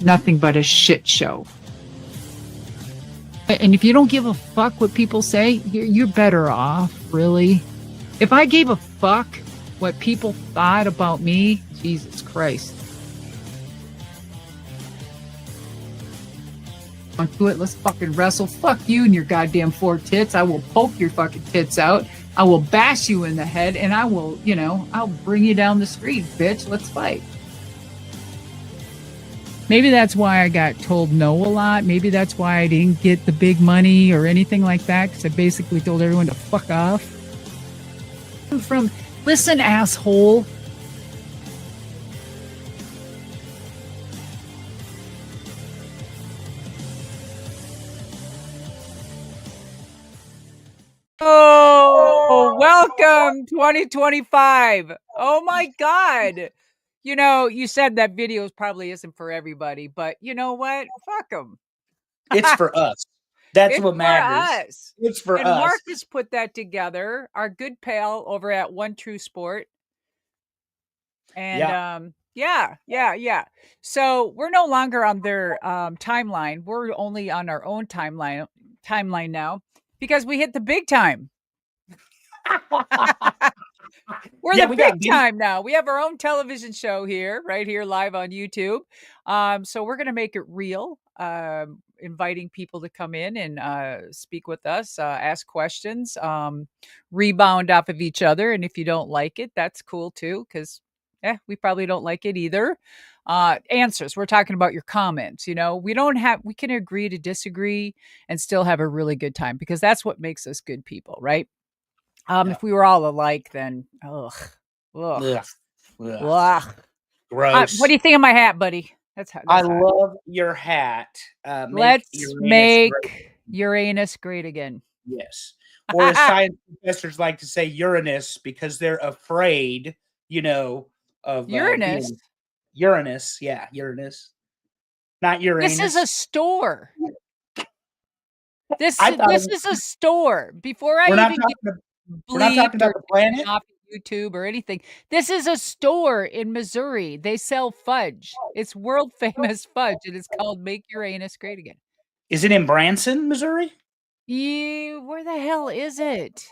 nothing but a shit show. And if you don't give a fuck what people say, you're better off, really. If I gave a fuck what people thought about me, Jesus Christ. Do it. Let's fucking wrestle. Fuck you and your goddamn 4 tits. I will poke your fucking tits out. I will bash you in the head, and I will, I'll bring you down the street, bitch. Let's fight. Maybe that's why I got told no a lot. Maybe that's why I didn't get the big money or anything like that, because I basically told everyone to fuck off. Listen, asshole. Oh, welcome 2025. Oh my God. You said that videos probably isn't for everybody, but you know what? Fuck them. It's for us. That's what matters. Us. It's for and us. Marcus put that together. Our good pal over at One True Sport. And yeah. So we're no longer on their timeline. We're only on our own timeline now because we hit the big time. We're the big time now. We have our own television show here, right here live on YouTube. So we're going to make it real, inviting people to come in and speak with us, ask questions, rebound off of each other. And if you don't like it, that's cool too, because we probably don't like it either. Answers. We're talking about your comments. We can agree to disagree and still have a really good time, because that's what makes us good people, right? If we were all alike, then ugh. Gross. What do you think of my hat, buddy? I love your hat. Let's make Uranus great again. Yes. Or as science professors like to say, Uranus, because they're afraid, of Uranus. Uranus. Yeah, Uranus. Not Uranus. This is a store. This is a store. Before I even get we're not talking about the planet off YouTube or anything. This is a store in Missouri. They sell fudge. It's world famous fudge, and it's called Make Uranus Great Again. Is it in Branson, Missouri? Where the hell is it?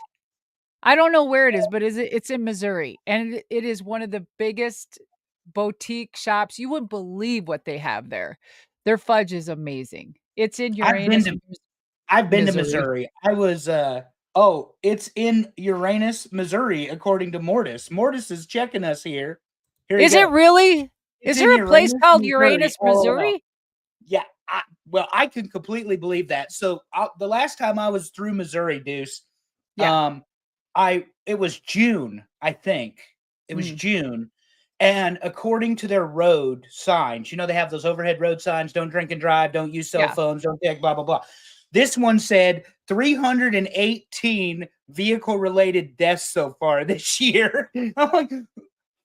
I don't know where it is, but it's in Missouri, and it is one of the biggest boutique shops. You wouldn't believe what they have there. Their fudge is amazing. It's in Uranus. I've been to Missouri. I was it's in Uranus, Missouri, according to Mortis. Mortis is checking us here. Is it really? Is there a place called Uranus, Missouri? Yeah. I can completely believe that. So the last time I was through Missouri, Deuce, it was June, I think. It was June. And according to their road signs, they have those overhead road signs, don't drink and drive, don't use cell phones, don't take blah, blah, blah. This one said 318 vehicle-related deaths so far this year. I'm like,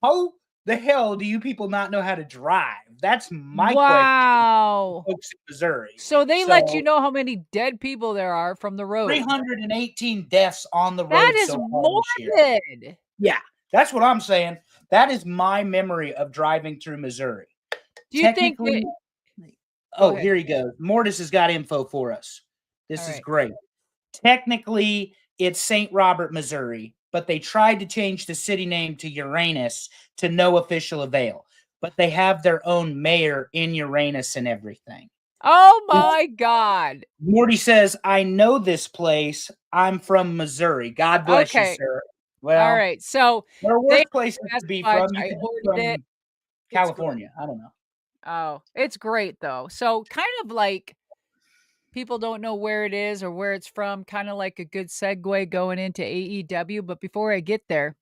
how the hell do you people not know how to drive? That's my question. Folks in Missouri. So they let you know how many dead people there are from the road. 318 deaths on the road. That is morbid. Yeah, that's what I'm saying. That is my memory of driving through Missouri. Do you think here he goes. Mortis has got info for us. This is great. Technically, it's St. Robert, Missouri, but they tried to change the city name to Uranus to no official avail. But they have their own mayor in Uranus and everything. Oh, my God. Morty says, I know this place. I'm from Missouri. God bless you, sir. Well, all right. So there are worse places to be from. You could be from California. I don't know. Oh, it's great, though. So kind of like people don't know where it is or where it's from, kind of like a good segue going into AEW. But before I get there,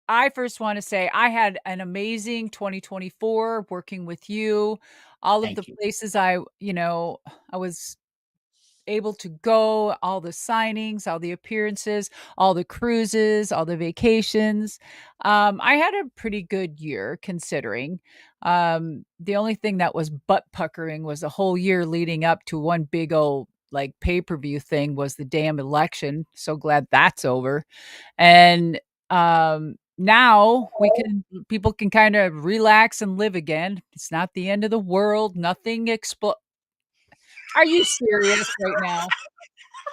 I first want to say I had an amazing 2024 working with you. All of the places I was able to go, all the signings, all the appearances, all the cruises, all the vacations. I had a pretty good year considering. The only thing that was butt puckering was the whole year leading up to one big old like pay-per-view thing was the damn election. So glad that's over. And now people can kind of relax and live again. It's not the end of the world. Nothing Are you serious right now?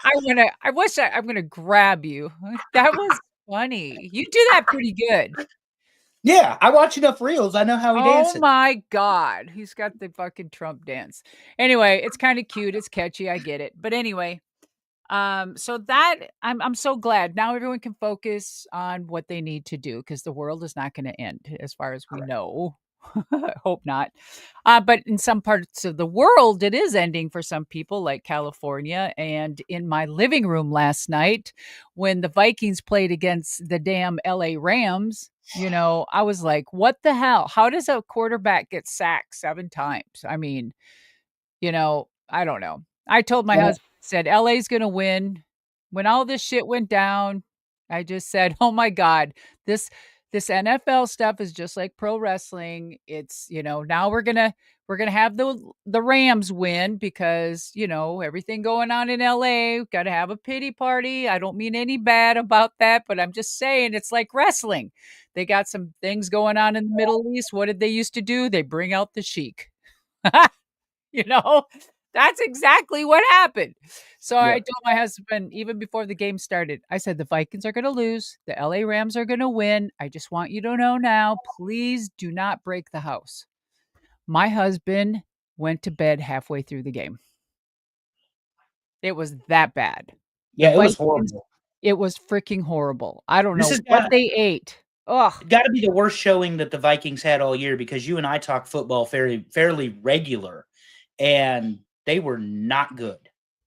I'm gonna grab you. That was funny. You do that pretty good. Yeah, I watch enough reels. I know how he Oh dances. my god. He's got the fucking Trump dance. Anyway, it's kinda cute, it's catchy, I get it. But anyway, so that I'm so glad now everyone can focus on what they need to do because the world is not going to end as far as we Correct. know. I hope not. But in some parts of the world, it is ending for some people, like California. And in my living room last night, when the Vikings played against the damn LA Rams, I was like, what the hell? How does a quarterback get sacked 7 times? I mean, I don't know. I told my Well, husband, said, LA's gonna win. When all this shit went down, I just said, "Oh my god, this this NFL stuff is just like pro wrestling. It's, now we're gonna have the Rams win because, everything going on in LA, gotta have a pity party. I don't mean any bad about that, but I'm just saying it's like wrestling. They got some things going on in the Middle East. What did they used to do? They bring out the sheik. You know, that's exactly what happened. So I yeah. told my husband, even before the game started, I said, the Vikings are going to lose. The LA Rams are going to win. I just want you to know now, please do not break the house. My husband went to bed halfway through the game. It was that bad. The Yeah, it was Vikings, horrible. it was freaking horrible. I don't This know has what they ate. Ugh. got to be the worst showing that the Vikings had all year because you and I talk football fairly regular, and they were not good.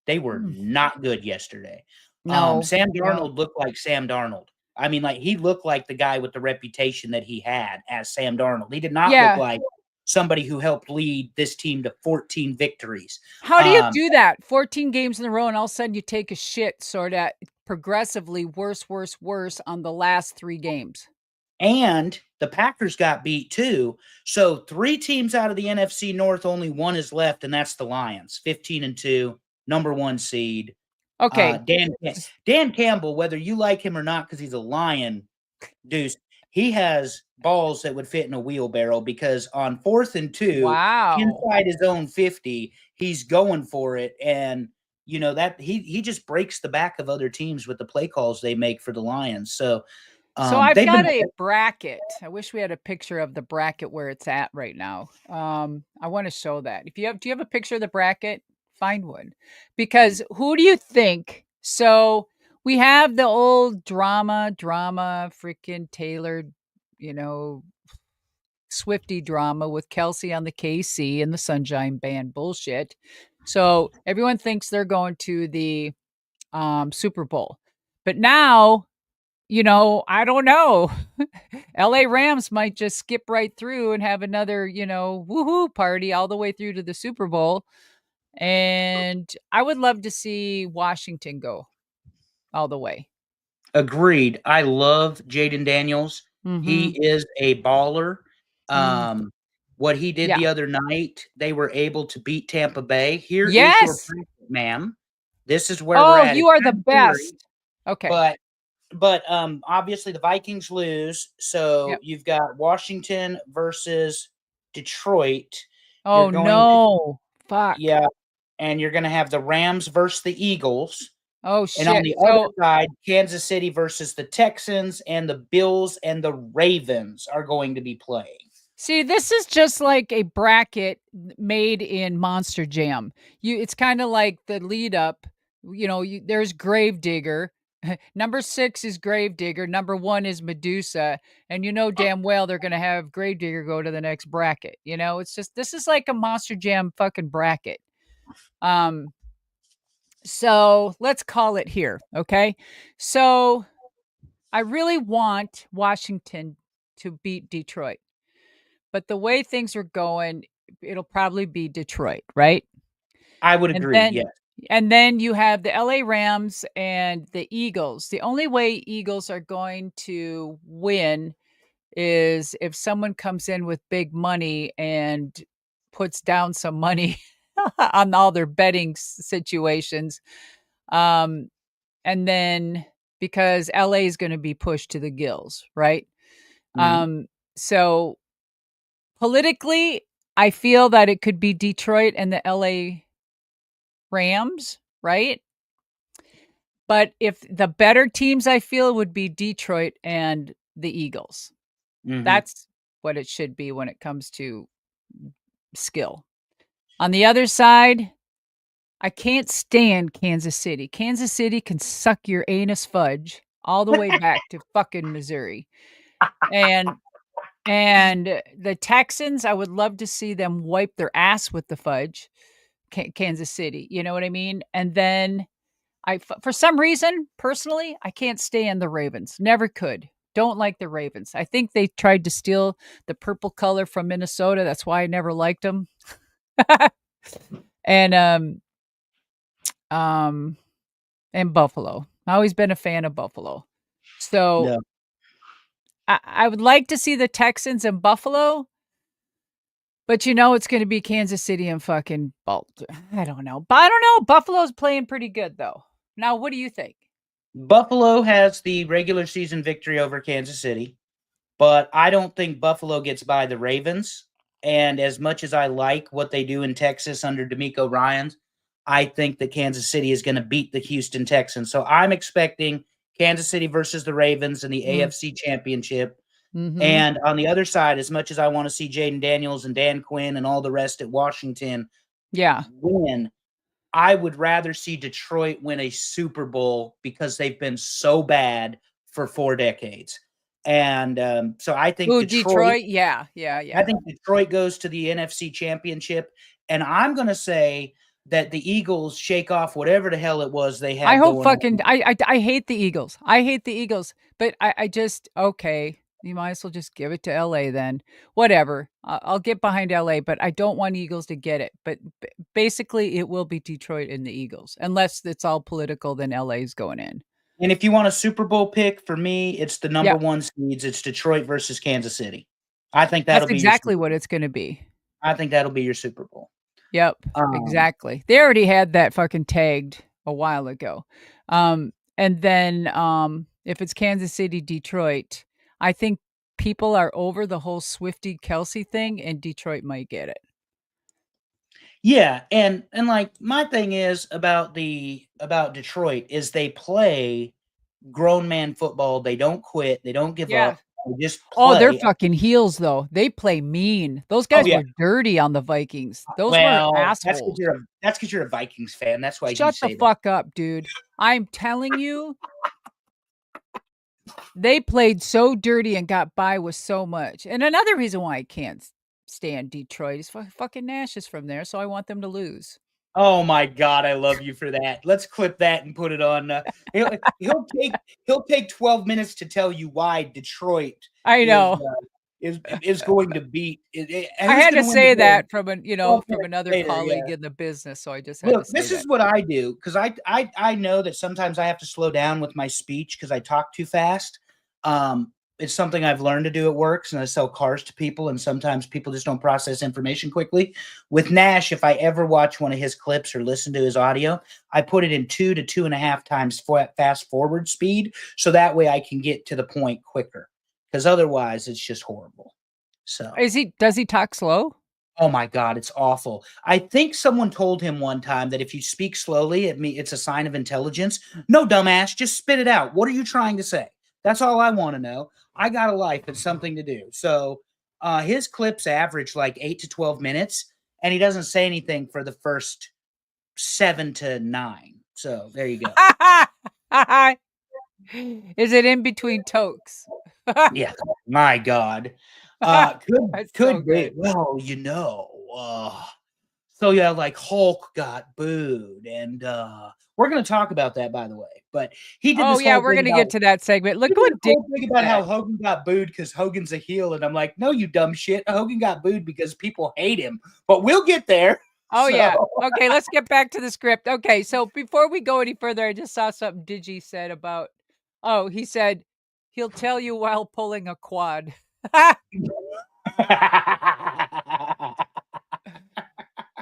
They were Mm. not good yesterday. No, Sam no. Darnold looked like Sam Darnold. I mean, like he looked like the guy with the reputation that he had as Sam Darnold. He did not look Yeah. like somebody who helped lead this team to 14 victories. How do you Um, do that? 14 games in a row, and all of a sudden you take a shit sort of progressively worse, worse, worse on the last 3 games. And the Packers got beat too. So 3 teams out of the NFC North, only one is left, and that's the Lions, 15-2, number 1 seed. Okay. Dan Campbell, whether you like him or not, because he's a Lion, Deuce, he has balls that would fit in a wheelbarrow because on 4th and 2, Wow. inside his own 50, he's going for it. And that he just breaks the back of other teams with the play calls they make for the Lions. So So I've they've been got a bracket. I wish we had a picture of the bracket where it's at right now. I want to show that. Do you have a picture of the bracket? Find one. Because who do you think? So we have the old drama, freaking Taylor, you know, Swifty drama with Kelsey on the KC and the Sunshine Band bullshit. So everyone thinks they're going to the Super Bowl. But now, I don't know. LA Rams might just skip right through and have another, woohoo party all the way through to the Super Bowl. And I would love to see Washington go all the way. agreed. I love Jaden Daniels. He Mhm. is a baller. Mm. What he did Yeah. the other night, they were able to beat Tampa Bay. Here is your Yes. bracket, ma'am. This is where we're Oh, at. you It's are the kind of theory, best. Okay. but obviously the Vikings lose, so Yep. you've got Washington versus Detroit. You're Oh going to no. Fuck. yeah, and you're gonna have the Rams versus the Eagles. Oh And on shit. the other So side, Kansas City versus the Texans and the Bills and the Ravens are going to be playing. see, this is just like a bracket made in Monster Jam. It's kind of like the lead up. There's Gravedigger. Number 6 is Gravedigger. Number 1 is Madusa, and you know damn well they're gonna have Gravedigger go to the next bracket. It's just this is like a Monster Jam fucking bracket. Um, so let's call it here, okay? So I really want Washington to beat Detroit. But the way things are going, it'll probably be Detroit, right? I would And agree, then yes. and then you have the LA Rams and the Eagles. The only way Eagles are going to win is if someone comes in with big money and puts down some money on all their betting situations. Um, and then because LA is going to be pushed to the gills, right? Mhm. So politically, I feel that it could be Detroit and the LA Rams, right? But if the better teams I feel would be Detroit and the Eagles. Mhm. That's what it should be when it comes to skill. On the other side, I can't stand Kansas City. Kansas City can suck your anus fudge all the way back to fucking Missouri. And the Texans, I would love to see them wipe their ass with the fudge. Kansas City, you know what I mean? And then for some reason, personally, I can't stand the Ravens. Never could. Don't like the Ravens. I think they tried to steal the purple color from Minnesota. That's why I never liked them. And um and Buffalo. I've always been a fan of Buffalo. So Yeah. I would like to see the Texans and Buffalo, but it's going to be Kansas City and fucking Baltimore. I don't know. But I don't know. Buffalo's playing pretty good though. Now, what do you think? Buffalo has the regular season victory over Kansas City, but I don't think Buffalo gets by the Ravens. And as much as I like what they do in Texas under DeMeco Ryans, I think that Kansas City is going to beat the Houston Texans. So I'm expecting Kansas City versus the Ravens in the AFC Championship. Mm-hmm. And on the other side, as much as I want to see Jaden Daniels and Dan Quinn and all the rest at Washington Yeah. win, I would rather see Detroit win a Super Bowl because they've been so bad for 4 decades. And so I think Ooh, Detroit Detroit. Yeah. Yeah. I Yeah. think Detroit goes to the NFC Championship, and I'm going to say that the Eagles shake off whatever the hell it was they I had hope going fucking on. I hate the Eagles. I hate the Eagles, but I just okay. You might as well just give it to LA then. Whatever. I'll get behind LA, but I don't want Eagles to get it. But basically, it will be Detroit and the Eagles, unless it's all political. Then LA's going in. And if you want a Super Bowl pick, for me, it's the number Yeah, 1 seeds. It's Detroit versus Kansas City. I think that's that'll be your exactly Super what Bowl. it's going to be. I think that'll be your Super Bowl. Yep, Um, exactly. They already had that fucking tagged a while ago. And then if it's Kansas City, Detroit, I think people are over the whole Swifty Kelsey thing, and Detroit might get it. yeah, and like my thing is about Detroit is they play grown man football. They don't quit. They don't give Yeah. up. They just Oh, they're play. fucking heels though. They play mean. Those Oh guys yeah. were dirty on the Vikings. Those were Well, assholes. that's because you're a Vikings fan. That's why you Shut the say that. fuck up, dude. I'm telling you, they played so dirty and got by with so much. And another reason why I can't stand Detroit is fucking Nash is from there, so I want them to lose. Oh my god, I love you for that. Let's clip that and put it on. He'll take 12 minutes to tell you why Detroit I is know. is going to beat. I Who's had going to to win the say game? that from 12 from minutes another later, yeah. colleague in the business, so I just had to Look, say this that. is what I do because I know that sometimes I have to slow down with my speech because I talk too fast. It's something I've learned to do at work, and I sell cars to people, and sometimes people just don't process information quickly. With Nash, if I ever watch one of his clips or listen to his audio, I put it in 2 to 2.5 times fast forward speed, so that way I can get to the point quicker. Because otherwise, it's just horrible. So. Does he talk slow? Oh my god, it's awful. I think someone told him one time that if you speak slowly, it's a sign of intelligence. No, dumbass, just spit it out. What are you trying to say? That's all I want to know. I got a life and something to do. So his clips average like 8 to 12 minutes, and he doesn't say anything for the first 7 to 9. So there you go. Is it in between tokes? Yeah, my god. That's so Could be. good. Well, so yeah, like Hulk got booed, and we're gonna talk about that, by the way. But he did Oh, this yeah, whole we're thing gonna get about to that segment. Look what Dick how said. Hogan got booed because Hogan's a heel, and I'm like, no, you dumb shit. Hogan got booed because people hate him. But we'll get there. Oh, yeah. So Okay, let's get back to the script. Okay, so before we go any further, I just saw something Digi said about he said, "He'll tell you while pulling a quad."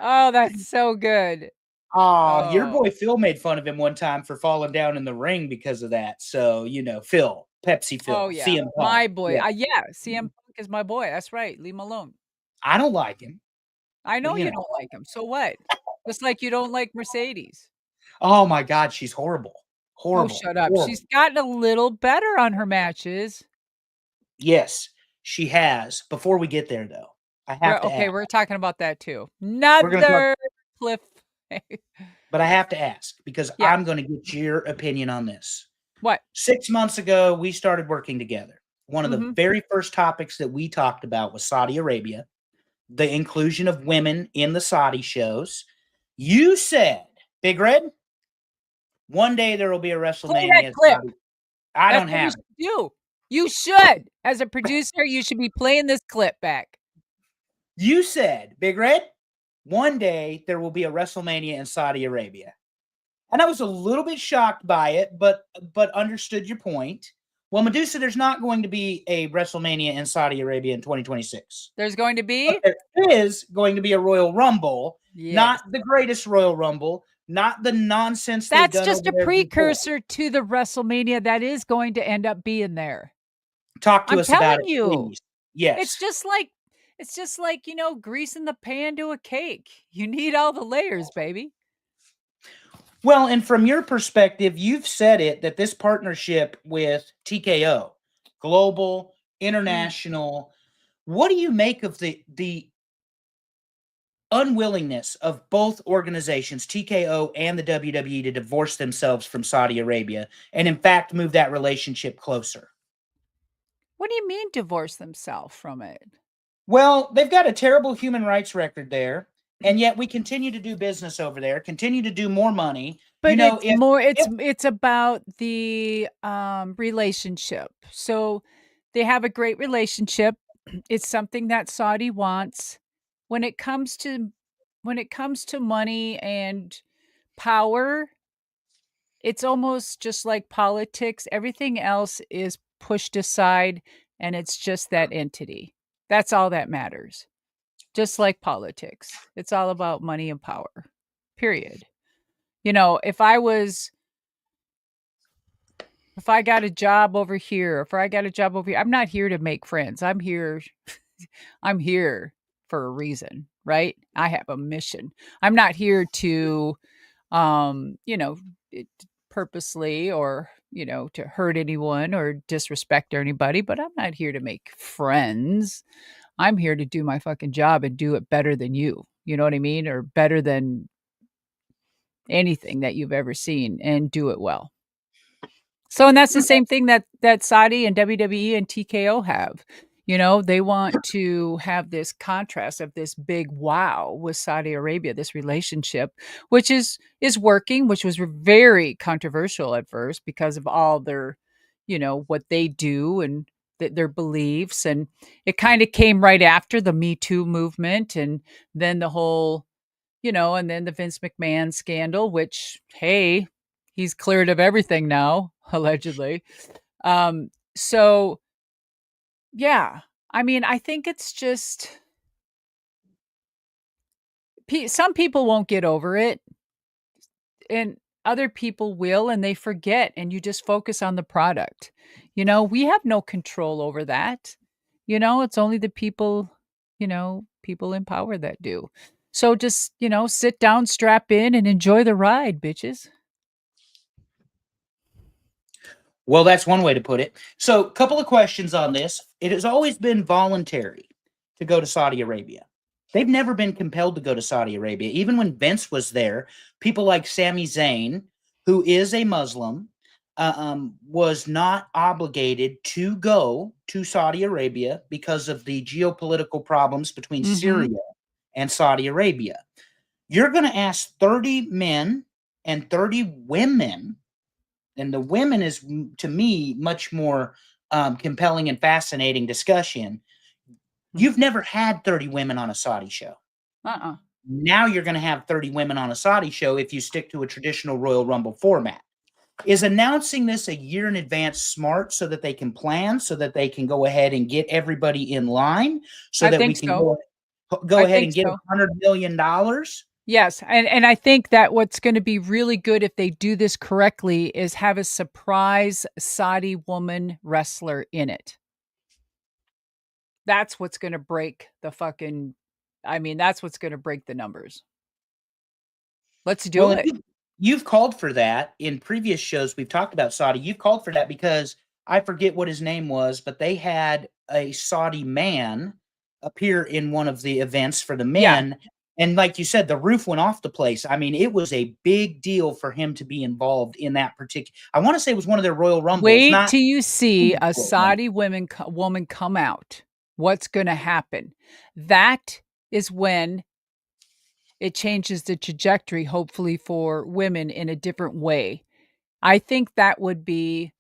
Oh, that's so good. your Oh. boy Phil made fun of him one time for falling down in the ring because of that. So Phil. Pepsi Oh, Phil, yeah. CM Punk. My boy. Yeah. Yeah, CM Punk is my boy. That's right. Leave him alone. I don't like him, I but know you don't like him. So what? Just like you don't like Mercedes. oh my God, she's horrible. Oh, Horrible. shut up. Horrible. She's gotten a little better on her matches. Yes, she has. Before we get there, though, I have to ask. We're talking about that too. We're going to talk, Another cliff. but I have to ask because Yeah. I'm going to get your opinion on this. What? 6 months ago, we started working together. One of the Mhm. very first topics that we talked about was Saudi Arabia, the inclusion of women in the Saudi shows. You said, Big Red, one day there will be a Play that WrestleMania clip. Saudi. I That's don't what you have it. should do. You should. As a producer, you should be playing this clip back. You said, Big Red, one day there will be a WrestleMania in Saudi Arabia. And I was a little bit shocked by it, but understood your point. Well, Madusa, there's not going to be a WrestleMania in Saudi Arabia in 2026. There's going to But be? there is going to be a Royal Rumble, Yes. not the greatest Royal Rumble, not the nonsense they've That's done just over a there before. precursor to the WrestleMania that is going to end up being there. Talk to I'm us about telling it, you. please. It's Yes. just like, greasing the pan to a cake. You need all the layers, baby. Well, and from your perspective, you've said it that this partnership with TKO, global, international, what do you make of the unwillingness of both organizations, TKO and the WWE, to divorce themselves from Saudi Arabia and in fact move that relationship closer? What do you mean divorce themselves from it? Well, they've got a terrible human rights record there, and yet we continue to do business over there, continue to do more money. You But know, it's more if it's about the, relationship. So, they have a great relationship. It's something that Saudi wants. When it comes to money and power, it's almost just like politics. Everything else is pushed aside, and it's just that entity. That's all that matters. Just like politics. It's all about money and power. Period. If I got a job over here, if I got a job over here, I'm not here to make friends. I'm here for a reason, right? I have a mission. I'm not here to um, you know, it, purposely or, to hurt anyone or disrespect anybody, but I'm not here to make friends. I'm here to do my fucking job and do it better than you. You know what I mean? Or better than anything that you've ever seen and do it well. So, and that's the same thing that Saudi and WWE and TKO have. They want to have this contrast of this big wow with Saudi Arabia, this relationship, which is working, which was very controversial at first because of all their, what they do and their beliefs, and it kind of came right after the Me Too movement, and then the whole, and then the Vince McMahon scandal, which, hey, he's cleared of everything now, allegedly. So yeah, I mean, I think it's just some people won't get over it, and other people will, and they forget, and you just focus on the product. We have no control over that. It's only the people in power that do. So just, sit down, strap in, and enjoy the ride, bitches. Well, that's one way to put it. So, a couple of questions on this. It has always been voluntary to go to Saudi Arabia. They've never been compelled to go to Saudi Arabia. Even when Vince was there, people like Sami Zayn, who is a Muslim, was not obligated to go to Saudi Arabia because of the geopolitical problems between Syria and Saudi Arabia. You're going to ask 30 men and 30 women, and the women is, to me, much more compelling and fascinating discussion. You've never had 30 women on a Saudi show. Now you're going to have 30 women on a Saudi show if you stick to a traditional Royal Rumble format. Is announcing this a year in advance smart so that they can plan, so that they can go ahead and get everybody in line, so I that we think can so. go I ahead think and get so. $100 million? Yes, and I think that what's gonna be really good if they do this correctly is have a surprise Saudi woman wrestler in it. That's what's gonna break the fucking I mean, that's what's gonna break the numbers. Let's Well, do and it. you've called for that in previous shows. We've talked about Saudi. You've called for that because I forget what his name was, but they had a Saudi man appear in one of the events for the Yeah. men. And like you said, the roof went off the place. I mean, it was a big deal for him to be involved in that particular. I want to say it was one of their Royal Rumbles, Wait not till you see a Royal Rumble. Saudi woman come out. What's gonna happen? That is when it changes the trajectory, hopefully, for women in a different way. I think that would be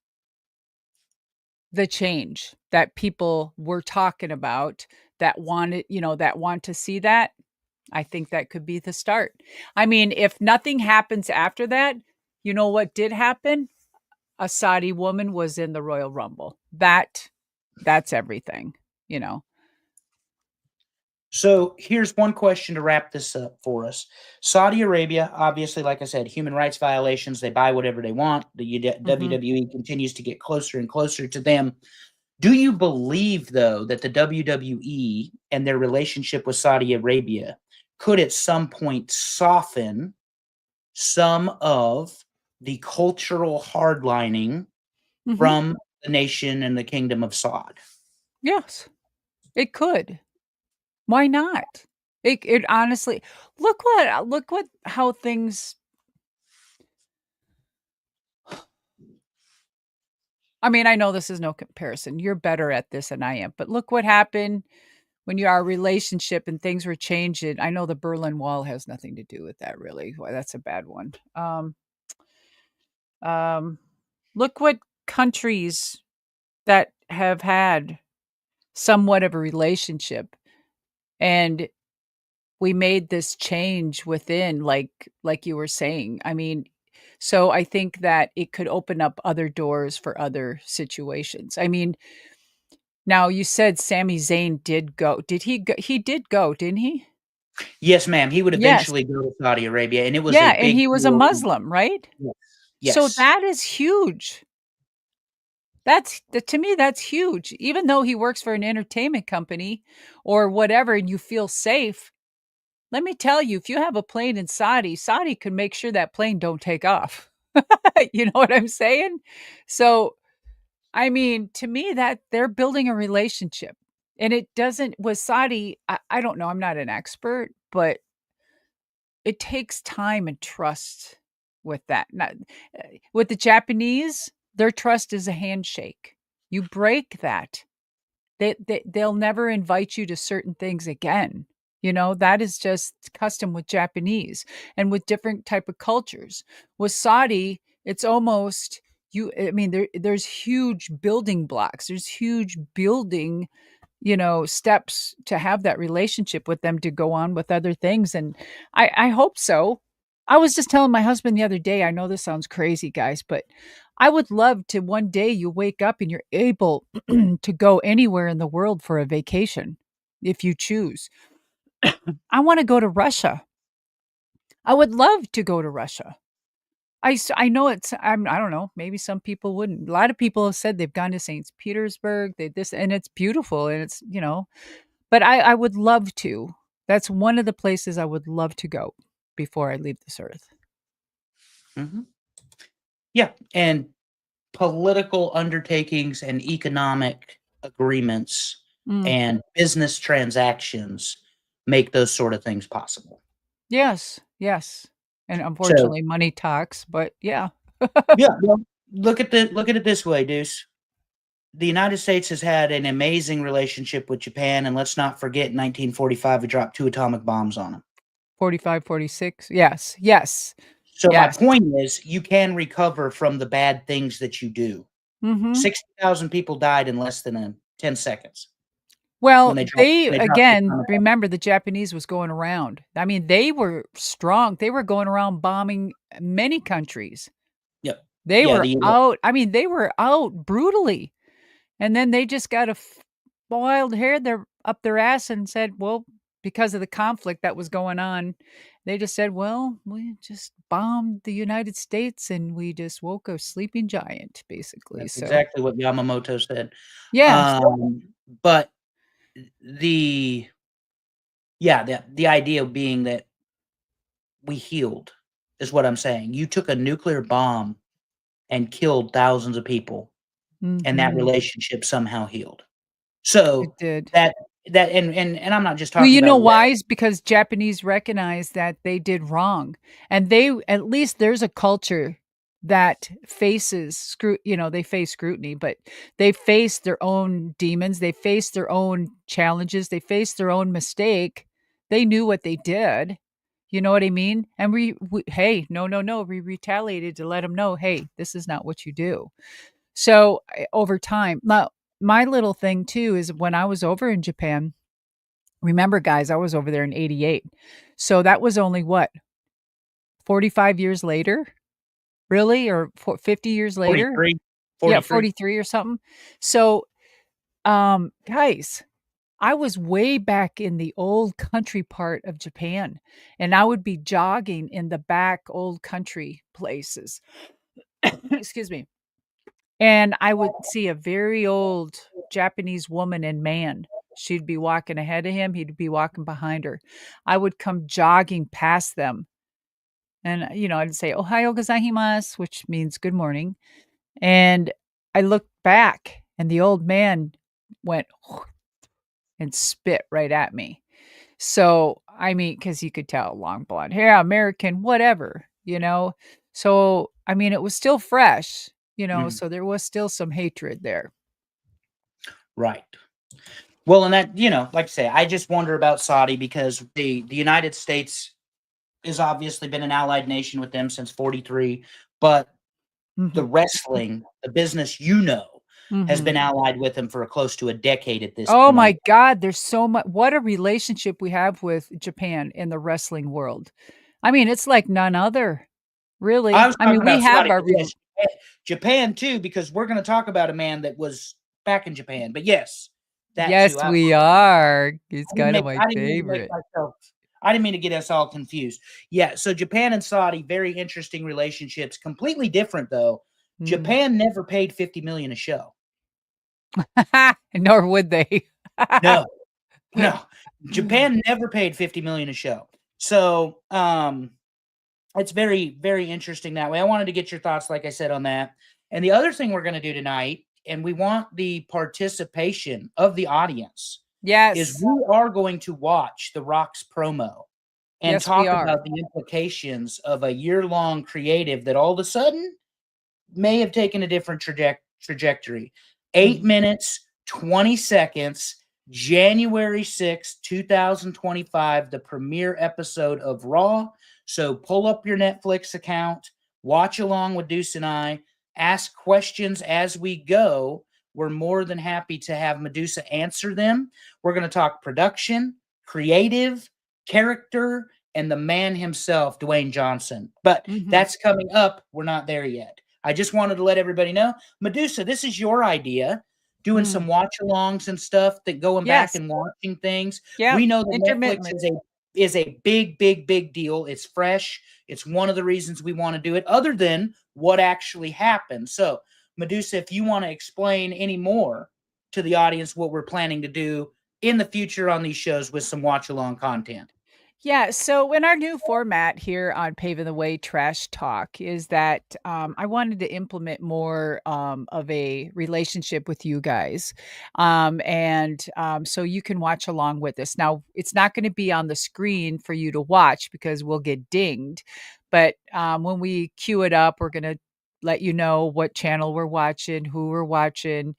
the change that people were talking about that wanted, that want to see that. I think that could be the start. I mean, if nothing happens after that, you know what did happen? A Saudi woman was in the Royal Rumble. That's everything, you know. So here's one question to wrap this up for us. Saudi Arabia, obviously, like I said, human rights violations, they buy whatever they want. The Mhm. WWE continues to get closer and closer to them. Do you believe, though, that the WWE and their relationship with Saudi Arabia could at some point soften some of the cultural hardlining Mhm. from the nation and the kingdom of Saud? Yes, it could. Why not? It honestly look what how things I mean, I know this is no comparison. You're better at this than I am, but look what happened when you our relationship and things were changing. I know the Berlin Wall has nothing to do with that really. Why that's a bad one. Um look what countries that have had somewhat of a relationship and we made this change within like you were saying. I mean, so I think that it could open up other doors for other situations. I mean, now you said Sami Zayn did go. Did he go? He did go, didn't he? Yes, ma'am. He would Yes. eventually go to Saudi Arabia, and it was a Yeah, and big he was a deal. Muslim, right? Yes. So Yes. that is huge. To me that's huge. Even though he works for an entertainment company or whatever and you feel safe, let me tell you, if you have a plane in Saudi, Saudi can make sure that plane don't take off. You know what I'm saying? So, I mean, to me that they're building a relationship. And it doesn't with Saudi, I don't know, I'm not an expert, but it takes time and trust with that. Not with the Japanese, their trust is a handshake. You break that, they'll never invite you to certain things again. You know, that is just custom with Japanese and with different type of cultures. With Saudi, it's almost I mean, there's huge building blocks. There's huge building, steps to have that relationship with them to go on with other things. And I hope so. I was just telling my husband the other day, I know this sounds crazy, guys, but I would love to one day you wake up and you're able to go anywhere in the world for a vacation if you choose. I want to go to Russia. I would love to go to Russia. I know I don't know, maybe some people wouldn't. A lot of people have said they've gone to St. Petersburg, they this and it's beautiful and it's, but I would love to. That's one of the places I would love to go before I leave this earth. Mhm. Yeah, and political undertakings and economic agreements Mm. and business transactions make those sort of things possible. Yes, yes. And So, unfortunately, money talks, but yeah. yeah, well, look at it this way, Deuce. The United States has had an amazing relationship with Japan, and let's not forget in 1945 we dropped 2 atomic bombs on them. 45, 46. Yes, yes, So my yes. point is you can recover from the bad things that you do. Mhm. 60,000 people died in less than 10 seconds Well, they when they dropped the again, atomic bomb. remember the Japanese was going around. I mean, they were strong. They were going around bombing many countries. Yep. They Yeah, were the out I mean, they were out brutally, and then they just got a wild hair their up their ass and said, "Well, because of the conflict that was going on," They just said, "Well, we just bombed the United States and we just woke a sleeping giant," basically. That's So, exactly what Yamamoto said. yeah. But the the idea being that we healed is what I'm saying. You took a nuclear bomb and killed thousands of people, and that Mhm. relationship somehow healed. It So did. that and I'm not just Well, talking you know about why? Is because Japanese recognize that they did wrong, and they at least there's a culture that faces they face scrutiny, but they face their own demons, they face their own challenges, they face their own mistake. They knew what they did. You know what I mean? And we hey, no, no, no, we retaliated to let them know, "Hey, this is not what you do." So, over time, now my little thing too is when I was over in Japan. Remember, guys, I was over there in '88. So that was only what, 45 years later? Really? Or 50 years later? 43, Yeah, 43. 43 or something. So, guys, I was way back in the old country part of Japan, and I would be jogging in the back old country places. Excuse me. And I would see a very old Japanese woman and man. She'd be walking ahead of him, he'd be walking behind her. I would come jogging past them and, I'd say, "Ohayo gozaimasu," which means good morning. And I looked back and the old man went and spit right at me. So, I mean, because you could tell long blonde hair, American, whatever, you know? So, I mean, it was still fresh, Mhm. so there was still some hatred there. Right. Well, and that, like I say, I just wonder about Saudi because the United States has obviously been an allied nation with them since 43, but the Mhm. wrestling, the business, has Mhm. been allied with them for close to a decade at this Oh point. my god, there's so much. What a relationship we have with Japan in the wrestling world. I mean, it's like none other, I really. was I talking mean, we about have Saudi, our but rel yes, Japan too, because we're gonna talk about a man that was back in Japan. But yes, that Yes, too. we are. It's kind of my I didn't mean to make favorite. myself I didn't mean to get us all confused. Yeah, so Japan and Saudi, very interesting relationships, completely different though. Mm. Japan never paid 50 million a show. Nor would they. No, no. Japan never paid 50 million a show. So, it's very, very interesting that way. I wanted to get your thoughts, like I said, on that. And the other thing we're going to do tonight, and we want the participation of the audience, is Yes. we are going to watch The Rock's promo and Yes, we talk are. about the implications of a year-long creative that all of a sudden may have taken a different trajectory. 8 Mhm. minutes, 20 seconds, January 6th, 2025, the premiere episode of Raw. So pull up your Netflix account, watch along with Deuce and I, ask questions as we go. We're more than happy to have Madusa answer them. We're going to talk production, creative, character, and the man himself, Dwayne Johnson. But Mhm. that's coming up. We're not there yet. I just wanted to let everybody know, Madusa, this is your idea, doing Mm. some watch-alongs and stuff, that going back Yes. and watching things. Yep. We know that Netflix Intermittently. is a big, big, big deal. It's fresh. It's one of the reasons we want to do it, other than what actually happened. So, Madusa, if you want to explain any more to the audience what we're planning to do in the future on these shows with some watch-along content. Yeah, so in our new format here on Paving the Way Trash Talk is that I wanted to implement more of a relationship with you guys. So you can watch along with us. Now, it's not going to be on the screen for you to watch because we'll get dinged. But when we queue it up, we're going to let you know what channel we're watching, who we're watching,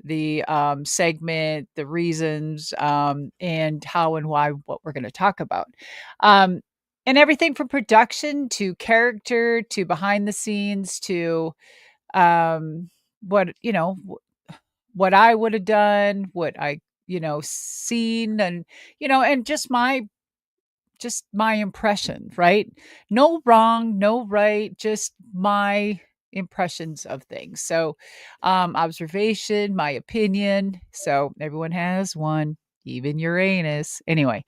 the segment, the reasons, and how and why, what we're going to talk about. Um, and everything from production to character to behind the scenes to um, what, what I would have done, what I, seen and, and just my impression, right? No wrong, no right, just my impressions of things. So, observation, my opinion. So everyone has one, even Uranus. Anyway,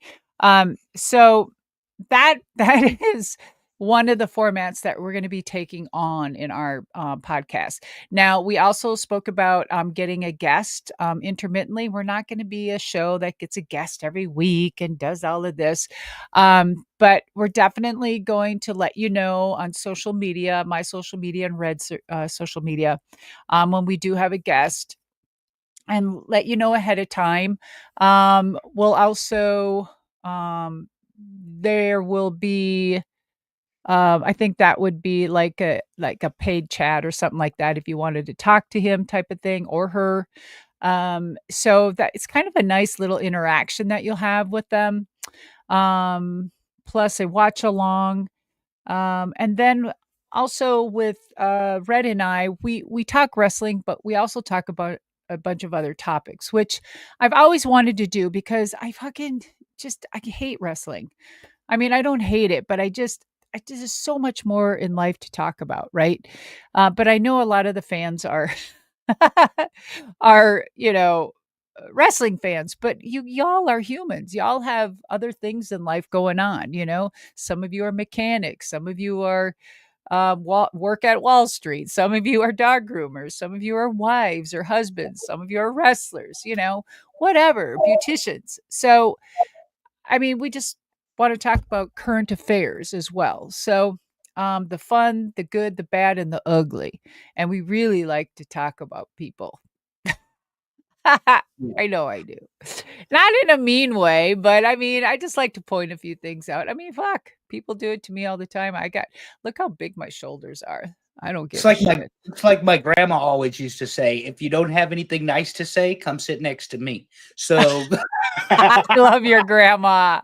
so that is one of the formats that we're going to be taking on in our podcast. Now, we also spoke about getting a guest intermittently. We're not going to be a show that gets a guest every week and does all of this, but we're definitely going to let you know on social media, my social media and Red's social media, when we do have a guest, and let you know ahead of time. We'll also there will be I think that would be like a paid chat or something like that if you wanted to talk to him type of thing, or her. So that it's kind of a nice little interaction that you'll have with them. Plus a watch along. And then also with Red and I, we talk wrestling, but we also talk about a bunch of other topics, which I've always wanted to do because I hate wrestling. I mean, I don't hate it, but I just there's so much more in life to talk about, right? But I know a lot of the fans are are, wrestling fans, but y'all are humans. Y'all have other things in life going on, Some of you are mechanics, some of you are work at Wall Street, some of you are dog groomers, some of you are wives or husbands, some of you are wrestlers, whatever, beauticians. So I mean, we just want to talk about current affairs as well. So, the fun, the good, the bad, and the ugly. And we really like to talk about people. Yeah. I know I do. Not in a mean way, but I mean, I just like to point a few things out. I mean, fuck, people do it to me all the time. Look how big my shoulders are. I don't It's give a like my shit. it's like my grandma always used to say, if you don't have anything nice to say, come sit next to me. So I love your grandma.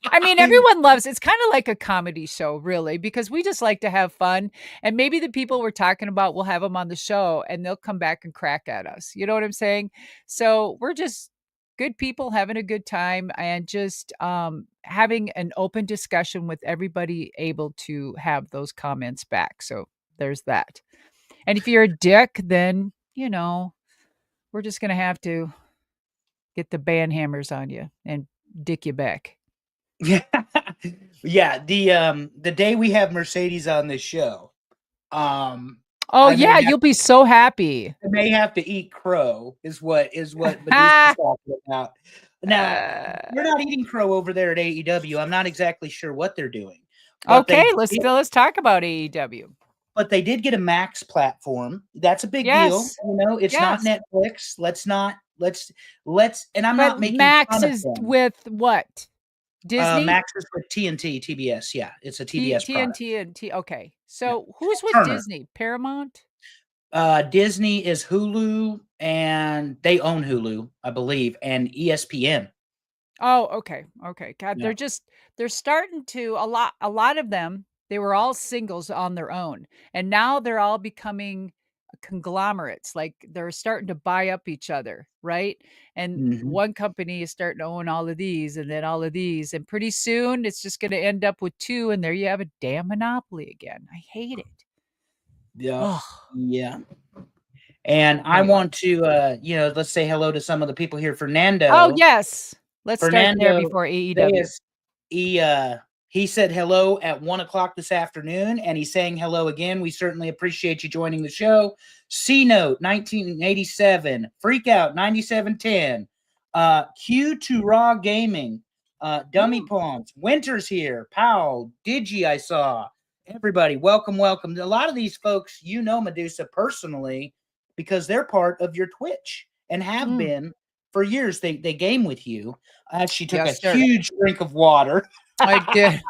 I mean, everyone loves it's kind of like a comedy show, really, because we just like to have fun. And maybe the people we're talking about will have them on the show and they'll come back and crack at us. You know what I'm saying? So we're just good people having a good time and just having an open discussion with everybody able to have those comments back. So there's that. And if you're a dick, then, we're just going to have to get the band hammers on you and dick you back. yeah. Yeah, the day we have Mercedes on this show, Oh, yeah, you'll be so happy. I may have to eat crow is what Madusa's talking about. Now, Uh, they're not eating crow over there at AEW. I'm not exactly sure what they're doing, but okay, let's talk about AEW. they did get a Max platform. That's a big deal. Yes. It's not Yes. Netflix. Let's and I'm But not making Max fun of is them. with what? Disney? Max is with TNT, TBS. Yeah, it's a TBS product. TNT and T okay. Yeah. So who's with Turner. Disney? Paramount? Disney is Hulu, and they own Hulu, I believe, and ESPN. Oh, okay. Okay. God, Yeah. they're starting to a lot of them, they were all singles on their own. And now they're all becoming conglomerates. Like they're starting to buy up each other, right? And Mhm. one company is starting to own all of these and then all of these. And pretty soon it's just going to end up with two. And there you have a damn monopoly again. I hate it. Yeah. Oh, Yeah. And I anyway. want to, let's say hello to some of the people here. Oh, Fernando. yes. Let's start there Fernando before AEW. Zayas, he said hello at 1 o'clock this afternoon, and he's saying hello again. We certainly appreciate you joining the show. C Note 1987, Freak Out 9710, Q to Raw Gaming, Dummy Mm, Pawns, Winter's here, Powell, Digi, I saw. Everybody, welcome, welcome. A lot of these folks, Madusa personally, because they're part of your Twitch and have mm. been for years. They game with you. She took a Yes, sir. huge drink of water. I did.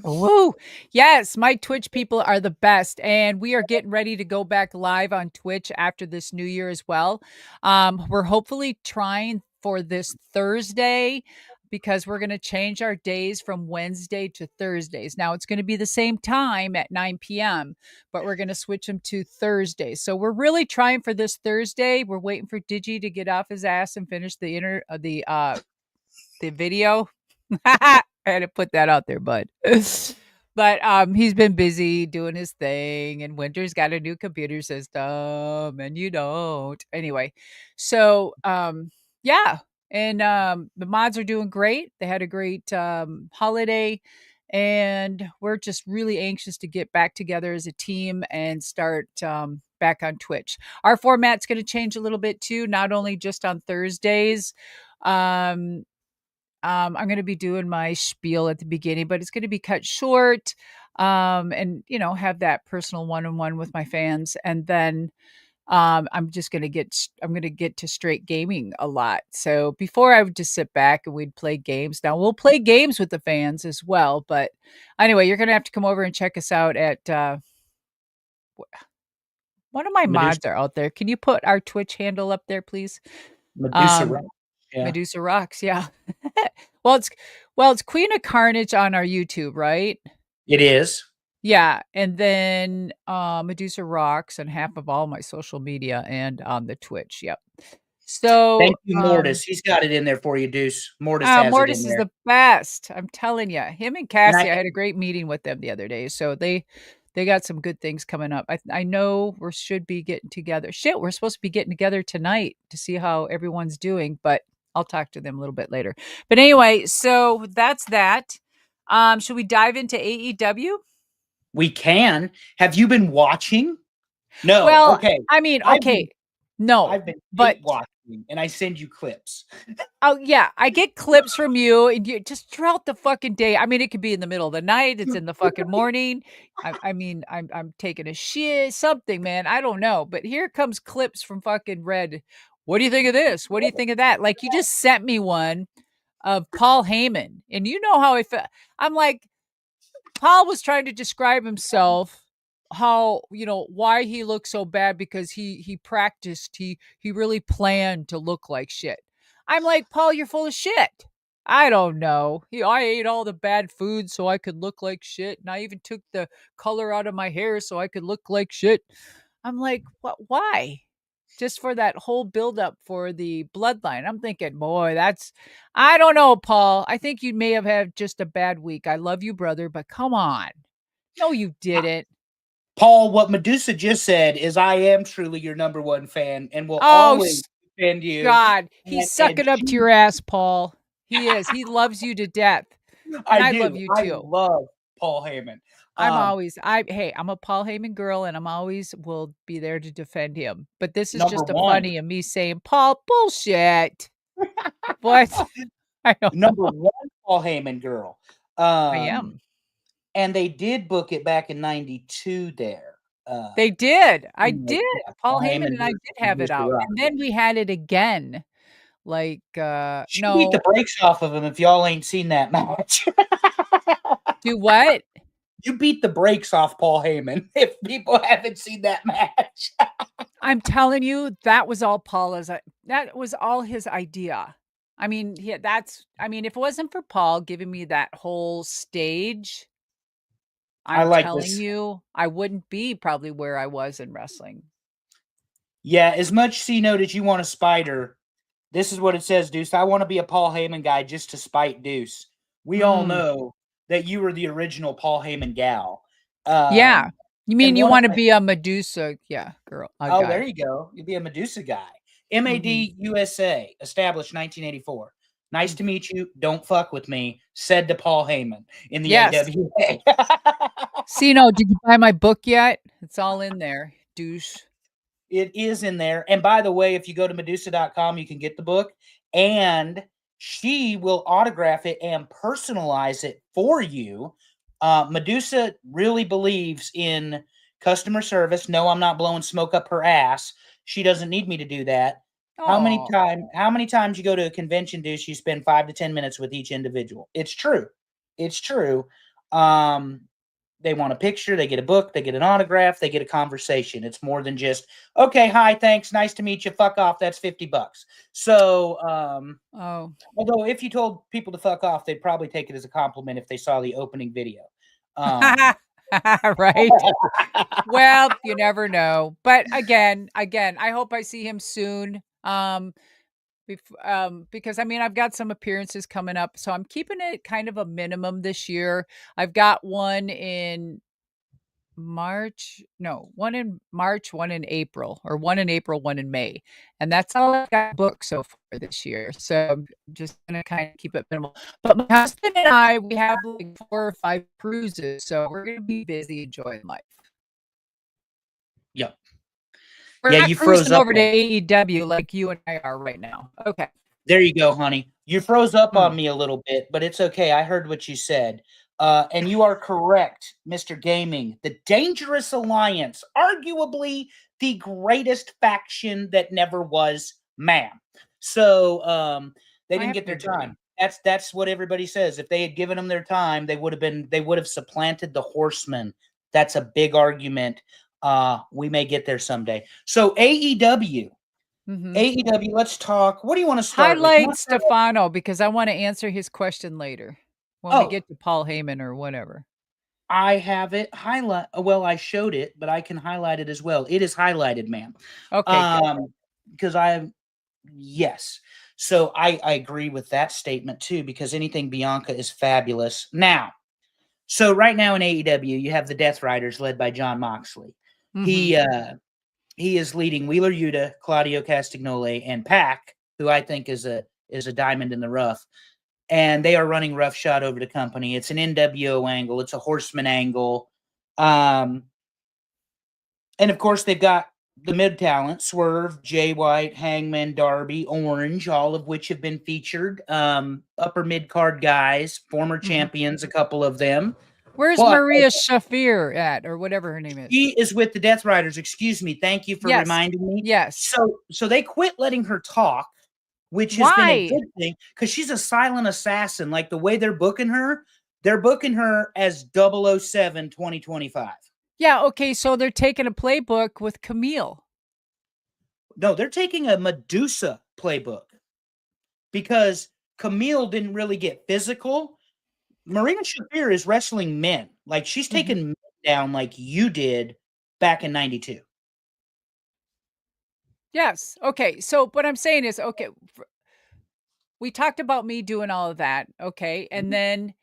Woo! Yes, my Twitch people are the best, and we are getting ready to go back live on Twitch after this new year as well. We're hopefully trying for this Thursday because we're going to change our days from Wednesday to Thursdays. Now it's going to be the same time at 9 p.m., but we're going to switch them to Thursdays. So we're really trying for this Thursday. We're waiting for Digi to get off his ass and finish the video. I had to put that out there, bud. But he's been busy doing his thing, and Winter's got a new computer system, and you don't. Anyway, so yeah. And the mods are doing great. They had a great holiday, and we're just really anxious to get back together as a team and start back on Twitch. Our format's going to change a little bit too, not only just on Thursdays. Um, I'm going to be doing my spiel at the beginning, but it's going to be cut short, and have that personal one-on-one with my fans, and then I'm going to get to straight gaming a lot. So before I would just sit back and we'd play games. Now we'll play games with the fans as well. But anyway, you're going to have to come over and check us out at, one of my Medusa, mods are out there. Can you put our Twitch handle up there, please? Medusa Um, Rock. Yeah, Madusa Rocks. Yeah. well, it's Queen of Carnage on our YouTube, right? it is. Yeah, and then, Madusa Rocks on half of all my social media and on the Twitch, yep. So, Thank you, Mortis. He's got it in there for you, Deuce. Mortis has it in Mortis is there. the best, I'm telling you. Him and And Cassie, I had a great meeting with them the other day, so they got some good things coming up. I know we should be getting together. Shit, we're supposed to be getting together tonight to see how everyone's doing, but I'll talk to them a little bit later. But anyway, so that's that. Should we dive into AEW? we can. Have you been watching? No. Well, Okay. I mean, I've okay. been No, I've been but hate watching, and I send you clips. oh yeah, I get clips from you and you just throughout the fucking day. I mean, it could be in the middle of the night, it's in the fucking morning. I mean, I'm taking a shit, something, man. I don't know. But here comes clips from fucking Red. What do you think of this? What do you think of that? Like you just sent me one of Paul Heyman. And you know how I felt. I'm like, Paul was trying to describe himself, how why he looked so bad, because he practiced, he really planned to look like shit. I'm like, Paul, you're full of shit. I don't know. I ate all the bad food so I could look like shit, and I even took the color out of my hair so I could look like shit. I'm like, what? Why? Just for that whole buildup for the bloodline. I'm thinking, boy, I don't know, Paul. I think you may have had just a bad week. I love you, brother, but come on. No, you didn't. Paul, what Medusa just said is I am truly your number one fan and will Oh, always defend you. God. He's And sucking up to your ass, Paul. He is. He loves you to death. And I I love do. you I too. love Paul Heyman. Um, I'm a Paul Heyman girl, and I'm always will be there to defend him. But this is number just a one. funny of me saying, Paul, bullshit. What? I don't Number know. one Paul Heyman girl. I Um, am. and they did book it back in '92 there. They did. I You know, did. yeah, Paul Paul Heyman Heyman and I versus did have it Medusa out. And Rock. then we had it again. Like, She beat the no. brakes off of him if y'all ain't seen that match. Do what? You beat the brakes off Paul Heyman if people haven't seen that match. I'm telling you, that was all that was all his idea. I mean, if it wasn't for Paul giving me that whole stage, I I'm like telling this. you, I wouldn't be probably where I was in wrestling. Yeah, as much C note as you want a spider, this is what it says, Deuce. I want to be a Paul Heyman guy just to spite Deuce. We all Mm. know that you were the original Paul Heyman gal. Yeah. You mean And you one of want to my be a Medusa, yeah, girl, a oh, there guy. you go. You'd be a Medusa guy. Mhm. MAD USA, established 1984. Nice to meet you. Don't fuck with me, said to Paul Heyman in the Yes. AWA. Cino, did you buy my book yet? It's all in there, douche. It is in there. And by the way, if you go to Madusa.com, you can get the book and she will autograph it and personalize it for you. Madusa really believes in customer service. No, I'm not blowing smoke up her ass. She doesn't need me to do that. Oh. How many times you go to a convention, do you spend 5 to 10 minutes with each individual? It's true. It's true. Um, they want a picture, they get a book, they get an autograph, they get a conversation. It's more than just, okay, hi, thanks, nice to meet you, fuck off, that's $50. So, Oh. although if you told people to fuck off, they'd probably take it as a compliment if they saw the opening video. Um, Right? Well, you never know. But again, I hope I see him soon. Because I mean, I've got some appearances coming up, so I'm keeping it kind of a minimum this year. I've got one in March. No, one in March, one in April, or one in April, one in May. And that's all I've got booked so far this year. So I'm just going to kind of keep it minimal. But my husband and I, we have like 4 or 5 cruises. So we're going to be busy enjoying life. Yep. We're Yeah, not you froze cruising up. over to AEW like you and I are right now. Okay. There you go, honey. You froze up on Hmm. me a little bit, but it's okay. I heard what you said. And you are correct, Mr. Gaming. The Dangerous Alliance, arguably the greatest faction that never was, ma'am. So they I didn't have get to their agree. time. That's what everybody says. If they had given them their time, they would have supplanted the Horsemen. That's a big argument. We may get there someday. So AEW. Mm-hmm. AEW, let's talk. What do you want to start with? You Highlight want to start Stefano because I want to answer his question later when we Oh, get to Paul Heyman or whatever. I have it highlight. Well, I showed it, but I can highlight it as well. It is highlighted, ma'am. Okay, good. Because yes. So I agree with that statement too, because anything Bianca is fabulous. Now, so right now in AEW, you have the Death Riders led by Jon Moxley. Mm-hmm. He is leading Wheeler Yuta, Claudio Castagnoli, and Pac, who I think is a diamond in the rough. And they are running roughshod over the company. It's an NWO angle. It's a Horseman angle. And of course, they've got the mid talent, Swerve, Jay White, Hangman, Darby, Orange, all of which have been featured. Upper mid card guys, former Mm-hmm. champions, a couple of them. Where's But Maria Shafir at, or whatever her name is? she is with the Death Riders. Excuse me. Thank you for Yes. reminding me. Yes. So they quit letting her talk, which has been a Why? good thing because she's a silent assassin. Like the way they're booking her as 007 2025. Yeah, okay, so they're taking a playbook with Camille. No, they're taking a Madusa playbook because Camille didn't really get physical. Marina Shafir is wrestling men. Like she's Mhm. taken men down like you did back in 92. Yes. Okay, so what I'm saying is, okay, we talked about me doing all of that, okay, and Mhm, then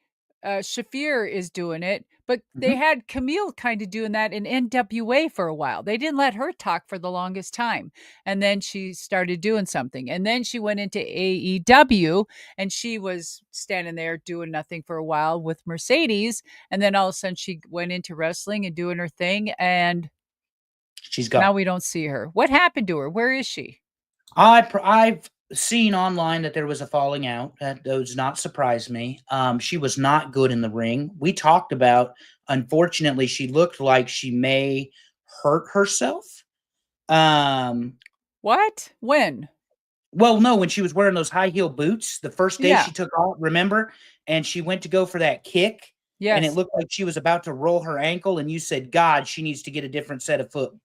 Shafir is doing it, but they mhm. had Camille kind of doing that in NWA for a while. They didn't let her talk for the longest time, and then she started doing something, and then she went into AEW, and she was standing there doing nothing for a while with Mercedes, and then all of a sudden she went into wrestling and doing her thing, and She's now gone. we don't see her. What happened to her? Where is she? I've seen online that there was a falling out. That does not surprise me. She was not good in the ring. We talked about, unfortunately, she looked like she may hurt herself. Um, What? When? well, no, when she was wearing those high heel boots, the first day Yeah. she took off, remember? And she went to go for that kick, and it Yes. looked like she was about to roll her ankle. And you said, God, she needs to get a different set of boots.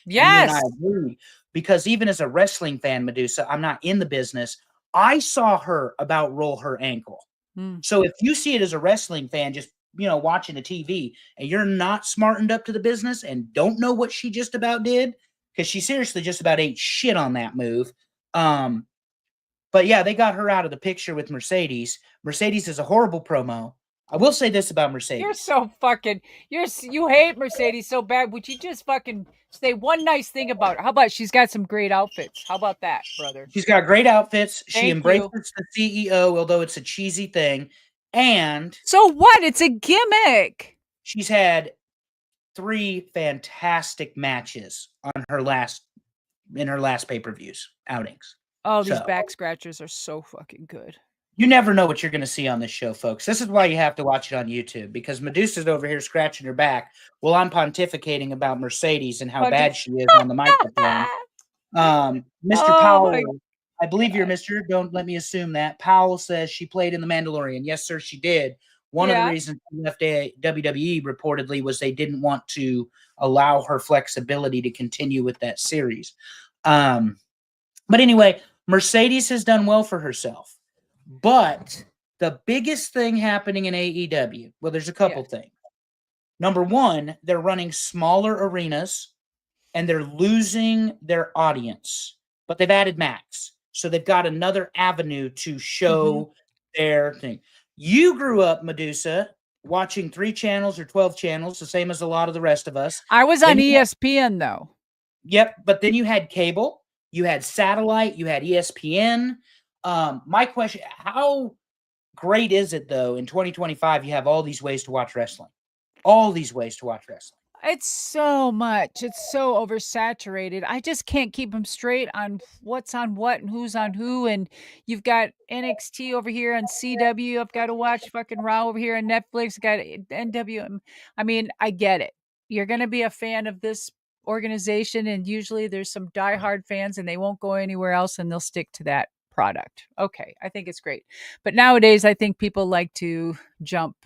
And you and I Yes. agreed. Because even as a wrestling fan, Madusa, I'm not in the business. I saw her about roll her ankle. Mm. So if you see it as a wrestling fan, just watching the TV, and you're not smartened up to the business and don't know what she just about did, because she seriously just about ate shit on that move. Um, but yeah, they got her out of the picture with Mercedes. Mercedes is a horrible promo. I will say this about You're Mercedes. so fucking you hate Mercedes so bad. Would you just fucking say one nice thing about her? How about she's got some great outfits? How about that, brother? She's got great outfits. She Thank you. embraces the CEO, although it's a cheesy thing. And So what? It's a gimmick. she's had 3 fantastic matches on her last pay-per-views outings. Oh, these So back scratchers are so fucking good. you never know what you're going to see on this show, folks. This is why you have to watch it on YouTube, because Medusa's over here scratching her back while I'm pontificating about Mercedes and how Hunter. bad she is on the microphone. Mr. Oh my Powell, I believe you're god. Mr. Don't let me assume that. Powell says she played in The Mandalorian. Yes, sir, she did. One of the Yeah. reasons she left WWE reportedly was they didn't want to allow her flexibility to continue with that series. But anyway, Mercedes has done well for herself. But the biggest thing happening in AEW, well, there's a couple Yes. things. Number one, they're running smaller arenas and they're losing their audience, but they've added Max. So they've got another avenue to show their thing. You grew up, Madusa, watching 3 channels or 12 channels, the same as a lot of the rest of us. I was on Then ESPN though. Yep, but then you had cable, you had satellite, you had ESPN. My question, how great is it though in 2025 you have all these ways to watch wrestling? All these ways to watch wrestling. It's so much. It's so oversaturated. I just can't keep them straight on what's on what and who's on who. And you've got NXT over here on CW. I've got to watch fucking Raw over here on Netflix. Got NW. I mean, I get it. You're going to be a fan of this organization, and usually there's some diehard fans, and they won't go anywhere else, and they'll stick to that product. Okay, I think it's great. But nowadays, I think people like to jump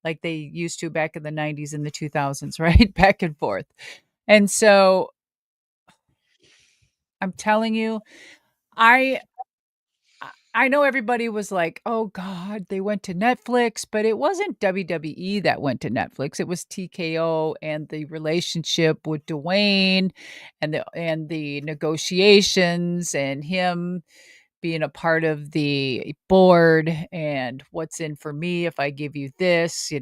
like they used to back in the 90s and the 2000s, right? Back and forth. And so I'm telling you, I I know everybody was like, "Oh god, they went to Netflix," but it wasn't WWE that went to Netflix. It was TKO and the relationship with Dwayne and the negotiations and him being a part of the board and what's in for me if I give you this,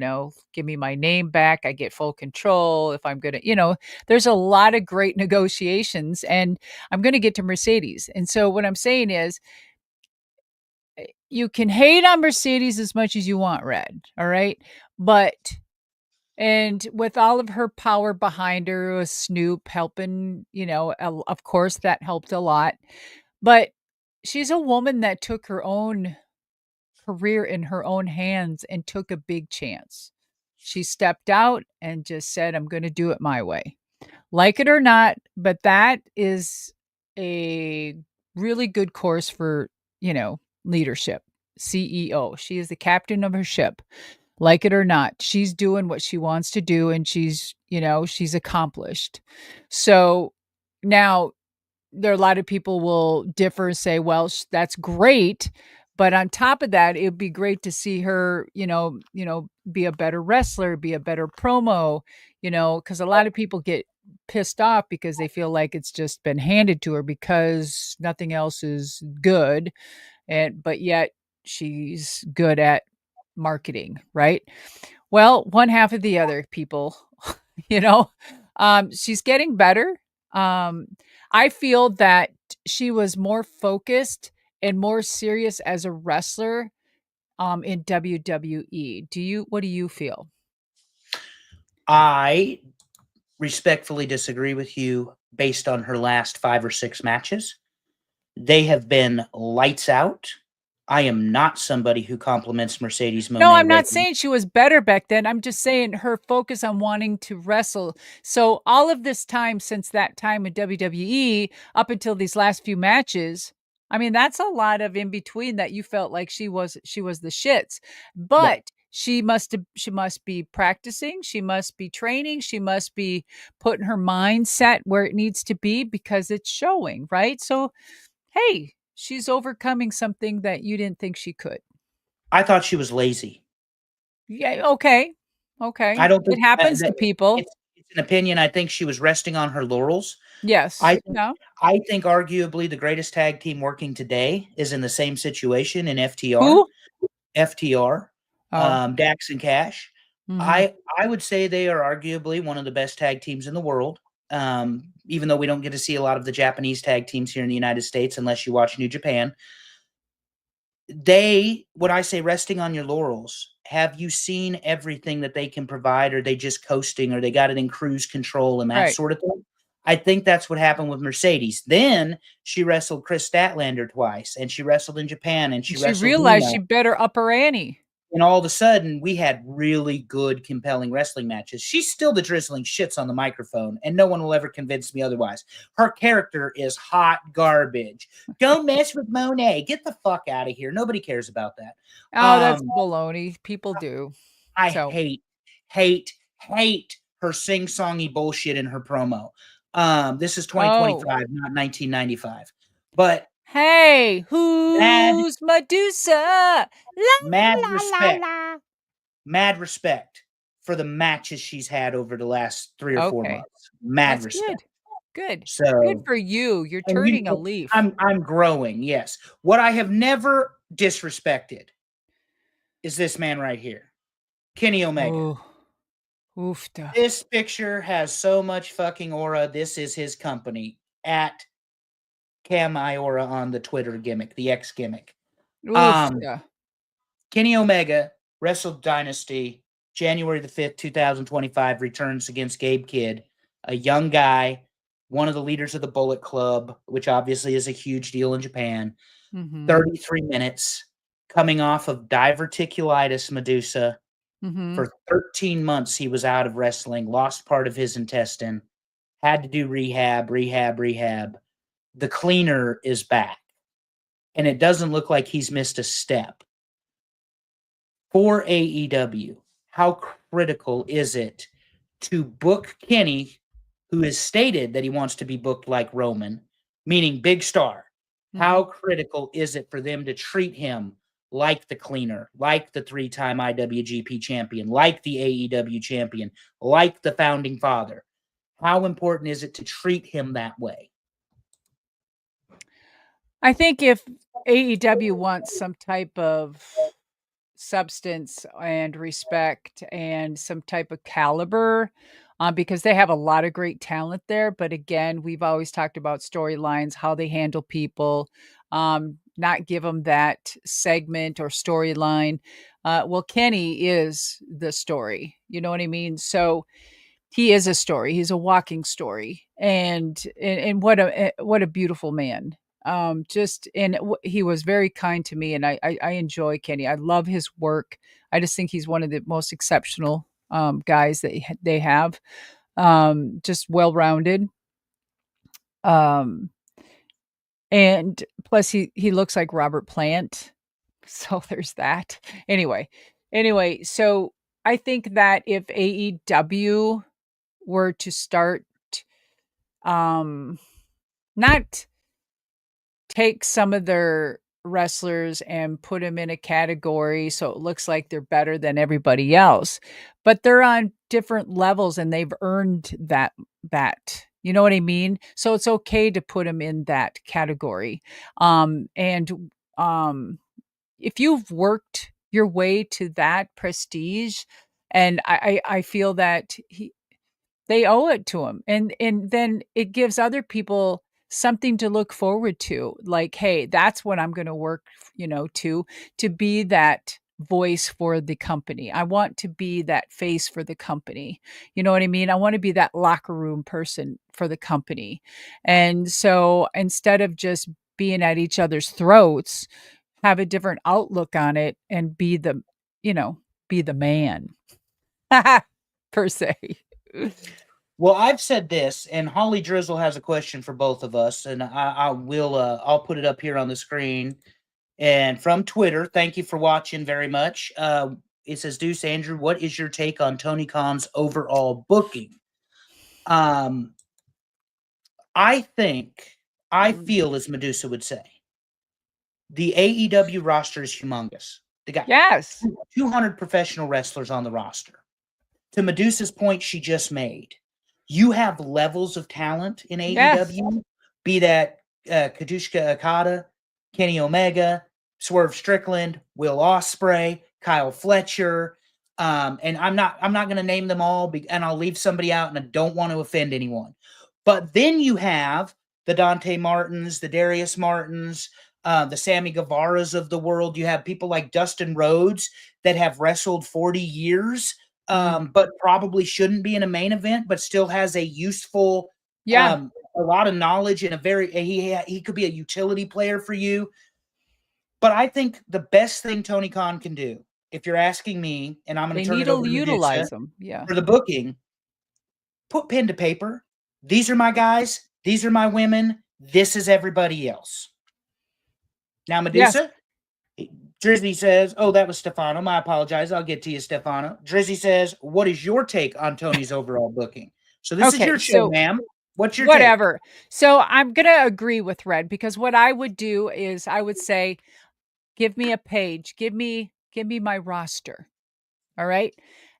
give me my name back, I get full control. If I'm going to, there's a lot of great negotiations, and I'm going to get to Mercedes. And so what I'm saying is you can hate on Mercedes as much as you want, Red. All right. But and with all of her power behind her, with Snoop helping, of course that helped a lot. But she's a woman that took her own career in her own hands and took a big chance. She stepped out and just said, I'm going to do it my way. Like it or not, but that is a really good course for, leadership. CEO. She is the captain of her ship. Like it or not, she's doing what she wants to do, and she's accomplished. So now there are a lot of people will differ and say, well, that's great. But on top of that, it'd be great to see her, be a better wrestler, be a better promo, because a lot of people get pissed off because they feel like it's just been handed to her because nothing else is good. But yet she's good at marketing, right? Well, one half of the other people, you know, she's getting better. Um, I feel that she was more focused and more serious as a wrestler in WWE. What do you feel? I respectfully disagree with you based on her last 5 or 6 matches. They have been lights out. I am not somebody who compliments Mercedes Moné. No, I'm not saying she was better back then. I'm just saying her focus on wanting to wrestle. So all of this time since that time in WWE up until these last few matches, I mean, that's a lot of in between that you felt like she was the shits. But she must be practicing, she must be training, she must be putting her mindset where it needs to be because it's showing, right? So, hey, she's overcoming something that you didn't think she could. I thought she was lazy. Yeah, okay. Okay. I don't think It happens to people. It's an opinion. I think she was resting on her laurels. Yes. Yeah. I think arguably the greatest tag team working today is in the same situation in FTR. Who? FTR, Oh. Dax and Cash. Mhm. I would say they are arguably one of the best tag teams in the world. Even though we don't get to see a lot of the Japanese tag teams here in the United States unless you watch New Japan. When I say resting on your laurels, have you seen everything that they can provide? Or are they just coasting, or they got it in cruise control and that Right. sort of thing? I think that's what happened with Mercedes. Then she wrestled Chris Statlander twice, and she wrestled in Japan, and she She wrestled realized Nemo. she better up her ante. And all of a sudden, we had really good, compelling wrestling matches. She's still the drizzling shits on the microphone, and no one will ever convince me otherwise. Her character is hot garbage. Don't mess with Monet. Get the fuck out of here. Nobody cares about that. Oh, that's baloney. People do. I So hate her sing-songy bullshit in her promo. This is Oh. 2025, not 1995. But Hey, who's Madusa? La mad la la respect. la. Mad respect for the matches she's had over the last 3 or 4 Okay. months. Mad That's respect. good. Good. Good So, for you. You're and turning a leaf. I'm growing, yes. What I have never disrespected is this man right here. Kenny Omega. Oh, oofta. This picture has so much fucking aura. This is his company at Cam Iora on the Twitter gimmick, the X gimmick. Oofta. Kenny Omega wrestled Dynasty January the 5th, 2025, returns against Gabe Kidd, a young guy, one of the leaders of the Bullet Club, which obviously is a huge deal in Japan. 33 minutes, coming off of diverticulitis Madusa. For 13 months, he was out of wrestling, lost part of his intestine, had to do rehab. The cleaner is back, and it doesn't look like he's missed a step. For AEW, how critical is it to book Kenny, who has stated that he wants to be booked like Roman, meaning big star? How critical is it for them to treat him like the cleaner, like the three-time IWGP champion, like the AEW champion, like the founding father? How important is it to treat him that way? I think if AEW wants some type of substance and respect and some type of caliber, because they have a lot of great talent there. But again, we've always talked about storylines, how they handle people, not give them that segment or storyline. Well, Kenny is the story. You know what I mean? So he is a story. He's a walking story, and what a beautiful man. Just and he was very kind to me, and I enjoy Kenny. I love his work. I just think he's one of the most exceptional guys that they have. Just well rounded. Um, and plus he looks like Robert Plant, so there's that. Anyway, so I think that if AEW were to start um not take some of their wrestlers and put them in a category so it looks like they're better than everybody else, but they're on different levels and they've earned that, you know what I mean? So it's okay to put them in that category. And if you've worked your way to that prestige, and I feel that they owe it to him, and then it gives other people something to look forward to, like, hey, that's what I'm going to work, to be that voice for the company. I want to be that face for the company. You know what I mean? I want to be that locker room person for the company. And so instead of just being at each other's throats, have a different outlook on it and you know be the man per se. Well, I've said this, and Holly Drizzle has a question for both of us, and I will I'll put it up here on the screen. And from Twitter, thank you for watching very much. It says, Deuce Andrew, what is your take on Tony Khan's overall booking? I feel, as Madusa would say, the AEW roster is humongous. They got Yes. 200 professional wrestlers on the roster. To Madusa's point she just made, you have levels of talent in Yes. AEW, be that Kazuchika Okada, Kenny Omega, Swerve Strickland, Will Ospreay, Kyle Fletcher, and I'm not going to name them all, and I'll leave somebody out, and I don't want to offend anyone. But then you have the Dante Martins, the Darius Martins, the Sammy Guevaras of the world. You have people like Dustin Rhodes that have wrestled 40 years, but probably shouldn't be in a main event, but still has a useful, a lot of knowledge, and he could be a utility player for you. But I think the best thing Tony Khan can do, if you're asking me, and I'm going to turn it over to utilize Madusa them. Yeah. for the booking, put pen to paper. These are my guys. These are my women. This is everybody else. Now, Madusa, Drizzy says, oh, that was Stefano. I apologize. I'll get to you, Stefano. Drizzy says, what is your take on Tony's overall booking? So this is your show, ma'am. What's your whatever. So I'm going to agree with Red, because what I would do is I would say, give me a page, give me my roster. All right.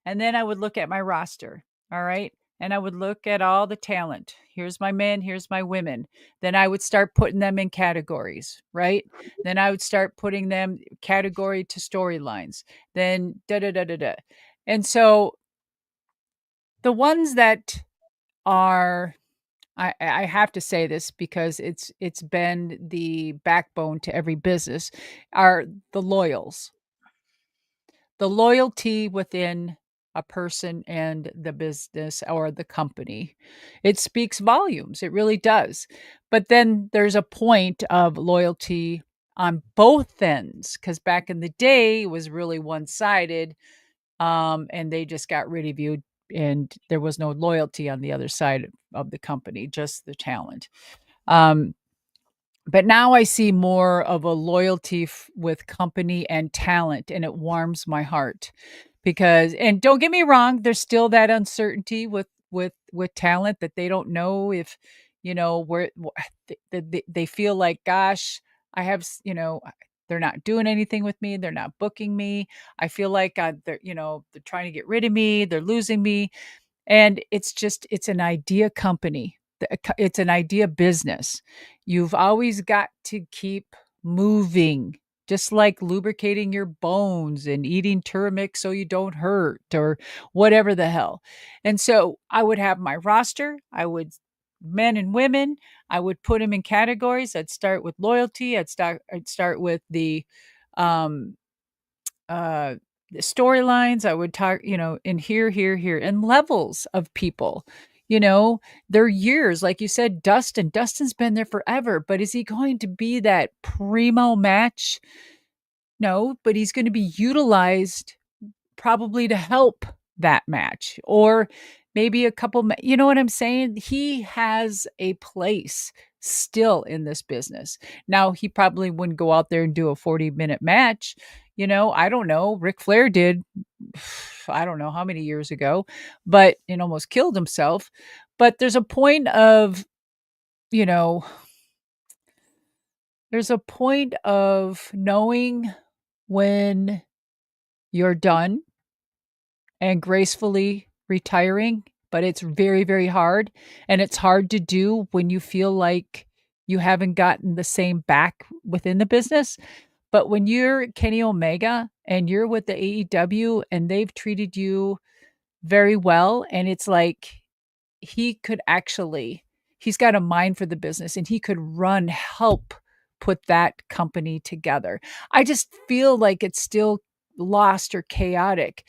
And then I would look at my roster. All right. And I would look at all the talent. Here's my men, here's my women. Then I would start putting them in categories, right? Then I would start putting them category to storylines. Then da da da da da. And so the ones that are I have to say this because it's been the backbone to every business are the loyals. The loyalty within a person and the business or the company. It speaks volumes. It really does. But then there's a point of loyalty on both ends because back in the day it was really one-sided, and they just got rid of you and there was no loyalty on the other side of the company, just the talent. Um, but now I see more of a loyalty with company and talent, and it warms my heart because, and don't get me wrong, there's still that uncertainty with talent that they don't know if, where they feel like, gosh, I have, they're not doing anything with me. They're not booking me. I feel like they're trying to get rid of me. They're losing me. And it's an idea company. It's an idea business. You've always got to keep moving, just like lubricating your bones and eating turmeric so you don't hurt or whatever the hell. And so I would have my roster. Men and women, I would put them in categories. I'd start with loyalty. I'd start with um uh the storylines. I would talk, in here, and levels of people. Their years, like you said, Dustin's been there forever, but is he going to be that primo match? No, but he's going to be utilized probably to help that match, or maybe a couple, you know what I'm saying? He has a place still in this business. Now, he probably wouldn't go out there and do a 40-minute match. I don't know. Ric Flair did, I don't know how many years ago, but and almost killed himself. But you know, there's a point of knowing when you're done and gracefully retiring, but it's very, very hard. And it's hard to do when you feel like you haven't gotten the same back within the business. But when you're Kenny Omega and you're with the AEW and they've treated you very well, and it's like he could actually, he's got a mind for the business and he could help put that company together. I just feel like it's still lost or chaotic.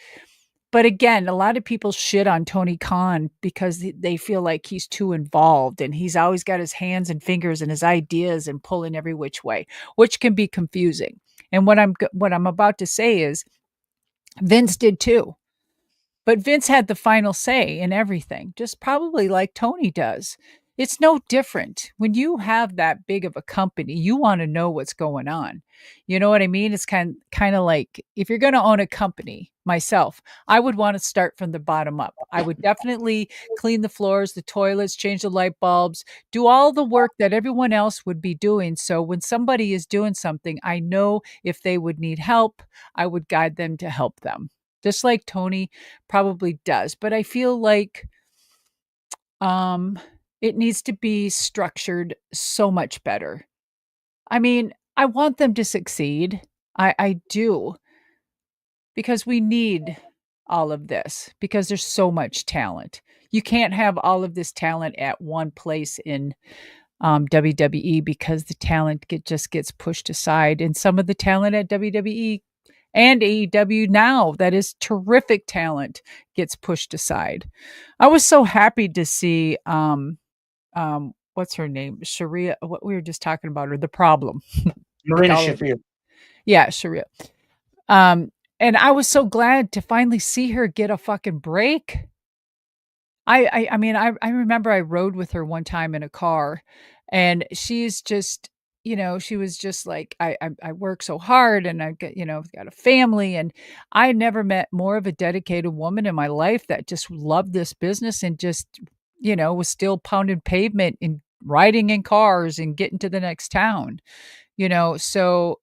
But again, a lot of people shit on Tony Khan because they feel like he's too involved and he's always got his hands and fingers and his ideas and pulling every which way, which can be confusing. And what I'm about to say is Vince did too. But Vince had the final say in everything, just probably like Tony does. It's no different. When you have that big of a company, you want to know what's going on. You know what I mean? It's kind of like if you're going to own a company, myself, I would want to start from the bottom up. I would definitely clean the floors, the toilets, change the light bulbs, do all the work that everyone else would be doing. So when somebody is doing something, I know if they would need help, I would guide them to help them. Just like Tony probably does, but I feel like um it needs to be structured so much better. I mean, I want them to succeed. I do, because we need all of this because there's so much talent. You can't have all of this talent at one place in WWE because the talent just gets pushed aside, and some of the talent at WWE and AEW now that is terrific talent gets pushed aside. I was so happy to see what's her name? Sharia, what we were just talking about her, the problem. Like Marina all of Shafir. Yeah, Sharia. Um and I was so glad to finally see her get a fucking break. I mean, I remember I rode with her one time in a car, and she's just, she was just like, I work so hard and I got, got a family, and I never met more of a dedicated woman in my life that just loved this business and just, was still pounding pavement and riding in cars and getting to the next town, so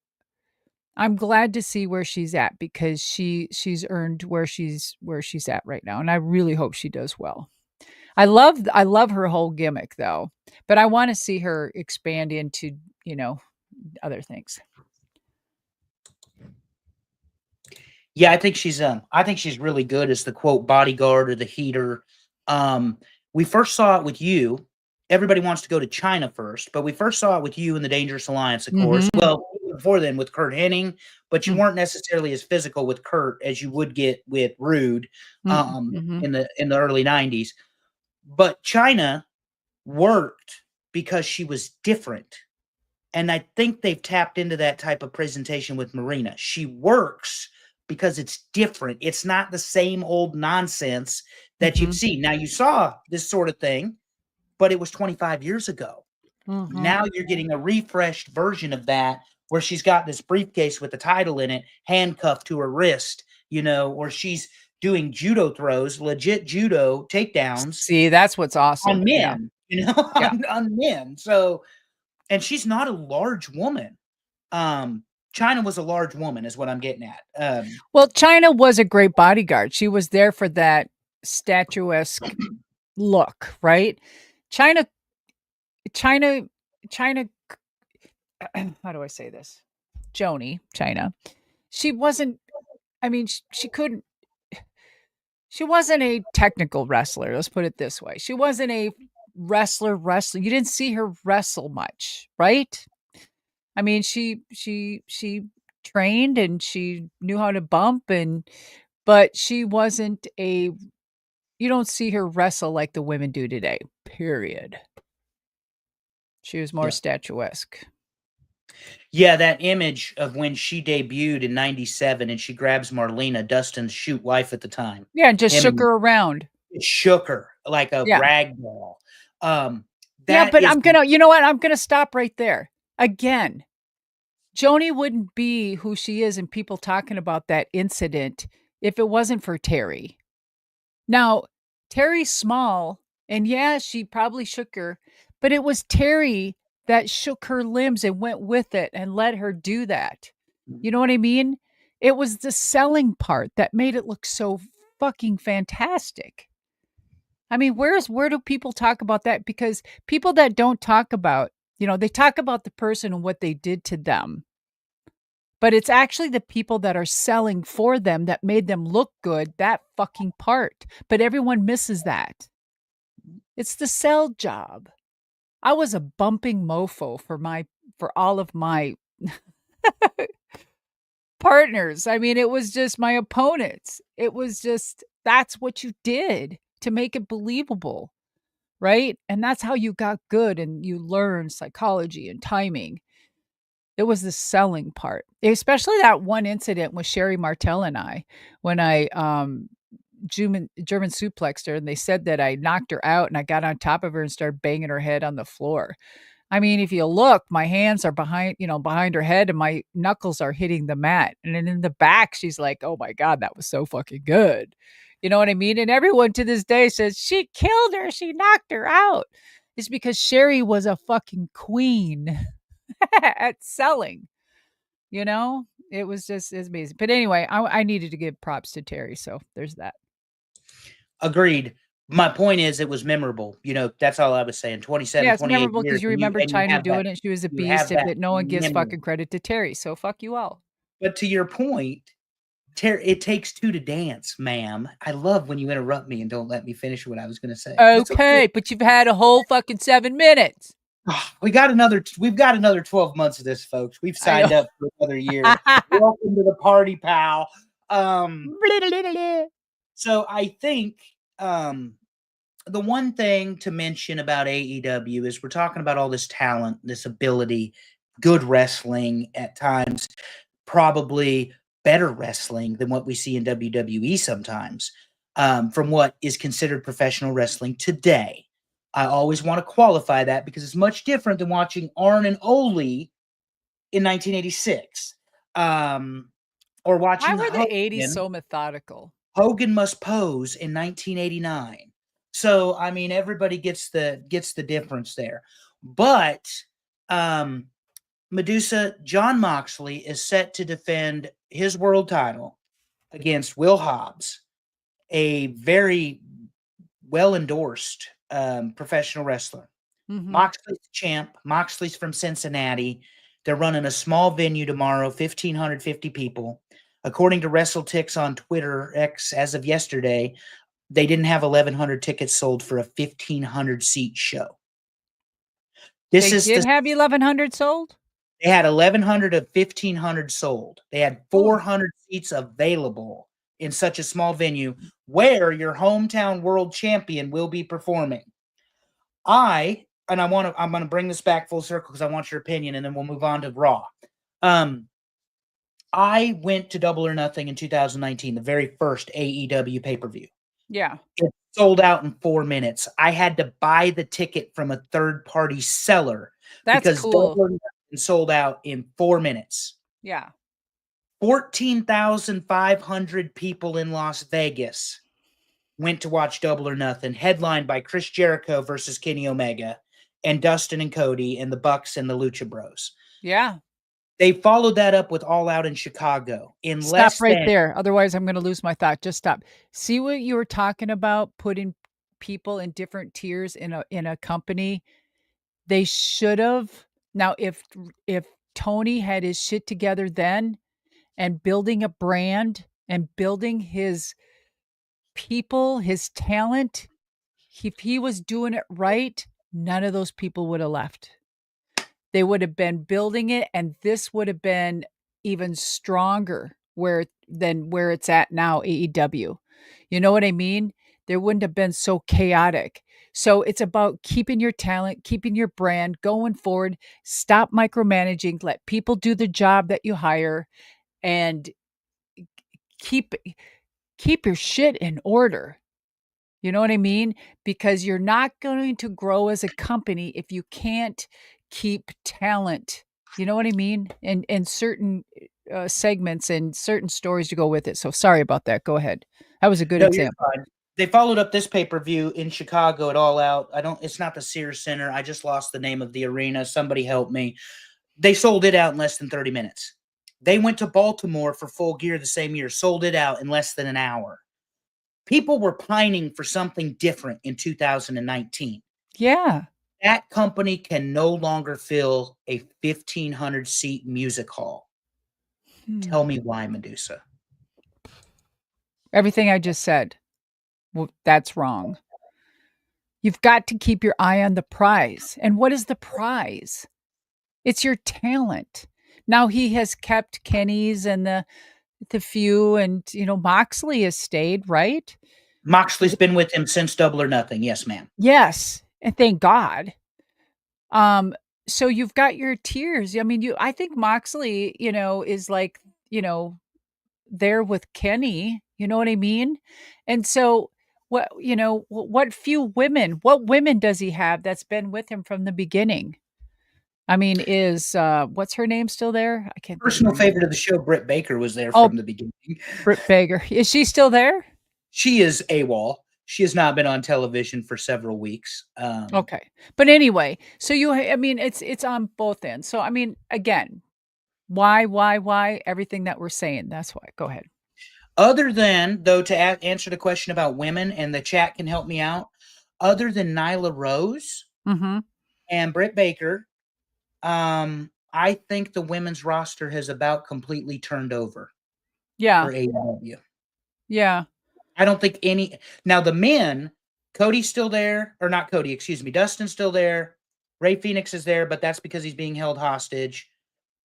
I'm glad to see where she's at because she's earned where she's at right now, and I really hope she does well. I love her whole gimmick though, but I wanna see her expand into, you know, other things. Yeah, I think she's really good as the quote bodyguard or the heater. Um, we first saw it with you. Everybody wants to go to China first, but we first saw it with you in the Dangerous Alliance, of course. Mhm. Well, before then with Kurt Hennig, but you Mm. weren't necessarily as physical with Kurt as you would get with Rude Mhm. in the early 90s. But China worked because she was different. And I think they've tapped into that type of presentation with Marina. She works because it's different. It's not the same old nonsense that you've Mhm. seen. Now, you saw this sort of thing, but it was 25 years ago. Mhm. Now you're getting a refreshed version of that where she's got this briefcase with the title in it, handcuffed to her wrist, or she's doing judo throws, legit judo takedowns See, that's what's on awesome. Yeah. men, Yeah. on men. So, and she's not a large woman. Um, China was a large woman, is what I'm getting at. Well, China was a great bodyguard. She was there for that statuesque look, right? China China China how do I say this? Joni, China. She wasn't I mean, she couldn't she wasn't a technical wrestler, let's put it this way. She wasn't a wrestler. You didn't see her wrestle much, right? I mean, she trained and she knew how to bump but she wasn't a you don't see her wrestle like the women do today. Period. She was more yeah, statuesque. yeah, that image of when she debuted in '97 and she grabs Marlena, Dustin's shoot wife at the time. Yeah, and just shook Him, her around. it shook her like a Yeah. rag doll. Yeah, That but is, you know what? I'm gonna stop right there. Again, Joni wouldn't be who she is and people talking about that incident if it wasn't for Terry. Now, Terry's small, and yeah, she probably shook her, but it was Terry that shook her limbs and went with it and let her do that. You know what I mean? It was the selling part that made it look so fucking fantastic. I mean, where do people talk about that? Because people that don't talk about, they talk about the person and what they did to them. But it's actually the people that are selling for them that made them look good, that fucking part. But everyone misses that. It's the sell job. I was a bumping mofo for all of my partners. I mean, it was just my opponents. It was just that's what you did to make it believable, right? And that's how you got good and you learned psychology and timing. It was the selling part, especially that one incident with Sherry Martel and I when I German suplexed her and they said that I knocked her out and I got on top of her and started banging her head on the floor. I mean, if you look, my hands are behind her head and my knuckles are hitting the mat. And then in the back, she's like, "Oh my God, that was so fucking good." You know what I mean? And everyone to this day says, "She killed her. She knocked her out." It's because Sherry was a fucking queen at selling, you know? It's amazing. But anyway, I needed to give props to Terry. So there's that. agreed. My point is, it was memorable. That's all I was saying. 27, Yeah, it's 28 memorable years, because you remember and China doing it. She was a you beast, have that but no one gives memory. fucking credit to Terry. So fuck you all. But to your point, it takes two to dance, ma'am. I love when you interrupt me and don't let me finish what I was going to say. That's okay. Okay, but you've had a whole fucking 7 minutes. We've got another 12 months of this, folks. We've I know. signed up for another year. Welcome to the party, pal. Um, so I think the one thing to mention about AEW is we're talking about all this talent, this ability, good wrestling at times, probably better wrestling than what we see in WWE sometimes, from what is considered professional wrestling today. I always want to qualify that because it's much different than watching Arn and Ole in 1986, or Why watching were the 80s Hogan. so methodical? Hogan Must Pose in 1989. So I mean, everybody gets the difference there. But um, Madusa, Jon Moxley is set to defend his world title against Will Hobbs, a very well endorsed professional wrestler. Mhm. Moxley's the champ. Moxley's from Cincinnati. They're running a small venue tomorrow, 1,550 people. According to WrestleTix on Twitter X, as of yesterday, they didn't have 1,100 tickets sold for a 1,500 seat show. They did have 1,100 sold? They had 1,100 of 1,500 sold. They had Ooh. 400 seats available in such a small venue where your hometown world champion will be performing. I'm going to bring this back full circle because I want your opinion, and then we'll move on to Raw. I went to Double or Nothing in 2019, the very first AEW pay-per-view. Yeah. It sold out in 4 minutes. I had to buy the ticket from a third-party seller because cool. Double or Nothing sold out in 4 minutes. Yeah. 14,500 people in Las Vegas went to watch Double or Nothing, headlined by Chris Jericho versus Kenny Omega and Dustin and Cody and the Bucks and the Lucha Bros. Yeah. They followed that up with All Out in Chicago in Stop less right than there. Otherwise, I'm going to lose my thought. Just stop. See what you were talking about, putting people in different tiers in a company. They should have. Now, if Tony had his shit together then and building a brand and building his people, his talent, if he was doing it right, none of those people would have left. They would have been building it, and this would have been even stronger than where it's at now, AEW. You know what I mean? There wouldn't have been so chaotic. So it's about keeping your talent, keeping your brand going forward. Stop micromanaging. Let people do the job that you hire, and keep keep your shit in order. You know what I mean? Because you're not going to grow as a company if you can't keep talent. You know what I mean? And certain segments and certain stories to go with it. So sorry about that. Go ahead. That was a good No, you're example. fine. They followed up this pay-per-view in Chicago at All Out. It's not the Sears Center. I just lost the name of the arena. Somebody help me. They sold it out in less than 30 minutes. They went to Baltimore for Full Gear the same year, sold it out in less than an hour. People were pining for something different in 2019. Yeah. That company can no longer fill a 1,500 seat music hall. Tell me why, Madusa. Everything I just said, well, that's wrong. You've got to keep your eye on the prize. And what is the prize? It's your talent. Now he has kept Kenny's and the few, and Moxley has stayed, right? Moxley's been with him since Double or Nothing. Yes, ma'am. Yes, and thank God. So you've got your tiers. I mean, I think Moxley, is like, there with Kenny, you know what I mean? And so what women does he have that's been with him from the beginning? I mean, is what's her name still there? I can't think of Personal her name. favorite of the show, Britt Baker, was there Oh, from the beginning. Britt Baker. Is she still there? She is AWOL. She has not been on television for several weeks. Okay. But anyway, so I mean, it's on both ends. So, I mean, again, why? Everything that we're saying. That's why. Go ahead. Other than, though, to answer the question about women, and the chat can help me out, other than Nyla Rose and Britt Baker, I think the women's roster has about completely turned over Yeah. for AEW. Yeah. I don't think any. Now, the men, Cody's still there, or not Cody, excuse me. Dustin's still there. Ray Phoenix is there, but that's because he's being held hostage.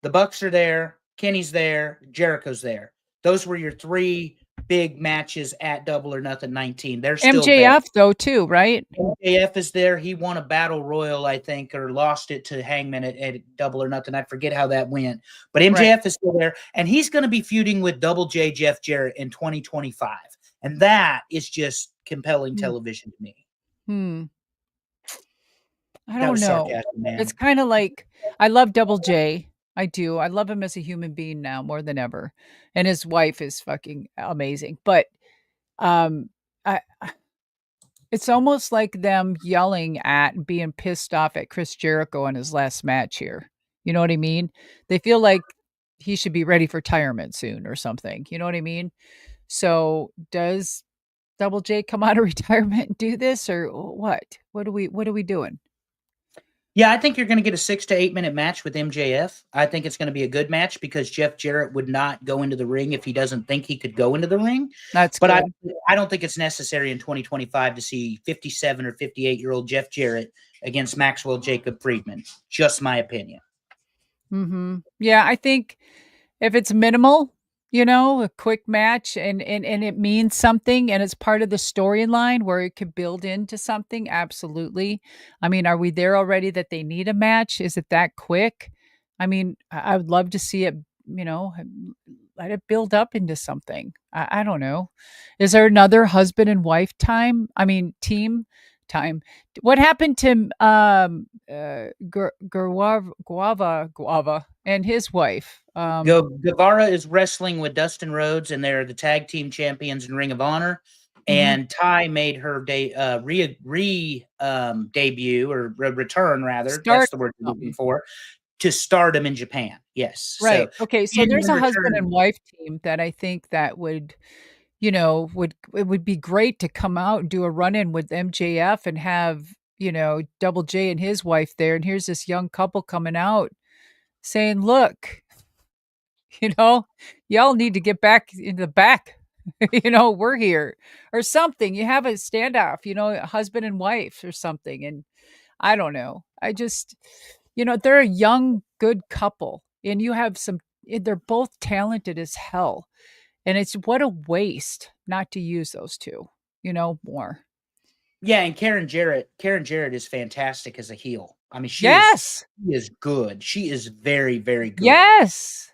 The Bucks are there. Kenny's there. Jericho's there. Those were your three big matches at Double or Nothing 19. They're still MJF there. though too, right? MJF is there. He won a battle royal, I think, or lost it to Hangman at Double or Nothing. I forget how that went. But MJF is still there, and he's going to be feuding with Double J Jeff Jarrett in 2025. And that is just compelling television to me. I That don't was know. sarcasm, man. It's kind of like I love Double J. I do. I love him as a human being now more than ever. And his wife is fucking amazing. But um I it's almost like them yelling at and being pissed off at Chris Jericho in his last match here. You know what I mean? They feel like he should be ready for retirement soon or something. You know what I mean? So does Double J come out of retirement and do this or what? What are we doing? Yeah, I think you're going to get a 6 to 8 minute match with MJF. I think it's going to be a good match because Jeff Jarrett would not go into the ring if he doesn't think he could go into the ring. That's But good. I don't think it's necessary in 2025 to see 57 or 58-year-old Jeff Jarrett against Maxwell Jacob Friedman. Just my opinion. Yeah, I think if it's minimal, a quick match and it means something and it's part of the storyline where it could build into something, absolutely. I mean, are we there already that they need a match? Is it that quick? I mean, I would love to see it, let it build up into something. I don't know. Is there another husband and wife team time? What happened to Guava and his wife? Guevara is wrestling with Dustin Rhodes, and they're the tag team champions in Ring of Honor. And Ty made her debut or return, rather. That's the word you're looking for, to Stardom in Japan. Yes. Right. So Okay. So there's a husband and wife team that I think that would, it would be great to come out and do a run in with MJF and have, Double J and his wife there. And here's this young couple coming out saying, look, y'all need to get back in the back. We're here or something. You have a standoff, a husband and wife or something. And I don't know. I just, they're a young, good couple and you have they're both talented as hell. And it's what a waste not to use those two, more. Yeah, and Karen Jarrett is fantastic as a heel. I mean, she is good. She is very, very good. Yes.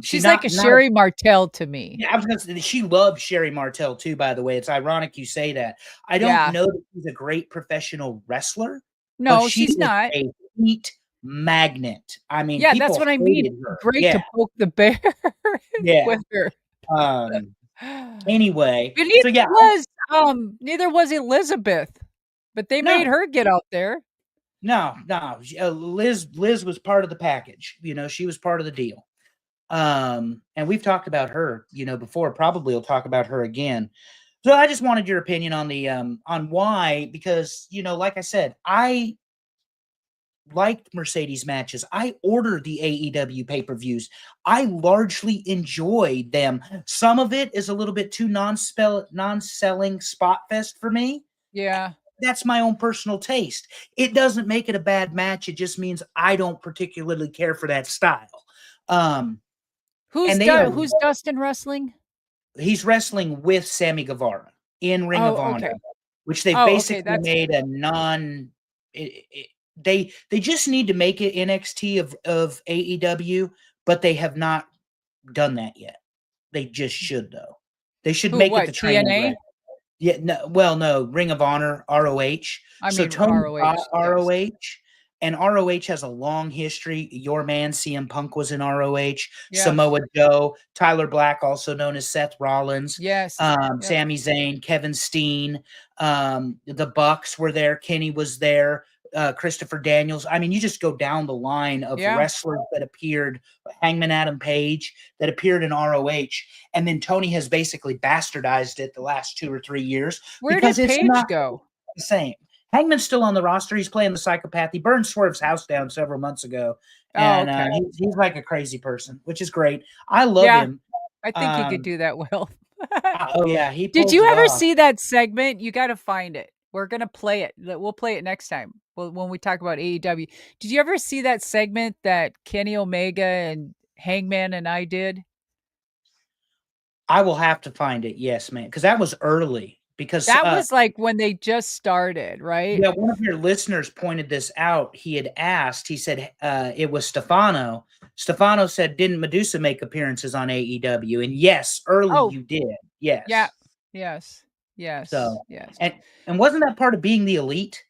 She's like a Sherry Martel to me. Yeah, I was gonna say, she loves Sherry Martel too, by the way. It's ironic you say that. I don't know that she's a great professional wrestler. No, she's not. A heat magnet. I mean, yeah, that's what I mean. Great to poke the bear with her. Anyway, neither was Elizabeth, but they made her get out there. No, Liz was part of the package. She was part of the deal. And we've talked about her, before. Probably we'll talk about her again. So I just wanted your opinion on the on why, because like I said, I liked Mercedes matches. I ordered the AEW pay-per-views. I largely enjoyed them. Some of it is a little bit too non-selling spot fest for me. Yeah. That's my own personal taste. It doesn't make it a bad match. It just means I don't particularly care for that style. Who's Dustin wrestling? He's wrestling with Sammy Guevara in Ring of Honor, which they basically made a non. They just need to make it NXT of AEW, but they have not done that yet. They just should, though. They should make it the TNA. Yeah, no, Ring of Honor, ROH. ROH. And ROH has a long history. Your man, CM Punk, was in ROH. Yes. Samoa Joe, Tyler Black, also known as Seth Rollins. Yes. Sami Zayn, Kevin Steen. The Bucks were there. Kenny was there. Christopher Daniels. I mean, you just go down the line of wrestlers that appeared. Hangman Adam Page that appeared in ROH. And then Tony has basically bastardized it the last 2 or 3 years. Where did Page go? The same. Hangman's still on the roster. He's playing the psychopath. He burned Swerve's house down several months ago. And he's like a crazy person, which is great. I love him. I think he could do that well. Did you ever see that segment? You got to find it. We're going to play it. We'll play it next time when we talk about AEW. Did you ever see that segment that Kenny Omega and Hangman and I did? I will have to find it. Yes, man. Because that was early. Because that was like when they just started, right? Yeah, one of your listeners pointed this out. He had asked, he said it was Stefano. Stefano said, didn't Madusa make appearances on AEW? And yes, you did. Yes. Yeah. Yes. So, and wasn't that part of being the elite?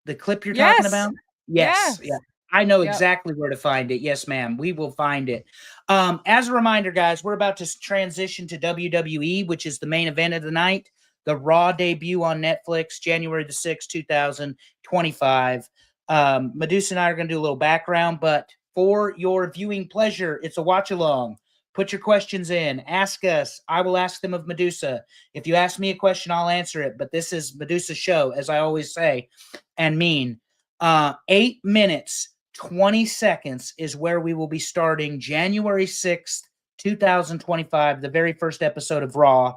The clip you're talking about? Yes. Yeah. I know exactly where to find it. Yes, ma'am. We will find it. As a reminder, guys, we're about to transition to WWE, which is the main event of the night. The Raw debut on Netflix, January the 6th, 2025. Madusa and I are going to do a little background, but for your viewing pleasure, it's a watch-along. Put your questions in. Ask us. I will ask them of Madusa. If you ask me a question, I'll answer it. But this is Madusa's show, as I always say and mean. 8 minutes, 20 seconds is where we will be starting January 6th, 2025, the very first episode of Raw.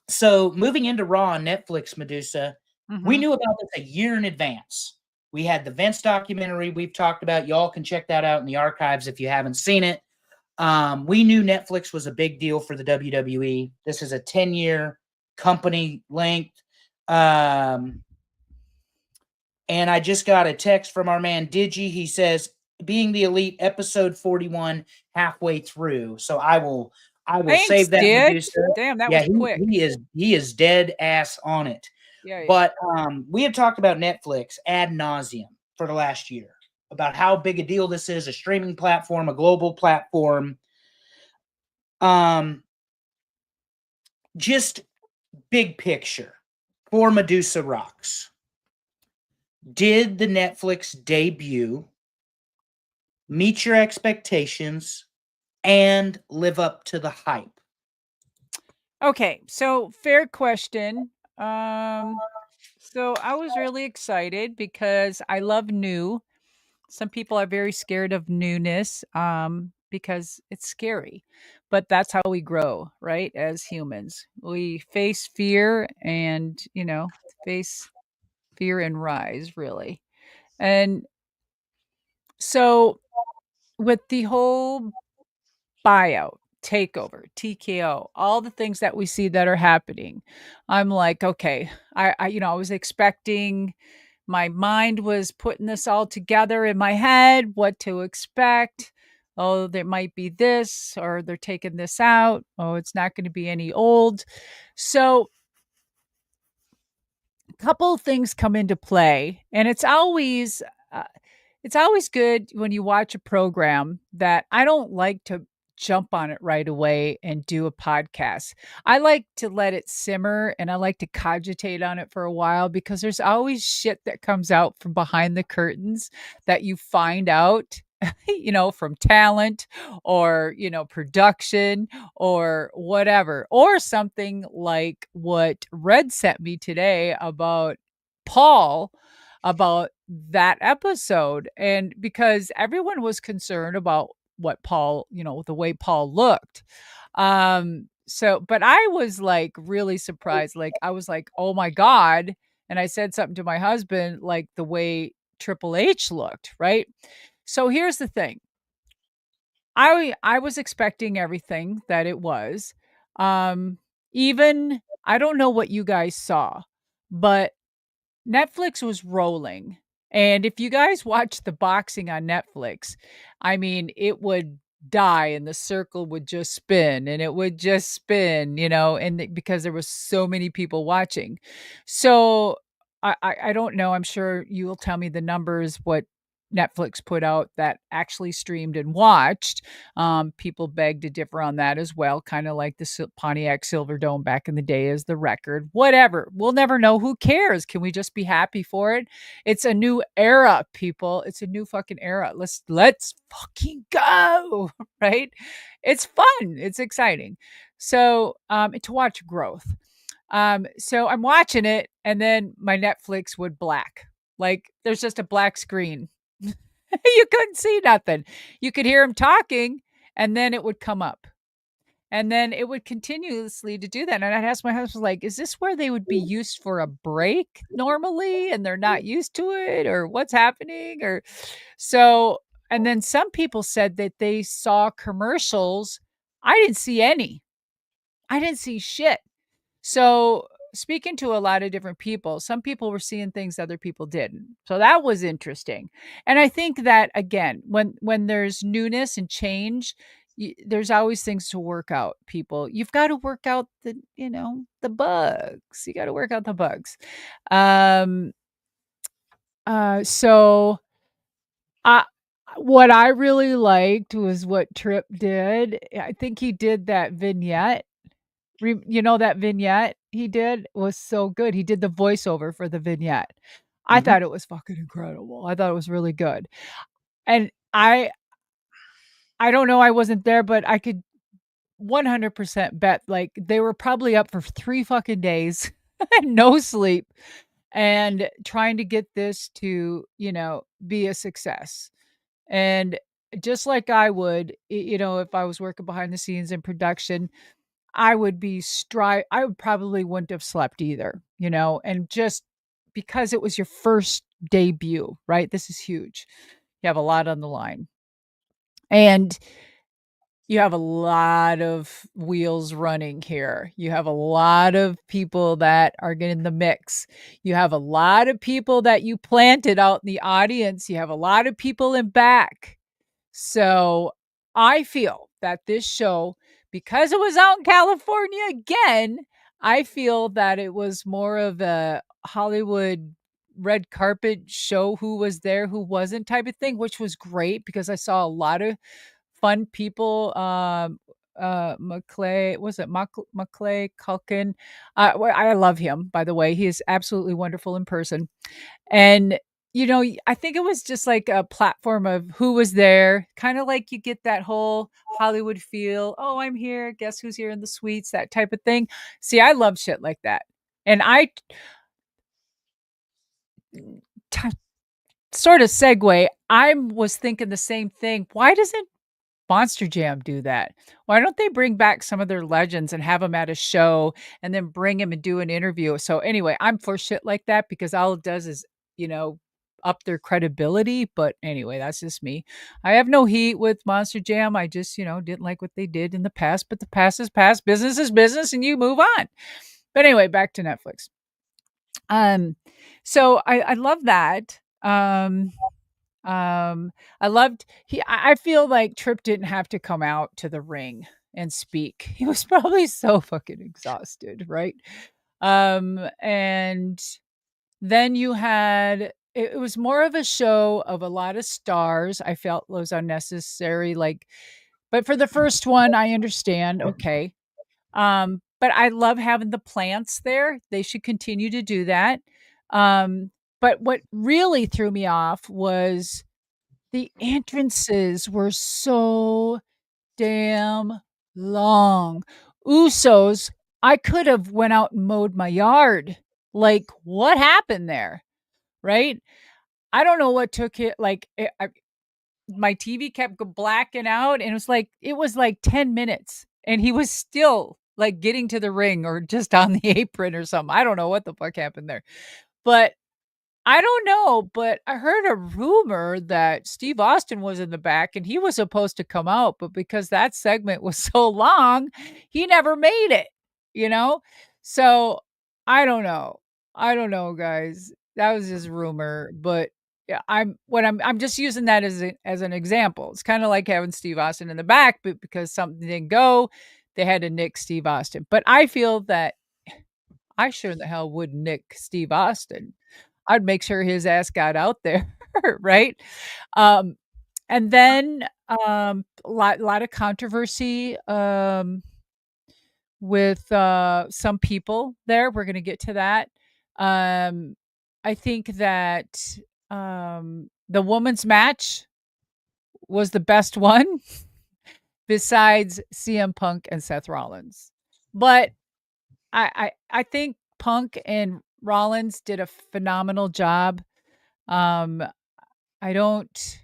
So moving into Raw on Netflix, Madusa, we knew about this a year in advance. We had the Vince documentary we've talked about. Y'all can check that out in the archives if you haven't seen it. We knew Netflix was a big deal for the WWE. This is a 10-year company length. And I just got a text from our man Digi. He says, "Being the Elite, episode 41, halfway through." So I will Thanks, save that, dude. Medusa. Damn, that Yeah, was quick. he is dead ass on it. Yeah. But we have talked about Netflix ad nauseum for the last year about how big a deal this is, a streaming platform, a global platform. Just big picture for Madusa Rocks. Did the Netflix debut meet your expectations and live up to the hype? Okay, so fair question. So I was really excited because I love new. Some people are very scared of newness because it's scary. But that's how we grow, right? As humans. We face fear and, face fear and rise, really. And so with the whole buyout, takeover, TKO, all the things that we see that are happening, I'm like, okay, I was expecting, my mind was putting this all together in my head, what to expect. Oh, there might be this, or they're taking this out. Oh, it's not going to be any old. So a couple of things come into play, and uh, it's always good when you watch a program that I don't like to jump on it right away and do a podcast. I like to let it simmer and I like to cogitate on it for a while because there's always shit that comes out from behind the curtains that you find out, from talent or, production or whatever, or something like what Red sent me today about Paul, about that episode. And because everyone was concerned about what Paul, the way Paul looked. But I was like really surprised. Like, I was like, oh my God. And I said something to my husband, like the way Triple H looked, right? So here's the thing. I was expecting everything that it was. Even I don't know what you guys saw, but Netflix was rolling. And if you guys watch the boxing on Netflix, I mean, it would die and the circle would just spin and it would just spin, because there was so many people watching. So I don't know. I'm sure you will tell me the numbers, what Netflix put out that actually streamed and watched. People beg to differ on that as well, kind of like the Pontiac Silverdome back in the day as the record. Whatever. We'll never know. Who cares? Can we just be happy for it? It's a new era, people. It's a new fucking era. Let's fucking go. Right? It's fun. It's exciting. So to watch growth. So I'm watching it and then my Netflix would black. Like there's just a black screen. You couldn't see nothing. You could hear him talking, and then it would come up. And then it would continuously to do that. And I'd ask my husband, like, is this where they would be used for a break normally? And they're not used to it, or what's happening? Or so, and then some people said that they saw commercials. I didn't see any. I didn't see shit. So, speaking to a lot of different people, some people were seeing things other people didn't. So that was interesting. And I think that again, when there's newness and change, there's always things to work out, people. You've got to work out the bugs. You got to work out the bugs. Um so I what I really liked was what Trip did. I think he did that vignette. That vignette he did was so good. He did the voiceover for the vignette. I thought it was fucking incredible. I thought it was really good. And I don't know, I wasn't there, but I could 100% bet, like, they were probably up for 3 fucking days, no sleep, and trying to get this to, be a success. And just like I would, if I was working behind the scenes in production, I would be I would probably wouldn't have slept either, and just because it was your first debut, right? This is huge. You have a lot on the line. And you have a lot of wheels running here. You have a lot of people that are in the mix. You have a lot of people that you planted out in the audience. You have a lot of people in back. So I feel that this show, because it was out in California again, I feel that it was more of a Hollywood red carpet show, who was there, who wasn't type of thing, which was great because I saw a lot of fun people. Maclay, was it Maclay Culkin? I love him, by the way. He is absolutely wonderful in person. And, I think it was just like a platform of who was there, kind of like you get that whole Hollywood feel. Oh, I'm here. Guess who's here in the suites? That type of thing. See, I love shit like that. And t- sort of segue, I was thinking the same thing. Why doesn't Monster Jam do that? Why don't they bring back some of their legends and have them at a show and then bring them and do an interview? So anyway, I'm for shit like that because all it does is, up their credibility. But anyway, that's just me. I have no heat with Monster Jam. I just, didn't like what they did in the past, but the past is past. Business is business and you move on. But anyway, back to Netflix. Um, so I love that. I loved I feel like Tripp didn't have to come out to the ring and speak. He was probably so fucking exhausted, right? And then you had it was more of a show of a lot of stars. I felt was unnecessary, like, but for the first one, I understand. Okay. But I love having the plants there. They should continue to do that. But what really threw me off was the entrances were so damn long. Usos, I could have went out and mowed my yard. Like, what happened there? Right? I don't know what took it. Like, my TV kept blacking out, and it was like 10 minutes, and he was still like getting to the ring or just on the apron or something. I don't know what the fuck happened there, but I don't know, but I heard a rumor that Steve Austin was in the back and he was supposed to come out, but because that segment was so long, he never made it, you know? So I don't know. I don't know, guys. That was just rumor, but yeah, I'm just using that as an example. It's kind of like having Steve Austin in the back, but because something didn't go, they had to nick Steve Austin. But I feel that I sure in the hell would nick Steve Austin. I'd make sure his ass got out there, right? Um, and then, lot of controversy, with, some people there. We're gonna get to that. Um, I think that, the women's match was the best one besides CM Punk and Seth Rollins. But I think Punk and Rollins did a phenomenal job. Um, I don't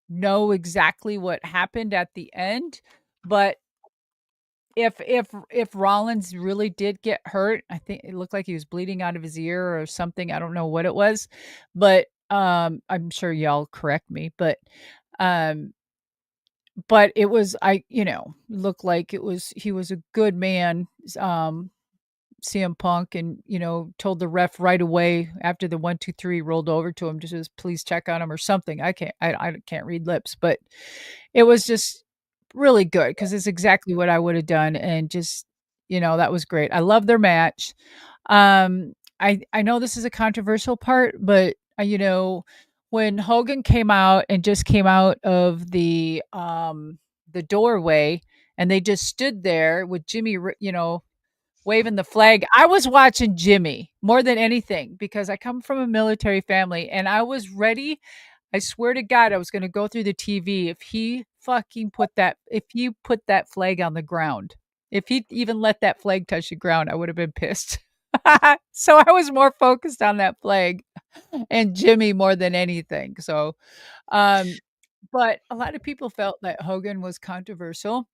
know exactly what happened at the end, but if Rollins really did get hurt, I think it looked like he was bleeding out of his ear or something. I don't know what it was, but I'm sure y'all correct me, um but it was looked like he was a good man. CM Punk, and told the ref right away after the 1 2 3 rolled over to him, just please check on him or something. I can't read lips, but it was just really good because it's exactly what I would have done, and just that was great. I love their match. I know this is a controversial part, but when Hogan came out and just came out of the doorway, and they just stood there with Jimmy, waving the flag. I was watching Jimmy more than anything because I come from a military family and I was ready. I swear to God, I was going to go through the TV if he put that flag on the ground. If he even let that flag touch the ground, I would have been pissed. So I was more focused on that flag and Jimmy more than anything. So, um, but a lot of people felt that Hogan was controversial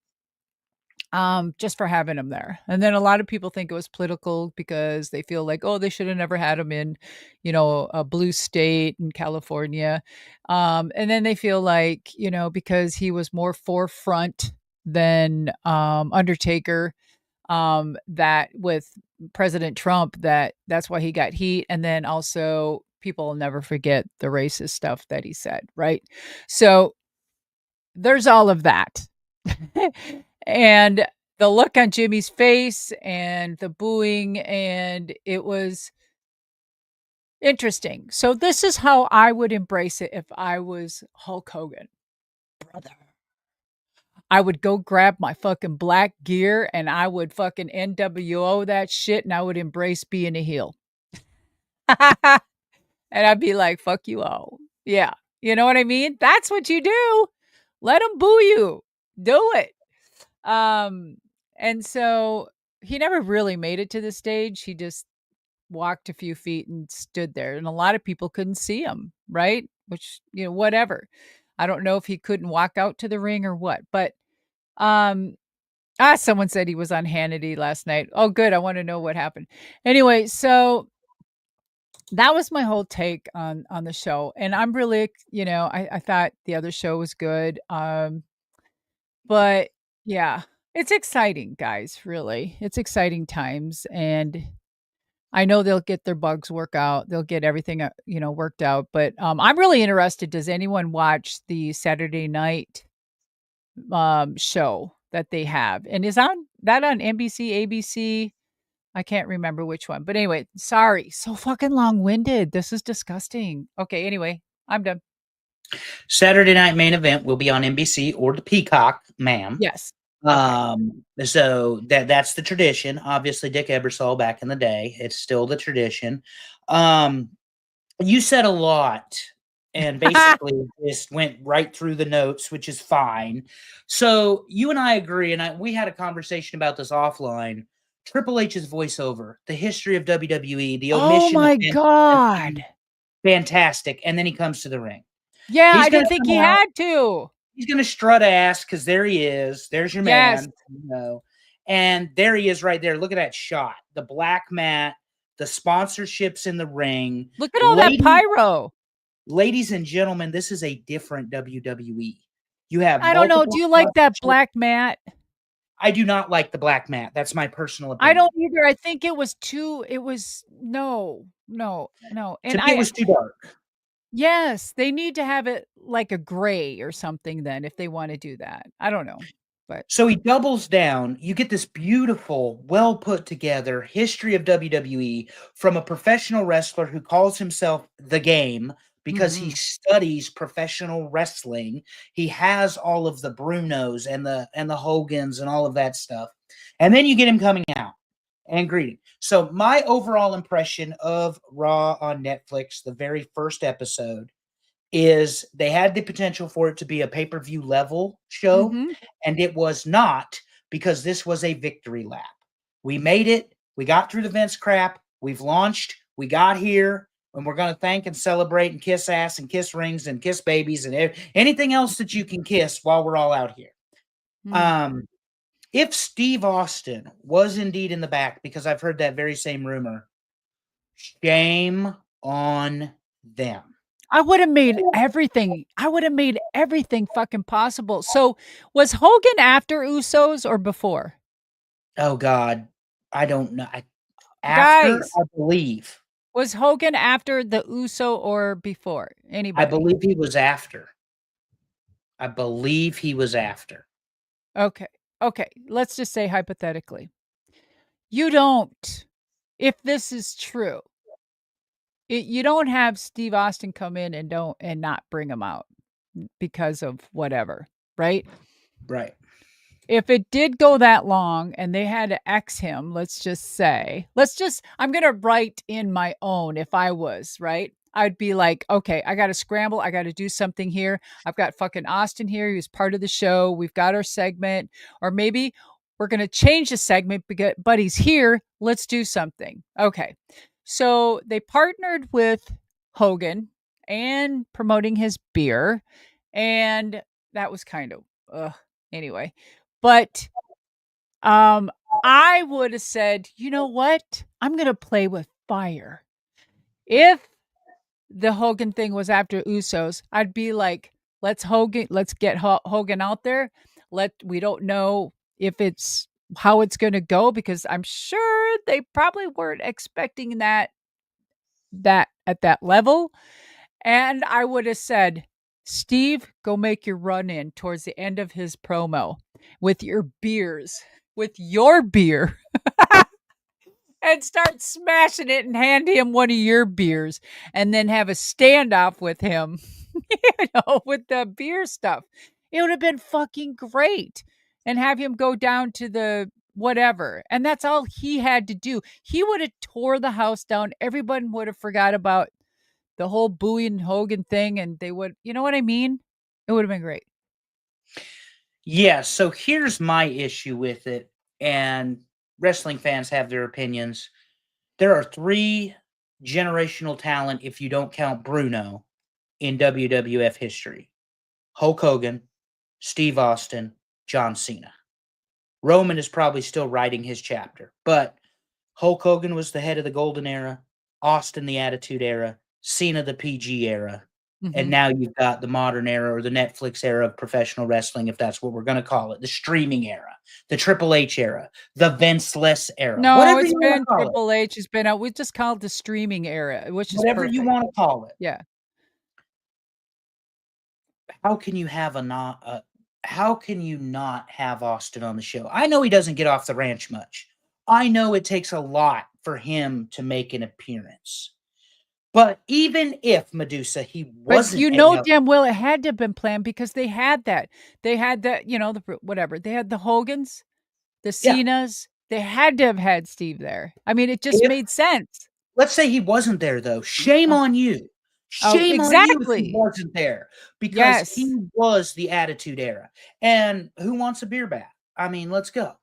just for having him there. And then a lot of people think it was political because they feel like, oh, they should have never had him in, a blue state in California. And then they feel like, because he was more forefront than Undertaker, that with President Trump, that's why he got heat. And then also people will never forget the racist stuff that he said, right? So there's all of that. And the look on Jimmy's face and the booing, and it was interesting. So this is how I would embrace it if I was Hulk Hogan. Brother. I would go grab my fucking black gear and I would fucking NWO that shit and I would embrace being a heel. And I'd be like, fuck you all. Yeah. You know what I mean? That's what you do. Let them boo you. Do it. Um, and so he never really made it to the stage. He just walked a few feet and stood there. And a lot of people couldn't see him, right? Which, whatever. I don't know if he couldn't walk out to the ring or what, but um someone said he was on Hannity last night. Oh, good. I want to know what happened. Anyway, so that was my whole take on the show. And I'm really, I thought the other show was good. But yeah, it's exciting, guys, really. It's exciting times. And I know they'll get their bugs worked out. They'll get everything, worked out. But I'm really interested. Does anyone watch the Saturday night show that they have? And is on that on NBC, ABC? I can't remember which one. But anyway, sorry. So fucking long-winded. This is disgusting. Okay, anyway, I'm done. Saturday Night Main Event will be on NBC or the Peacock, ma'am. Yes. Okay. So that's the tradition. Obviously, Dick Ebersol back in the day. It's still the tradition. You said a lot and basically just went right through the notes, which is fine. So you and I agree, and we had a conversation about this offline. Triple H's voiceover, the history of WWE, the Oh omission of my Vince god. fantastic, and then he comes to the ring. Yeah, He's I gonna didn't think he come out. had to. He's gonna strut ass because there he is. There's your Yes. man, and there he is right there. Look at that shot. The black mat, the sponsorships in the ring. Look at all that pyro. Ladies and gentlemen, this is a different WWE. You have I don't know. multiple Do you like that black mat? I do not like the black mat. That's my personal I opinion. don't either. I think it was no. And to me, it was too dark. Yes, they need to have it like a gray or something then if they wanna do that. I don't know, but So he doubles down. You get this beautiful, well put together history of WWE from a professional wrestler who calls himself The Game because he studies professional wrestling. He has all of the Brunos and the Hogans and all of that stuff. And then you get him coming out and greeting. So my overall impression of Raw on Netflix, the very first episode, is they had the potential for it to be a pay-per-view level show, and it was not, because this was a victory lap. We made it. We got through the Vince crap. We've launched. We got here, and we're going to thank and celebrate and kiss ass and kiss rings and kiss babies and anything else that you can kiss while we're all out here. If Steve Austin was indeed in the back, because I've heard that very same rumor, shame on them. I would have made everything fucking possible. So, was Hogan after Usos or before? Oh God, I don't know. After, Guys, I believe. Was Hogan after the Uso or before? Anybody? I believe he was after. I believe he was after. Okay. Okay. Let's just say hypothetically. You don't, if this is true, you don't have Steve Austin come in and not bring him out because of whatever, right? Right. If it did go that long and they had to X him, I'm going to write in my own if I was, right? I'd be like, okay, I got to scramble. I got to do something here. I've got fucking Austin here. He was part of the show. We've got our segment. Or maybe we're going to change the segment because Buddy's here. Let's do something. Okay. So they partnered with Hogan and promoting his beer. And that was kind of, anyway. But I would have said, you know what? I'm going to play with fire. If the Hogan thing was after Usos, I'd be like, let's get Hogan out there. We don't know if it's how it's going to go because I'm sure they probably weren't expecting that at that level. And I would have said, Steve, go make your run in towards the end of his promo with your beers, with your beer. And start smashing it and hand him one of your beers and then have a standoff with him, with the beer stuff. It would have been fucking great. And have him go down to the whatever. And that's all he had to do. He would have tore the house down. Everyone would have forgot about the whole Bowie and Hogan thing. And they would, you know what I mean? It would have been great. Yeah. So here's my issue with it. And wrestling fans have their opinions. There are 3 generational talent, if you don't count Bruno, in WWF history: Hulk Hogan, Steve Austin, John Cena. Roman is probably still writing his chapter, but Hulk Hogan was the head of the golden era, Austin the attitude era, Cena the PG era, and now you've got the modern era or the Netflix era of professional wrestling, if that's what we're going to call it, the streaming era, the Triple H era, the Vince-less era, No, whatever it's you want been to call it. Triple H has been out. We just call it the streaming era, which is Whatever you perfect. want to call it. Yeah. How can you have how can you not have Austin on the show? I know he doesn't get off the ranch much. I know it takes a lot for him to make an appearance. But even if Madusa, he But wasn't damn well it had to have been planned because they had that. They had that, the whatever. They had the Hogans, the Yeah. Cenas. They had to have had Steve there. I mean, it just If made sense. let's say he wasn't there though, shame on you. Oh, Shame on you if he exactly. wasn't there because he Yes. was the Attitude Era. And who wants a beer bath? I mean, let's go.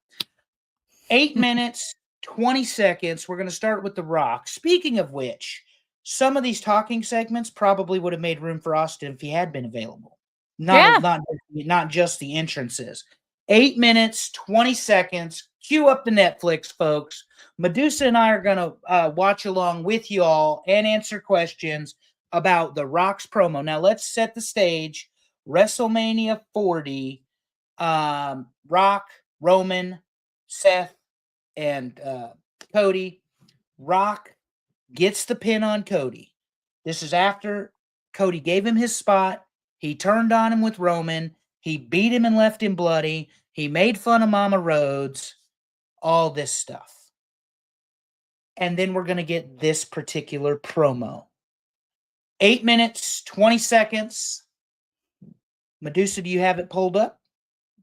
8 minutes, 20 seconds. We're going to start with The Rock. Speaking of which, some of these talking segments probably would have made room for Austin if he had been available. Yeah. Not just the entrances. 8 minutes, 20 seconds. Cue up the Netflix, folks. Madusa and I are going to watch along with you all and answer questions about The Rock's promo. Now, let's set the stage. WrestleMania 40, Rock, Roman, Seth, and Cody. Rock gets the pin on Cody. This is after Cody gave him his spot. He turned on him with Roman. He beat him and left him bloody. He made fun of Mama Rhodes. All this stuff. And then we're going to get this particular promo. 8 minutes, 20 seconds. Madusa, do you have it pulled up?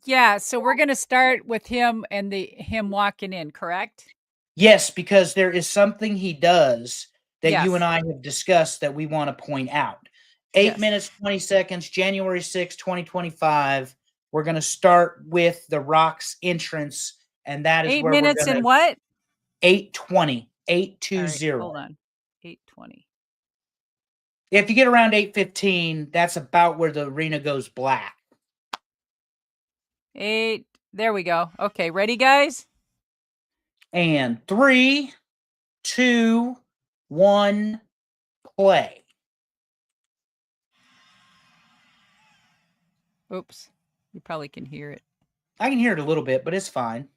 Yeah, so we're going to start with him and him walking in, correct? Yes, because there is something he does that you and Yes. I have discussed that we want to point out. 8 minutes, 20 seconds, January 6, 2025. We're going to start with The Rock's entrance, and that is 8 where we're minutes going and to. what? 8:20. All 8:20. right, hold on. 8:20. If you get around 8:15, that's about where the arena goes black. 8. There we go. Okay, ready, guys? And 3, 2, 1, play. Oops. You probably can hear it. I can hear it a little bit, but it's fine.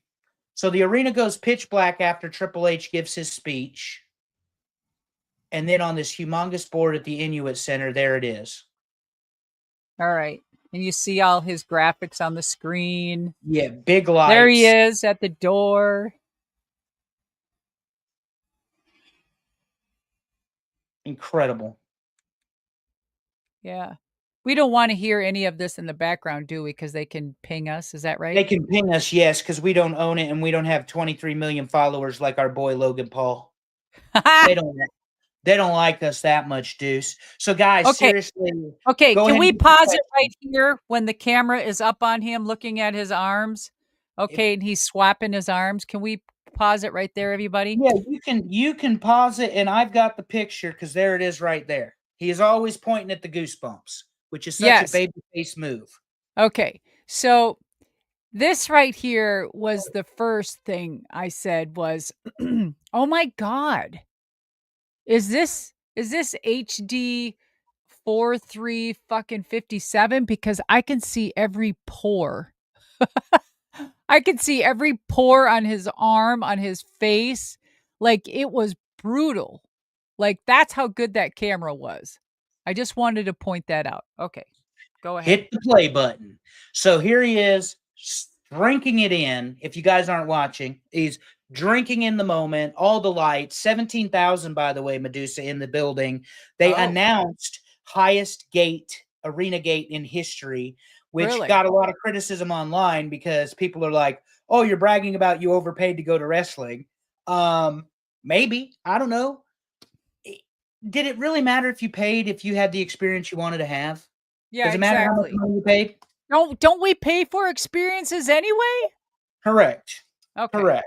So the arena goes pitch black after Triple H gives his speech. And then on this humongous board at the Inuit Center, there it is. All right. And you see all his graphics on the screen. Yeah, big lights. There he is at the door. Incredible. Yeah. We don't want to hear any of this in the background, do we? Because they can ping us. Is that right? They can ping us, yes, because we don't own it and we don't have 23 million followers like our boy Logan Paul. They don't like us that much, Deuce. So, guys, seriously. Okay, can we pause it right here when the camera is up on him looking at his arms? Okay, and he's swapping his arms. Can we pause it right there, everybody? Yeah, you can pause it, and I've got the picture because there it is right there. He is always pointing at the goosebumps, which is such a Yes. baby face move. Okay. So this right here was the first thing I said was, "Oh my god. Is this HD 43 fucking 57 because I can see every pore. I could see every pore on his arm, on his face. Like it was brutal. Like that's how good that camera was. I just wanted to point that out. Okay. Go ahead. Hit the play button. So here he is drinking it in. If you guys aren't watching, he's drinking in the moment, all the lights, 17,000, by the way, Madusa in the building. They announced highest gate, arena gate in history, which Really? got a lot of criticism online because people are like, oh, you're bragging about you overpaid to go to wrestling. Maybe. I don't know. Did it really matter if you paid, if you had the experience you wanted to have? Yeah, Does it matter how much exactly. money you paid? Don't we pay for experiences anyway? Correct. Okay. Correct.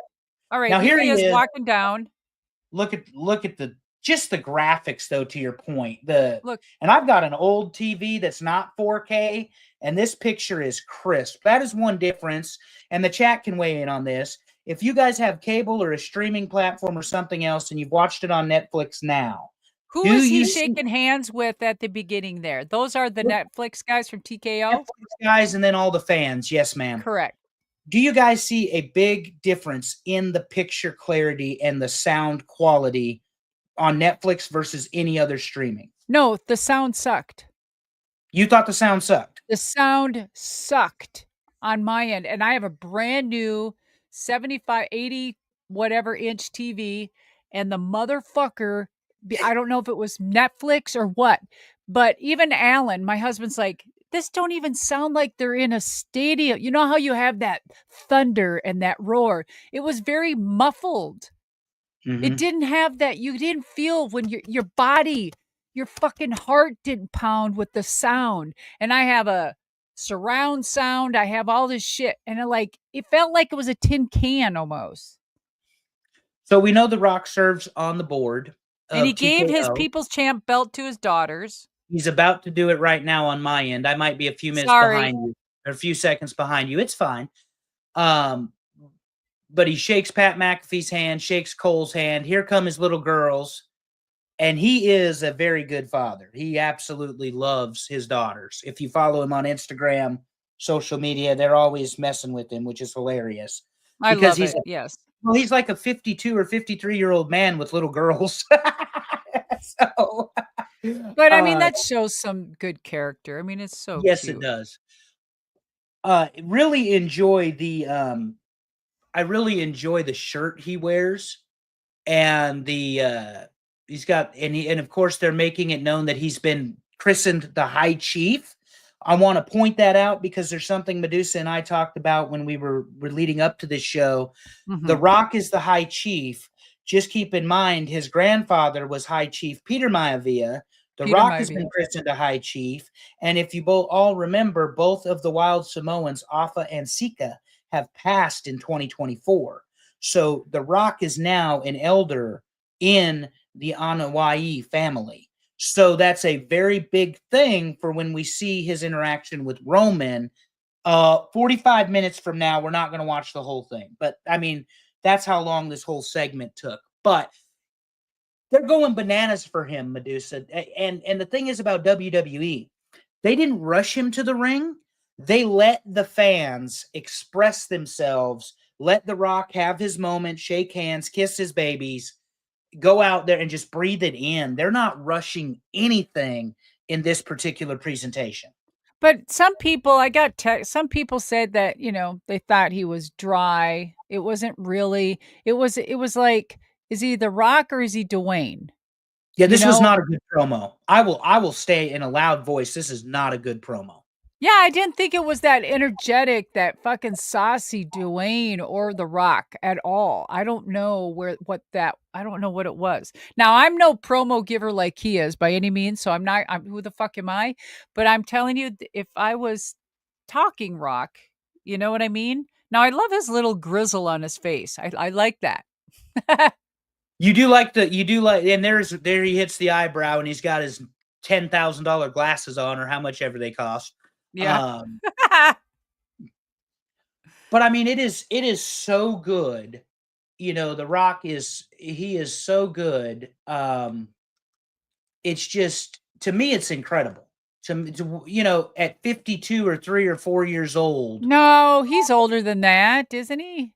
All right. Now Here here he he is is. walking down. Look at the just the graphics though, to your point. The Look, and I've got an old TV that's not 4K, and this picture is crisp. That is one difference. And the chat can weigh in on this. If you guys have cable or a streaming platform or something else and you've watched it on Netflix now, who do is he you see shaking hands with at the beginning there? Those are the Netflix guys from TKO? Netflix guys and then all the fans? Yes, ma'am. Correct. Do you guys see a big difference in the picture clarity and the sound quality on Netflix versus any other streaming? No, the sound sucked. You thought the sound sucked. The sound sucked on my end, and I have a brand new 75, 80, whatever inch TV, and the motherfucker, I don't know if it was Netflix or what, but even Alan, my husband's like, this don't even sound like they're in a stadium. You know how you have that thunder and that roar? It was very muffled. It Mm-hmm. didn't have that. You didn't feel when your body, your fucking heart didn't pound with the sound. And I have a surround sound. I have all this shit, and it felt like it was a tin can almost. So we know The Rock serves on the board And he of gave his TKO. People's Champ belt to his daughters. He's about to do it right now on my end. I might be a few minutes Sorry. behind you, or a few seconds behind you. It's fine. Um, but he shakes Pat McAfee's hand, shakes Cole's hand. Here come his little girls. And he is a very good father. He absolutely loves his daughters. If you follow him on Instagram, social media, they're always messing with him, which is hilarious I because love it. Yes. he's like a 52 or 53-year-old man with little girls. So, But I mean, that shows some good character. I mean, it's so yes, it cute. does. Really enjoy the I really enjoy the shirt he wears and he's got and of course they're making it known that he's been christened the High Chief. I want to point that out because there's something Madusa and I talked about when we were leading up to this show. The Mhm. Rock is the High Chief. Just keep in mind his grandfather was High Chief Peter Maivia. The Peter Rock has been Maivia. christened a High Chief, and if you both all remember, both of the Wild Samoans, Afa and Sika, have passed in 2024. So The Rock is now an elder in the Anawai family. So that's a very big thing for when we see his interaction with Roman. 45 minutes from now, we're not going to watch the whole thing. But I mean, that's how long this whole segment took. But they're going bananas for him, Madusa. And the thing is about WWE, they didn't rush him to the ring. They let the fans express themselves, let The Rock have his moment, shake hands, kiss his babies, go out there and just breathe it in. They're not rushing anything in this particular presentation. But some people, some people said that, they thought he was dry. It wasn't really, it was like, is he The Rock or is he Dwayne? Yeah, You this was know? not a good promo. I will say in a loud voice, this is not a good promo. Yeah, I didn't think it was that energetic, that fucking saucy Dwayne or The Rock at all. I don't know I don't know what it was. Now, I'm no promo giver like he is by any means, so who the fuck am I? But I'm telling you, if I was talking Rock, you know what I mean? Now I love his little grizzle on his face. I like that. You do like, and there he hits the eyebrow, and he's got his $10,000 glasses on, or how much ever they cost. Yeah. But I mean, it is so good. The Rock he is so good. It's just, to me, it's incredible. At 52 or 3 or 4 years old. No, he's older than that, isn't he?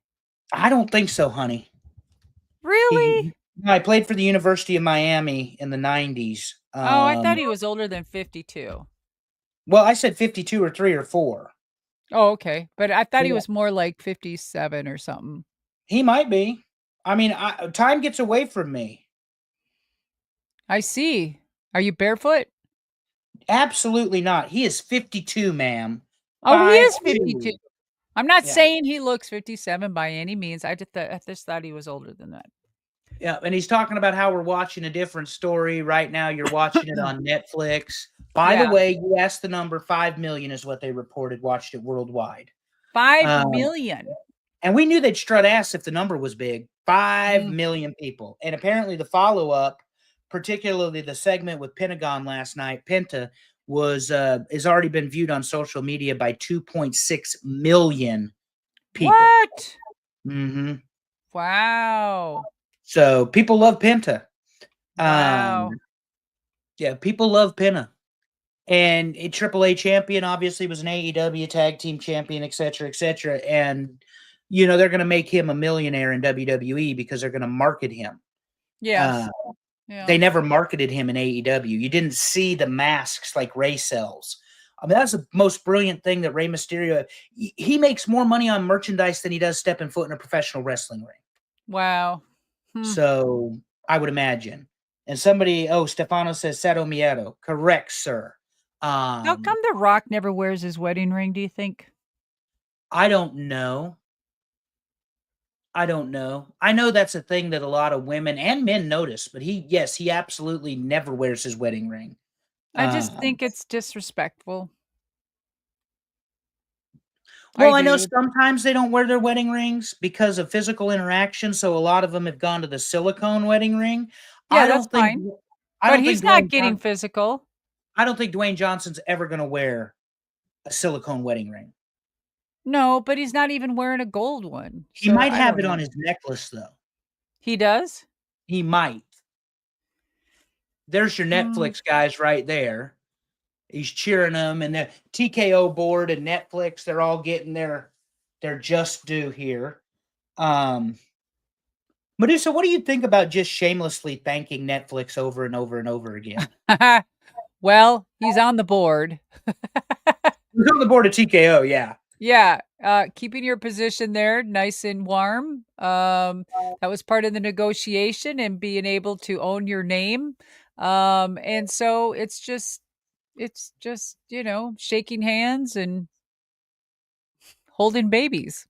I don't think so, honey. Really? I played for the University of Miami in the 90s. Oh, I thought he was older than 52. Well, I said 52 or 3 or 4. Oh, okay. But I thought he Yeah. was more like 57 or something. He might be. I mean, time gets away from me. I see. Are you barefoot? Absolutely not. He is 52, ma'am. Oh, he is 52. 52. I'm not Yeah. saying he looks 57 by any means. I just thought he was older than that. Yeah, and he's talking about how we're watching a different story right now. You're watching it on Netflix. By the way, you asked the number. 5 million is what they reported watched it worldwide. 5 million. And we knew they'd strut ass if the number was big. 5 million people. And apparently the follow-up, particularly the segment with Pentagon last night, Penta, has already been viewed on social media by 2.6 million people. What? Mm-hmm. Wow. So people love Penta. Wow. Yeah, people love Penta. And a AAA champion, obviously, was an AEW tag team champion, et cetera, et cetera. And, they're going to make him a millionaire in WWE because they're going to market him. Yes. They never marketed him in AEW. You didn't see the masks like Ray sells. I mean, that's the most brilliant thing that Rey Mysterio, he makes more money on merchandise than he does stepping foot in a professional wrestling ring. Wow. So I would imagine. And Stefano says Cero Miedo. Correct, sir. How come The Rock never wears his wedding ring, do you think? I don't know. I know that's a thing that a lot of women and men notice, but he absolutely never wears his wedding ring. I just think it's disrespectful. Well, I know sometimes they don't wear their wedding rings because of physical interaction, so a lot of them have gone to the silicone wedding ring. Yeah, that's fine. But he's not getting physical. I don't think Dwayne Johnson's ever going to wear a silicone wedding ring. No, but he's not even wearing a gold one. He might have it on his necklace, though. He does? He might. There's your Netflix guys right there. He's cheering them, and the TKO board and Netflix, they're all getting their just due here. Madusa, what do you think about just shamelessly thanking Netflix over and over and over again? Well, he's on the board. He's on the board of TKO, yeah. Yeah, keeping your position there nice and warm. That was part of the negotiation and being able to own your name. And so it's just, shaking hands and holding babies.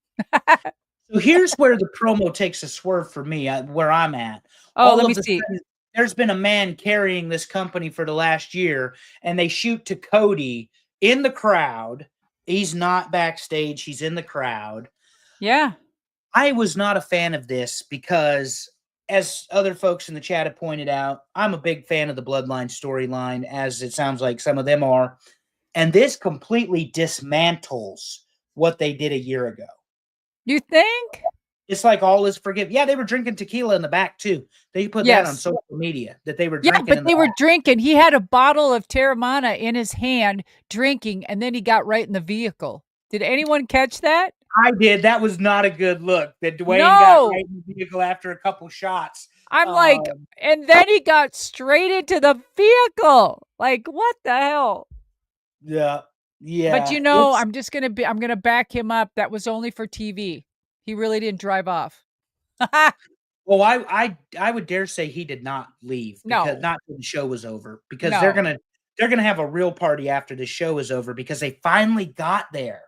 So here's where the promo takes a swerve for me, where I'm at. Oh, let me see. There's been a man carrying this company for the last year, and they shoot to Cody in the crowd. He's not backstage. He's in the crowd. Yeah. I was not a fan of this because, as other folks in the chat have pointed out, I'm a big fan of the Bloodline storyline, as it sounds like some of them are. And this completely dismantles what they did a year ago. You think? It's like all is forgiven. Yeah, they were drinking tequila in the back, too. They put that on social media, that they were drinking. Yeah, but they were drinking. He had a bottle of Terramana in his hand, drinking, and then he got right in the vehicle. Did anyone catch that? I did. That was not a good look, that Dwayne got right in the vehicle after a couple shots. I'm like, and then he got straight into the vehicle. Like, what the hell? Yeah. Yeah. But I'm going to back him up. That was only for TV. He really didn't drive off. Well, I would dare say he did not leave, because not till the show was over, because they're gonna have a real party after the show is over, because they finally got there.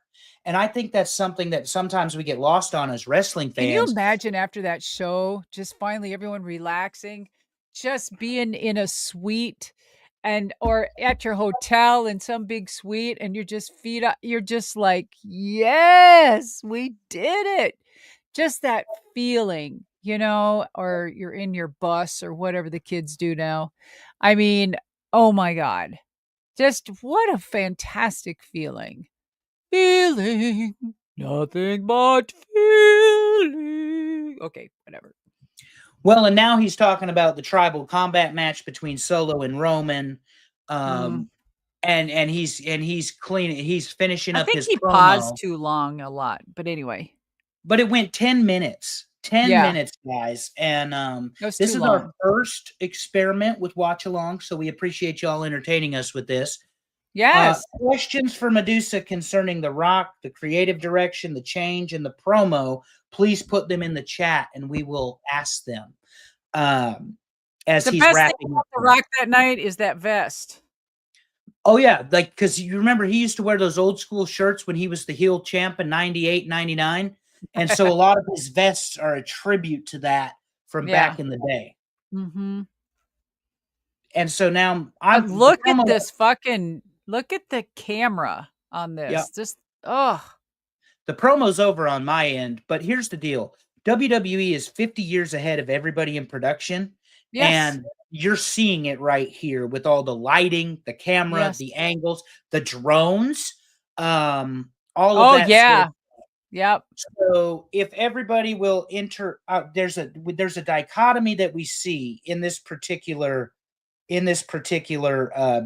And I think that's something that sometimes we get lost on as wrestling fans. Can you imagine after that show, just finally everyone relaxing, just being in a suite and or at your hotel in some big suite, and you're just feet up, you're just like, yes, we did it. Just that feeling, or you're in your bus or whatever the kids do now. I mean, oh my God, just what a fantastic feeling. Feeling, nothing but feeling. Okay, whatever. Well, and now he's talking about the tribal combat match between Solo and Roman. Mm. And he's cleaning, he's finishing I up think his he paused promo. too long a lot, but anyway. But it went 10 minutes. 10 Yeah, minutes, guys. And it was this too is our long. first experiment with watch along, so we appreciate y'all entertaining us with this. Yes. Questions for Madusa concerning The Rock, the creative direction, the change, and the promo, please put them in the chat and we will ask them as The he's best thing wrapping about up. The Rock that night is that vest. Oh, yeah. Like, because you remember he used to wear those old school shirts when he was the heel champ in 98, 99. And so a lot of his vests are a tribute to that from Yeah. back in the day. Mhm. And so now But I'm the look at promo. this fucking look at the camera on Yeah. this. Just, oh. The promo's over on my end, but here's the deal. WWE is 50 years ahead of everybody in production, Yes. and you're seeing it right here with all the lighting, the camera, Yes. the angles, the drones, all of Oh, that sort of. yeah. Yep. So if everybody will enter, there's a dichotomy that we see in this particular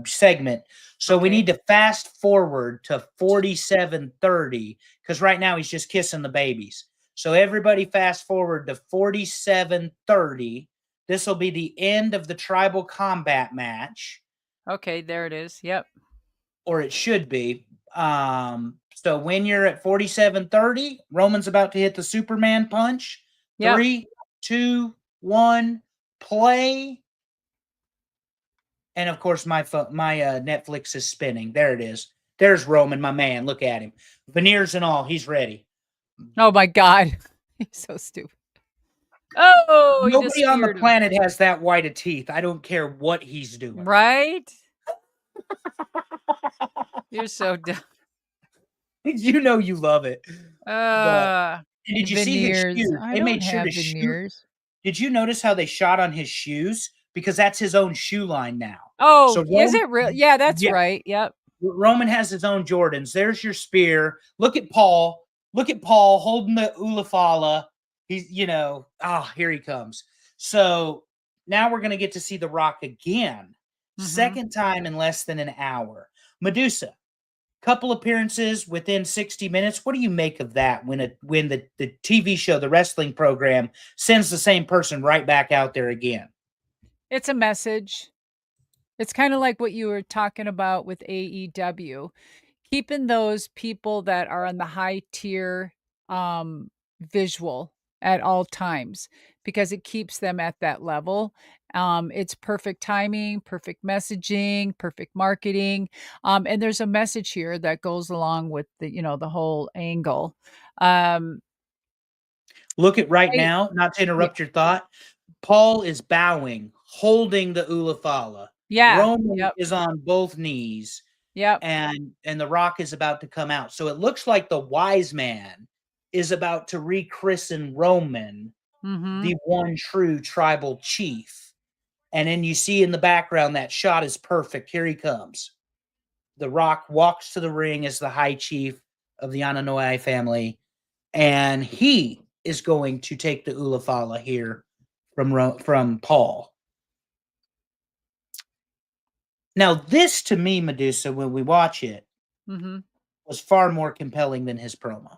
segment. So we need to fast forward to 47:30 because right now he's just kissing the babies. So everybody fast forward to 47:30. This will be the end of the tribal combat match, Okay, there it is. Yep. or it should be. So when you're at 47:30, Roman's about to hit the Superman punch. Yep. 3, 2, 1, play. And of course, my Netflix is spinning. There it is. There's Roman, my man. Look at him, veneers and all. He's ready. Oh my God. He's so stupid. Oh, he just Nobody on the speared him. planet has that white of teeth. I don't care what he's doing. Right? You're so dumb. You know you love it. But did you see his Veneers. shoes? I They don't made sure have to shoot. veneers. Did you notice how they shot on his shoes? Because that's his own shoe line now. Oh, So is it real? Yeah, that's yeah, right. Yep. Roman has his own Jordans. There's your spear. Look at Paul. Look at Paul holding the Ulafala. He's, here he comes. So now we're going to get to see The Rock again. Second time in less than an hour. Madusa, couple appearances within 60 minutes. What do you make of that when the TV show, the wrestling program, sends the same person right back out there again? It's a message. It's kind of like what you were talking about with AEW, keeping those people that are on the high tier visual at all times because it keeps them at that level. It's perfect timing, perfect messaging, perfect marketing. And there's a message here that goes along with the whole angle. Um, Look at right I, now, not to yeah, interrupt your thought. Paul is bowing, holding the Ulafala. yeah, Roman yep, is on both knees, yep. and the Rock is about to come out. So it looks like the wise man is about to rechristen Roman, Mm-hmm. the one true tribal chief. And then you see in the background that shot is perfect. Here he comes. The Rock walks to the ring as the high chief of the Ananoai family, and he is going to take the Ulafala here from Paul. Now, this to me, Madusa, when we watch it, was far more compelling than his promo.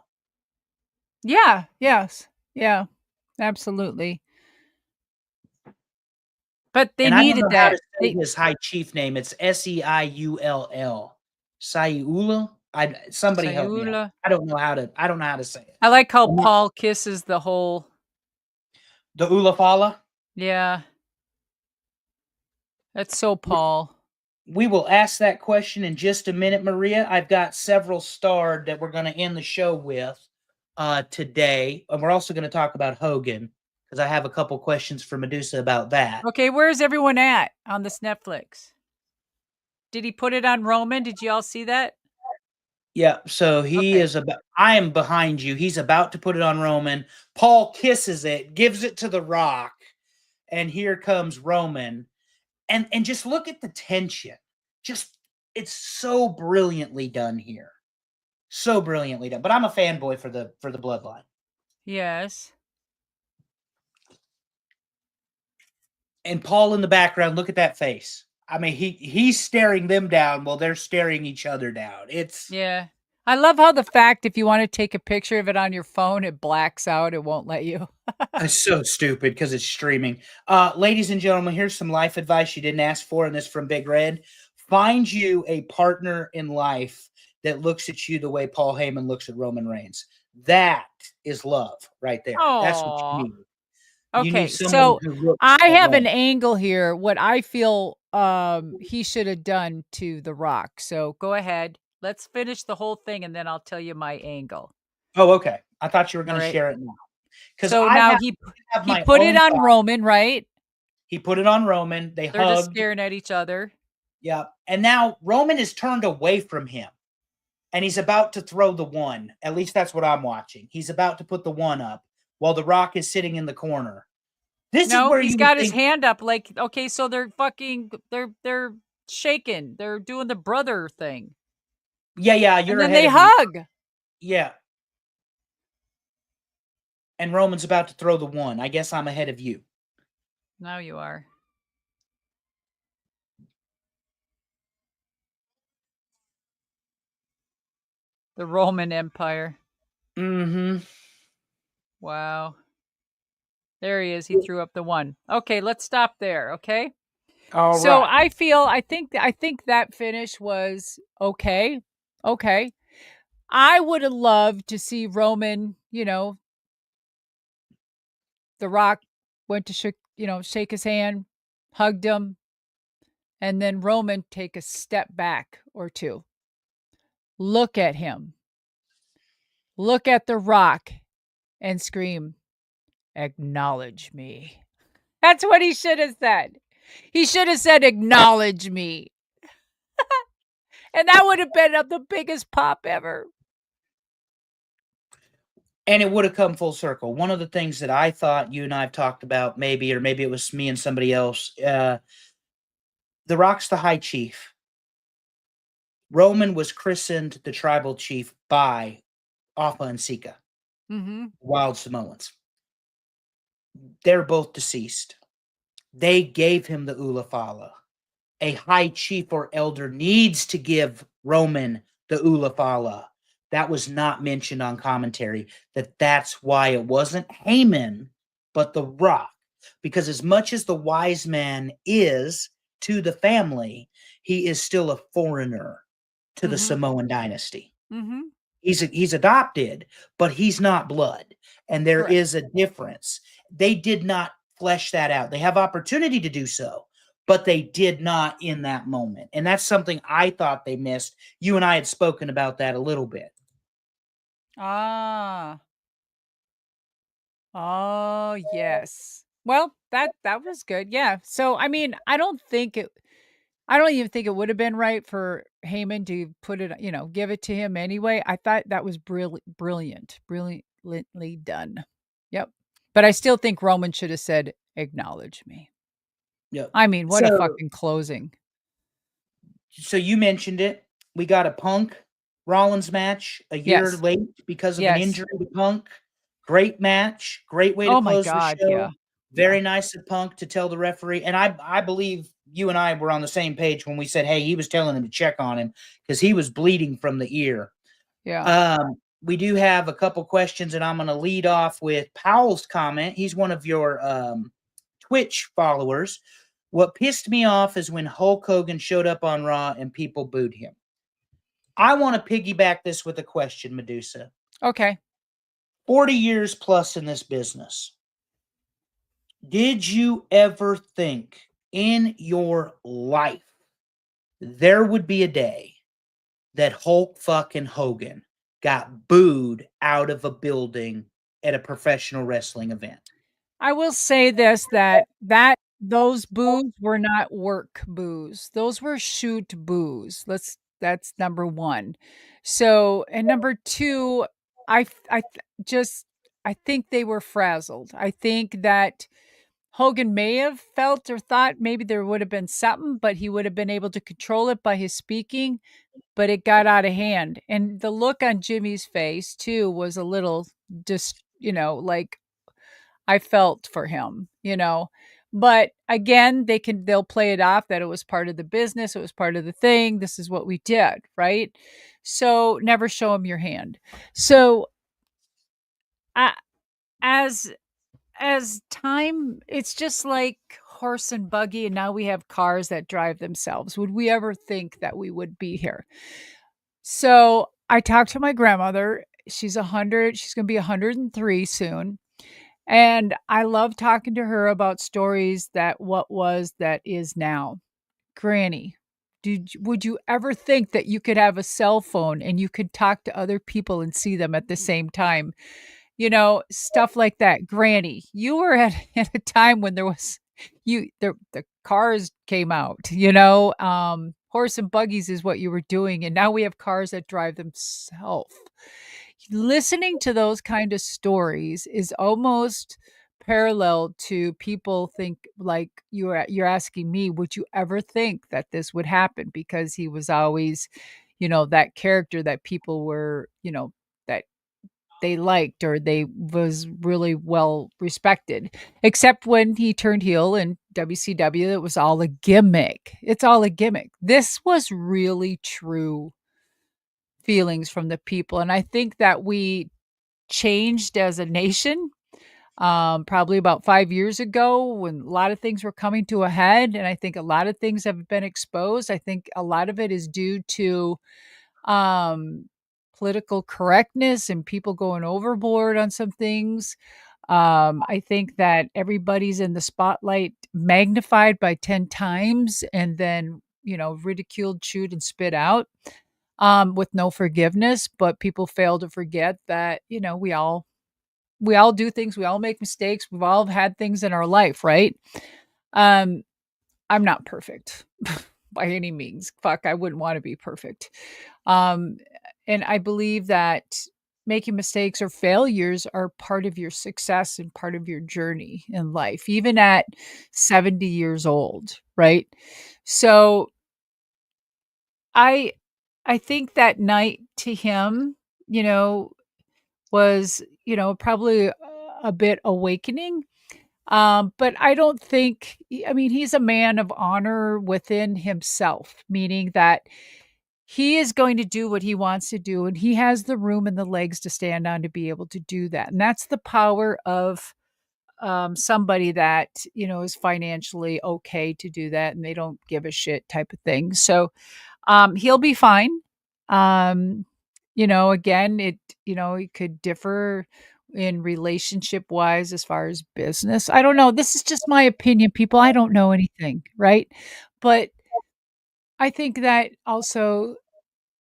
Yeah, yes. Yeah, absolutely. But they And I don't needed know how to that. say his high chief name. It's Seiull. Saiula? Somebody help me out. Sayula. I don't know how to say it. I like how Paul kisses the whole. The Ulafala? Yeah. That's so Paul. We will ask that question in just a minute, Maria. I've got several starred that we're going to end the show with today. And we're also going to talk about Hogan because I have a couple questions for Madusa about that. Okay, where's everyone at on this Netflix? Did he put it on Roman? Did you all see that? Yeah, so Okay. I am behind you. He's about to put it on Roman. Paul kisses it, gives it to The Rock, and here comes Roman. And just look at the tension. Just it's so brilliantly done here. So brilliantly done. But I'm a fanboy for the bloodline. Yes. And Paul in the background, look at that face. I mean, he's staring them down while they're staring each other down. Yeah. I love how the fact if you want to take a picture of it on your phone, it blacks out. It won't let you. It's so stupid because it's streaming. Ladies and gentlemen, here's some life advice you didn't ask for, and this from Big Red. Find you a partner in life that looks at you the way Paul Heyman looks at Roman Reigns. That is love right there. That's what you Oh. need. You need Okay, someone so who looks I at have love. an angle here, what I feel he should have done to The Rock. So go ahead. Let's finish the whole thing and then I'll tell you my angle. Oh, okay. I thought you were All going to right. share it now because So now he I have he my put it own on thought. Roman, right? He put it on Roman. They They're just hugged. staring at each other. Yeah. And now Roman is turned away from him and he's about to throw the one. At least that's what I'm watching. He's about to put the one up while The Rock is sitting in the corner. This is No, where he's you would got his think, hand up like okay, so they're shaking. They're doing the brother thing. yeah, And you're then ahead they of me. hug. Yeah. And Roman's about to throw the one. I guess I'm ahead of you. Now you are. The Roman Empire. Mm-hmm. Wow. There he is. He threw up the one. Okay, let's stop there, okay? All So right. I think that finish was okay. Okay. I would have loved to see Roman, The Rock went to shake his hand, hugged him, and then Roman take a step back or two. Look at him. Look at The Rock and scream, "Acknowledge me." That's what he should have said. He should have said, "Acknowledge me." And that would have been the biggest pop ever. And it would have come full circle. One of the things that I thought you and I have talked about, maybe, or maybe it was me and somebody else, The Rock's the High Chief. Roman was christened the Tribal Chief by Appa and Sika, Mhm. Wild Samoans. They're both deceased. They gave him the Ulafala. A high chief or elder needs to give Roman the Ulafala. That was not mentioned on commentary. That's why it wasn't Heyman, but The Rock. Because as much as the wise man is to the family, he is still a foreigner to the Mhm. Samoan dynasty. Mhm. He's adopted, but he's not blood, and there Correct. is a difference. They did not flesh that out. They have opportunity to do so, but they did not in that moment, and that's something I thought they missed. You and I had spoken about that a little bit. Ah. Oh, yes. Well, that was good. Yeah. So, I mean, I don't even think it would have been right for Heyman to put it, give it to him anyway. I thought that was brilliantly done. Yep. But I still think Roman should have said, "Acknowledge me." Yep. I mean, what a So fucking closing. so you mentioned it. We got a Punk Rollins match a year Yes. late because of an Yes. injury to Punk. Great match. Great way to Oh my close the god, yeah. show. Yeah. Very nice of Punk to tell the referee. And I believe you and I were on the same page when we said, hey, he was telling him to check on him because he was bleeding from the ear. Yeah. We do have a couple questions, and I'm going to lead off with Powell's comment. He's one of your Twitch followers. What pissed me off is when Hulk Hogan showed up on Raw and people booed him. I want to piggyback this with a question, Madusa. Okay. 40 years plus in this business. Did you ever think in your life there would be a day that Hulk fucking Hogan got booed out of a building at a professional wrestling event? I will say this, that those boos were not work boos. Those were shoot boos. That's number 1. So, and number 2, just I think they were frazzled. I think that Hogan may have felt or thought maybe there would have been something, but he would have been able to control it by his speaking, but it got out of hand. And the look on Jimmy's face too was a little just, like I felt for him, But again, they'll play it off that it was part of the business, it was part of the thing. This is what we did, right? So never show him your hand. So I, as time, it's just like horse and buggy, and now we have cars that drive themselves. Would we ever think that we would be here? So I talked to my grandmother. She's 100. She's going to be 103 soon. And I love talking to her about stories that what was that is now. Granny, would you ever think that you could have a cell phone and you could talk to other people and see them at the same time? Stuff like that. Granny, you were at, at a time when there was the cars came out, horse and buggies is what you were doing, and now we have cars that drive themselves. Listening to those kind of stories is almost parallel to people think like you're asking me, would you ever think that this would happen? Because he was always, that character that people were, that they liked or they was really well respected, except when he turned heel in WCW. It was all a gimmick. It's all a gimmick. This was really true feelings from the people, and I think that we changed as a nation probably about 5 years ago when a lot of things were coming to a head, and I think a lot of things have been exposed. I think a lot of it is due to um, political correctness and people going overboard on some things. I think that everybody's in the spotlight magnified by 10 times and then, ridiculed, chewed, and spit out with no forgiveness. But people fail to forget that, we all do things, we all make mistakes, we've all had things in our life, right? Um, I'm not perfect by any means. Fuck, I wouldn't want to be perfect. Um, and I believe that making mistakes or failures are part of your success and part of your journey in life, even at 70 years old, right? So I I think that night to him, was, probably a bit awakening. But I don't think, I mean, he's a man of honor within himself, meaning that he is going to do what he wants to do, and he has the room and the legs to stand on to be able to do that. And that's the power of somebody that, is financially okay to do that and they don't give a shit type of thing. So he'll be fine. Um, again, it could differ in relationship wise as far as business. I don't know. This is just my opinion, people. I don't know anything, right? But I think that also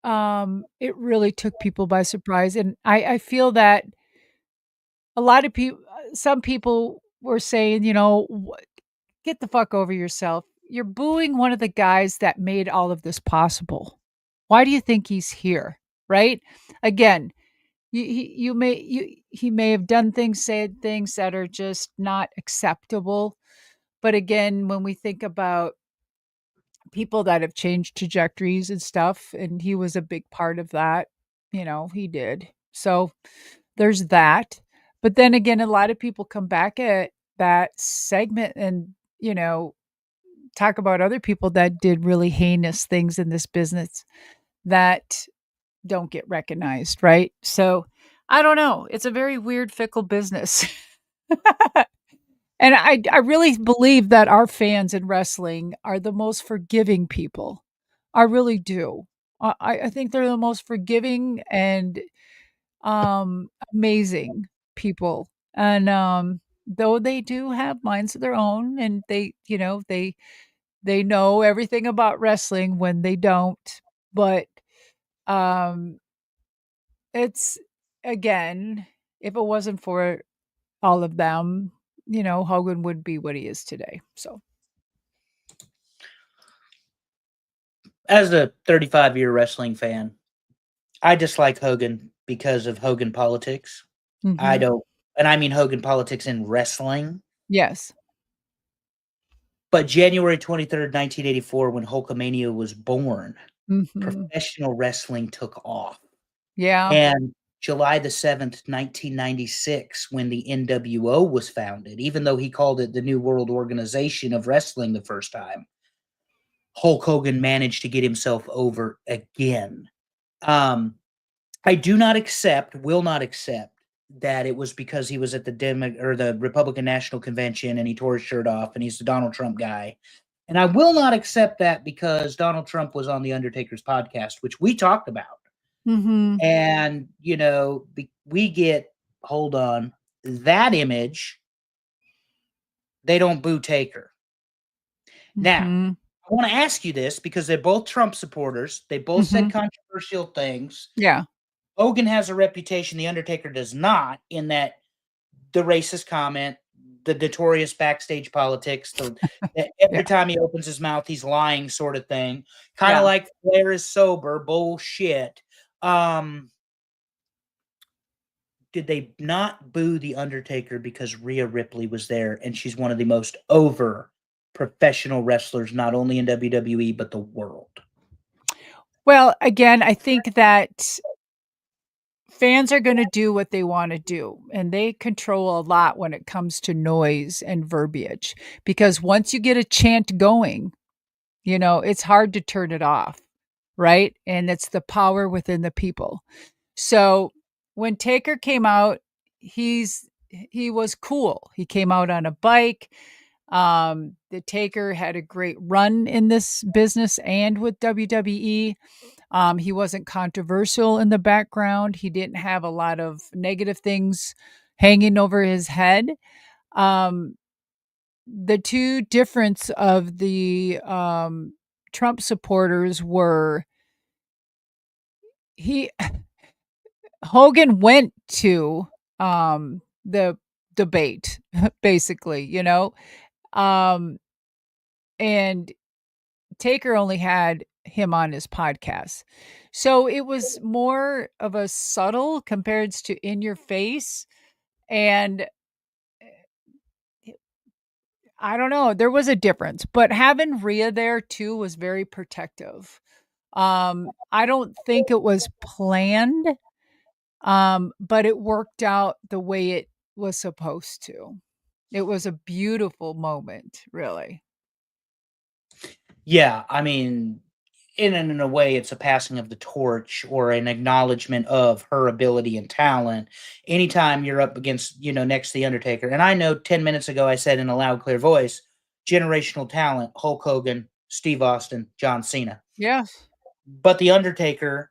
it really took people by surprise. And I feel that a lot of people, some people were saying, get the fuck over yourself. You're booing one of the guys that made all of this possible. Why do you think he's here? Right? Again, he may have done things, said things that are just not acceptable. But again, when we think about people that have changed trajectories and stuff, and he was a big part of that, he did. So there's that. But then again, a lot of people come back at that segment and, talk about other people that did really heinous things in this business that don't get recognized, right? So I don't know. It's a very weird, fickle business. And I really believe that our fans in wrestling are the most forgiving people. I really do. I think they're the most forgiving and amazing people. And though they do have minds of their own and they know everything about wrestling when they don't, but um it's again, if it wasn't for all of them, Hogan would be what he is today. So As a 35-year wrestling fan, I dislike Hogan because of Hogan politics. I Mhm. don't, and I mean Hogan politics in wrestling. Yes. But January 23rd, 1984, when Hulkamania was born, Mhm. professional wrestling took off. Yeah. And July the 7th, 1996, when the NWO was founded, even though he called it the New World Organization of Wrestling the first time, Hulk Hogan managed to get himself over again. Um, I do not accept, will not accept that it was because he was at the Republican National Convention and he tore his shirt off and he's the Donald Trump guy. And I will not accept that because Donald Trump was on the Undertaker's podcast, which we talked about. Mhm. And, we get, hold on, that image, they don't boo Taker. Now, Mhm. I want to ask you this because they're both Trump supporters. They both said Mhm. controversial things. Yeah. Hogan has a reputation, The Undertaker does not, in that the racist comment, the notorious backstage politics, every Yeah. time he opens his mouth, he's lying sort of thing. Kind of Yeah. like Flair is sober, bullshit. Did they not boo The Undertaker because Rhea Ripley was there and she's one of the most over professional wrestlers, not only in WWE, but the world? Well, again, I think that fans are gonna do what they wanna do, and they control a lot when it comes to noise and verbiage, because once you get a chant going, it's hard to turn it off, right? And it's the power within the people. So, when Taker came out, he was cool. He came out on a bike. The Taker had a great run in this business and with WWE. He wasn't controversial in the background. He didn't have a lot of negative things hanging over his head. Um, the two difference of the Trump supporters were he Hogan went to the debate basically, um, and Taker only had him on his podcast. So it was more of a subtle compared to in your face. And I don't know, there was a difference, but having Rhea there too was very protective. I don't think it was planned, but it worked out the way it was supposed to. It was a beautiful moment, really. Yeah, I mean, in a way, it's a passing of the torch or an acknowledgement of her ability and talent. Anytime you're up against, next to the Undertaker, and I know 10 minutes ago I said in a loud, clear voice, generational talent: Hulk Hogan, Steve Austin, John Cena. Yes. But the Undertaker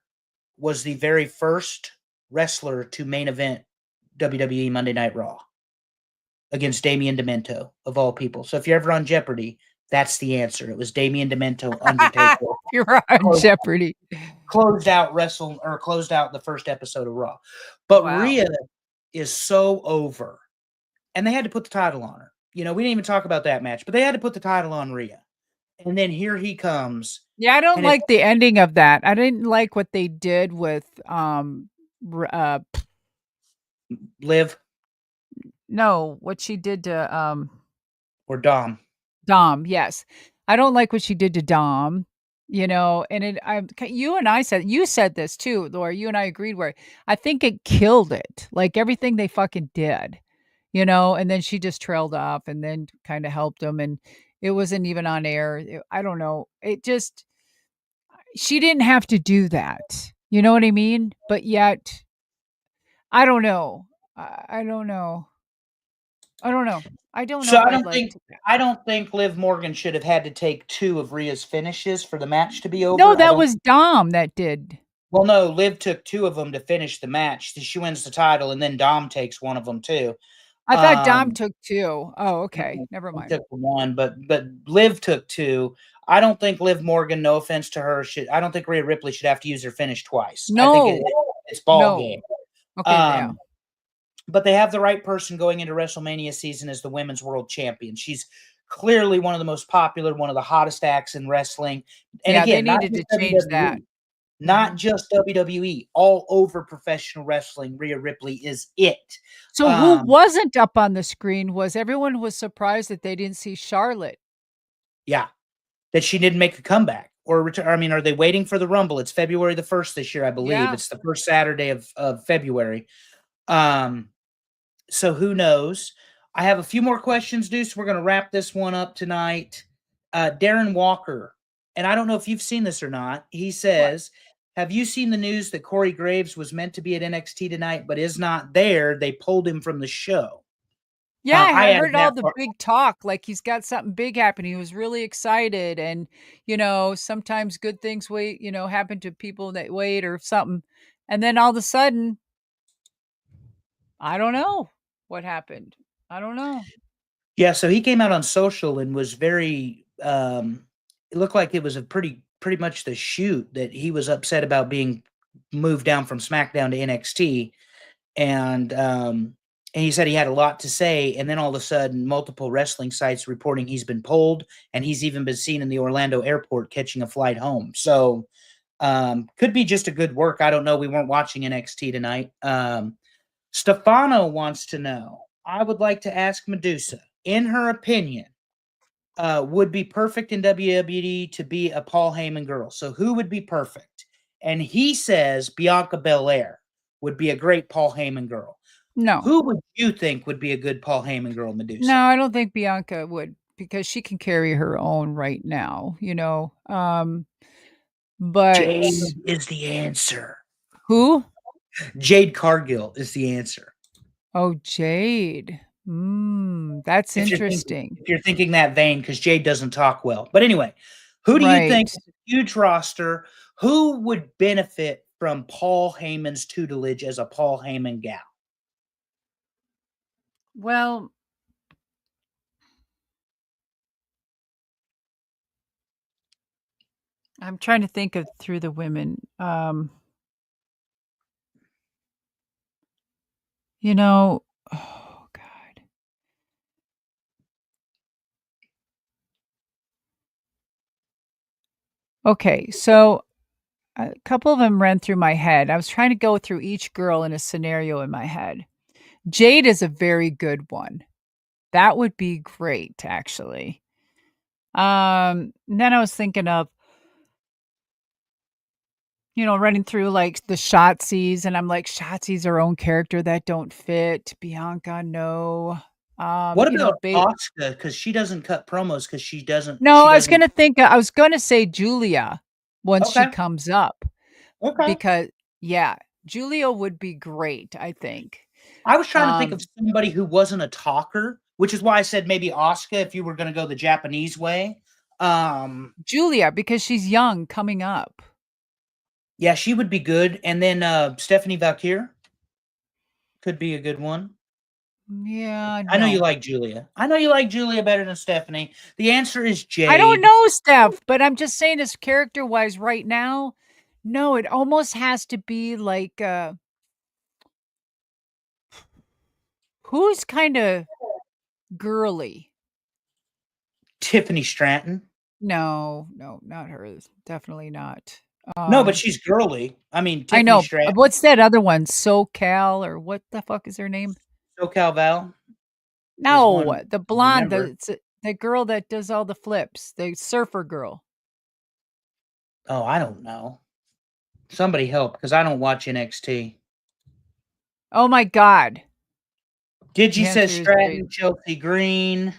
was the very first wrestler to main event WWE Monday Night Raw against Damien Demento, of all people. So if you're ever on Jeopardy, that's the answer. It was Damien Demento, Undertaker, You're on closed, Jeopardy. closed out the first episode of Raw. But Wow. Rhea is so over, and they had to put the title on her. We didn't even talk about that match, but they had to put the title on Rhea. And then here he comes, Yeah, I don't and it's like the ending of that. I didn't like what they did with, Liv no, what she did to, or Dom. Dom, yes. I don't like what she did to Dom, and you said this too, Laura, you and I agreed where I think it killed it, like everything they fucking did, and then she just trailed off and then kinda helped him, and it wasn't even on air. I don't know. It just she didn't have to do that. You know what I mean? But yet, I don't know. I don't know. I don't know. I don't know So if I I'd don't like think to that. I don't think Liv Morgan should have had to take 2 of Rhea's finishes for the match to be No, over. I that don't was Dom that did. Well, no, Liv took 2 of them to finish the match. She wins the title, and then Dom takes one of them too. I thought Dom Um, took 2. Oh, okay. no, Never he mind. took 1, but Liv took 2. I don't think Liv Morgan, no offense to her, I don't think Rhea Ripley should have to use her finish twice. I think No. it's ball No. game. Okay, yeah. Um, but they have the right person going into WrestleMania season as the women's world champion. She's clearly one of the most popular, one of the hottest acts in wrestling. And Yeah, they again, not needed just to change that. WWE, not Mhm. just WWE, all over professional wrestling. Rhea Ripley is it. So who wasn't up on the screen was everyone was surprised that they didn't see Charlotte. Yeah, that she didn't make a comeback or return. I mean, are they waiting for the Rumble? It's February the 1st this year, I believe. Yeah. It's the first Saturday of February. Um, so who knows? I have a few more questions, Deuce. We're going to wrap this one up tonight. Darren Walker, and I don't know if you've seen this or not. He What? says, have you seen the news that Corey Graves was meant to be at NXT tonight, but is not there? They pulled him from the show. Yeah, I I added heard all that the part. big talk, like he's got something big happening. He was really excited, and sometimes good things happen to people that wait or something, and then all of a sudden, I don't know what happened. I don't know. Yeah, so he came out on social and was very it looked like it was a pretty much the shoot that he was upset about being moved down from SmackDown to NXT. And he said he had a lot to say, and then all of a sudden multiple wrestling sites reporting he's been pulled, and he's even been seen in the Orlando airport catching a flight home. So could be just a good work. I don't know. We weren't watching NXT tonight. Stefano wants to know. I would like to ask Madusa, in her opinion, would be perfect in WWE to be a Paul Heyman girl. So who would be perfect? And he says Bianca Belair would be a great Paul Heyman girl. No. Who would you think would be a good Paul Heyman girl, No, Madusa? I don't think Bianca would because she can carry her own right now. But Jade is the answer. who? Jade Cargill is the answer. Oh, Jade. That's If you're thinking interesting. if you're thinking that vein, because Jade doesn't talk well. But anyway, who do you think Right. huge roster? Who would benefit from Paul Heyman's tutelage as a Paul Heyman gal? Well, I'm trying to think of through the women. Oh God. Okay, so a couple of them ran through my head. I was trying to go through each girl in a scenario in my head. Jade is a very good one. That would be great, actually. Then I was thinking of, running through like the Shotzi's, and I'm like, Shotzi's her own character that don't fit. Bianca, no. What about Ba Asuka? Because she doesn't cut promos because she doesn't No, she doesn't I was gonna say Julia once she Okay. comes up Okay. because yeah, Julia would be great, I think. I was trying to think of Um, somebody who wasn't a talker, which is why I said maybe Asuka if you were gonna go the Japanese way. Julia, because she's young coming up. Yeah, she would be good. And then Stephanie Valkyr could be a good one. Yeah, I know you no. like Julia. I know you like Julia better than Stephanie. The answer is I don't Jade. know, Steph, but I'm just saying this character-wise right now, no, it almost has to be like, who's kinda girly? Tiffany Stratton. No, no, not her, definitely not. No, but Um, she's girly. I mean, I Tiffany know. Stratton, What's that other one? SoCal or what the fuck is her name? SoCal Val is one No, the I blonde, remember. the girl that does all the flips, the surfer girl. Oh, I don't know. Somebody help because I don't watch NXT. Oh my god. Digi The says answer is Jade. Stratton, Chelsea Green.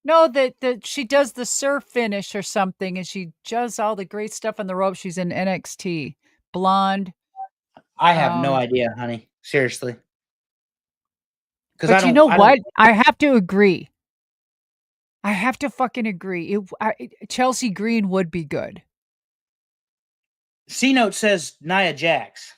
No, that she does the surf finish or something, and she does all the great stuff on the rope. She's in NXT. Blonde. I have no Um, idea, honey. Seriously, because but you know I don't. what? I have to agree. I have to fucking agree. Chelsea Green would be good. C note says Nia Jax.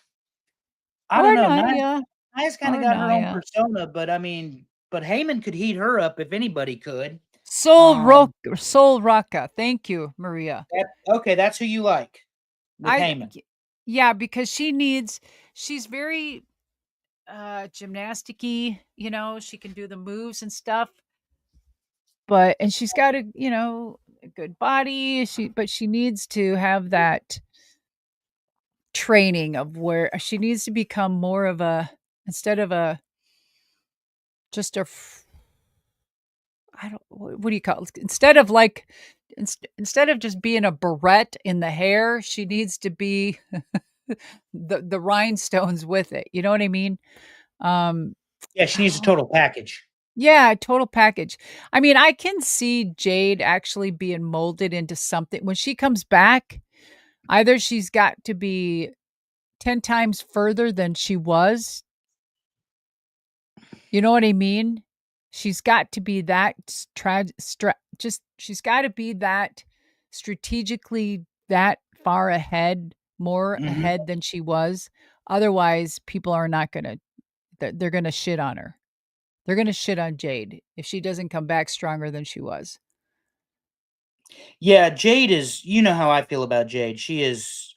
I don't Or know. Naya. Nia's kind of Or got her own Naya. persona, but I mean, but Heyman could heat her up if anybody could. Soul Rocka. Thank you, Maria. Okay, that's who you like with I Heyman. yeah, because she's very gymnasticy, she can do the moves and stuff. and she's got a good body. But she needs to have that training of where she needs to become more of a instead of a just a I don't what do you call it? Instead of like instead of just being a barrette in the hair, she needs to be the rhinestones with it. You know what I mean? Um Yeah, she needs a oh, total package. yeah, total package. I mean, I can see Jade actually being molded into something when she comes back. Either she's got to be 10 times further than she was. You know what I mean? She's got to be that just she's got to be that strategically that far ahead, more Mhm. ahead than she was. Otherwise, people are not going to they're going to shit on her. They're going to shit on Jade if she doesn't come back stronger than she was. Yeah, Jade is, you know how I feel about Jade.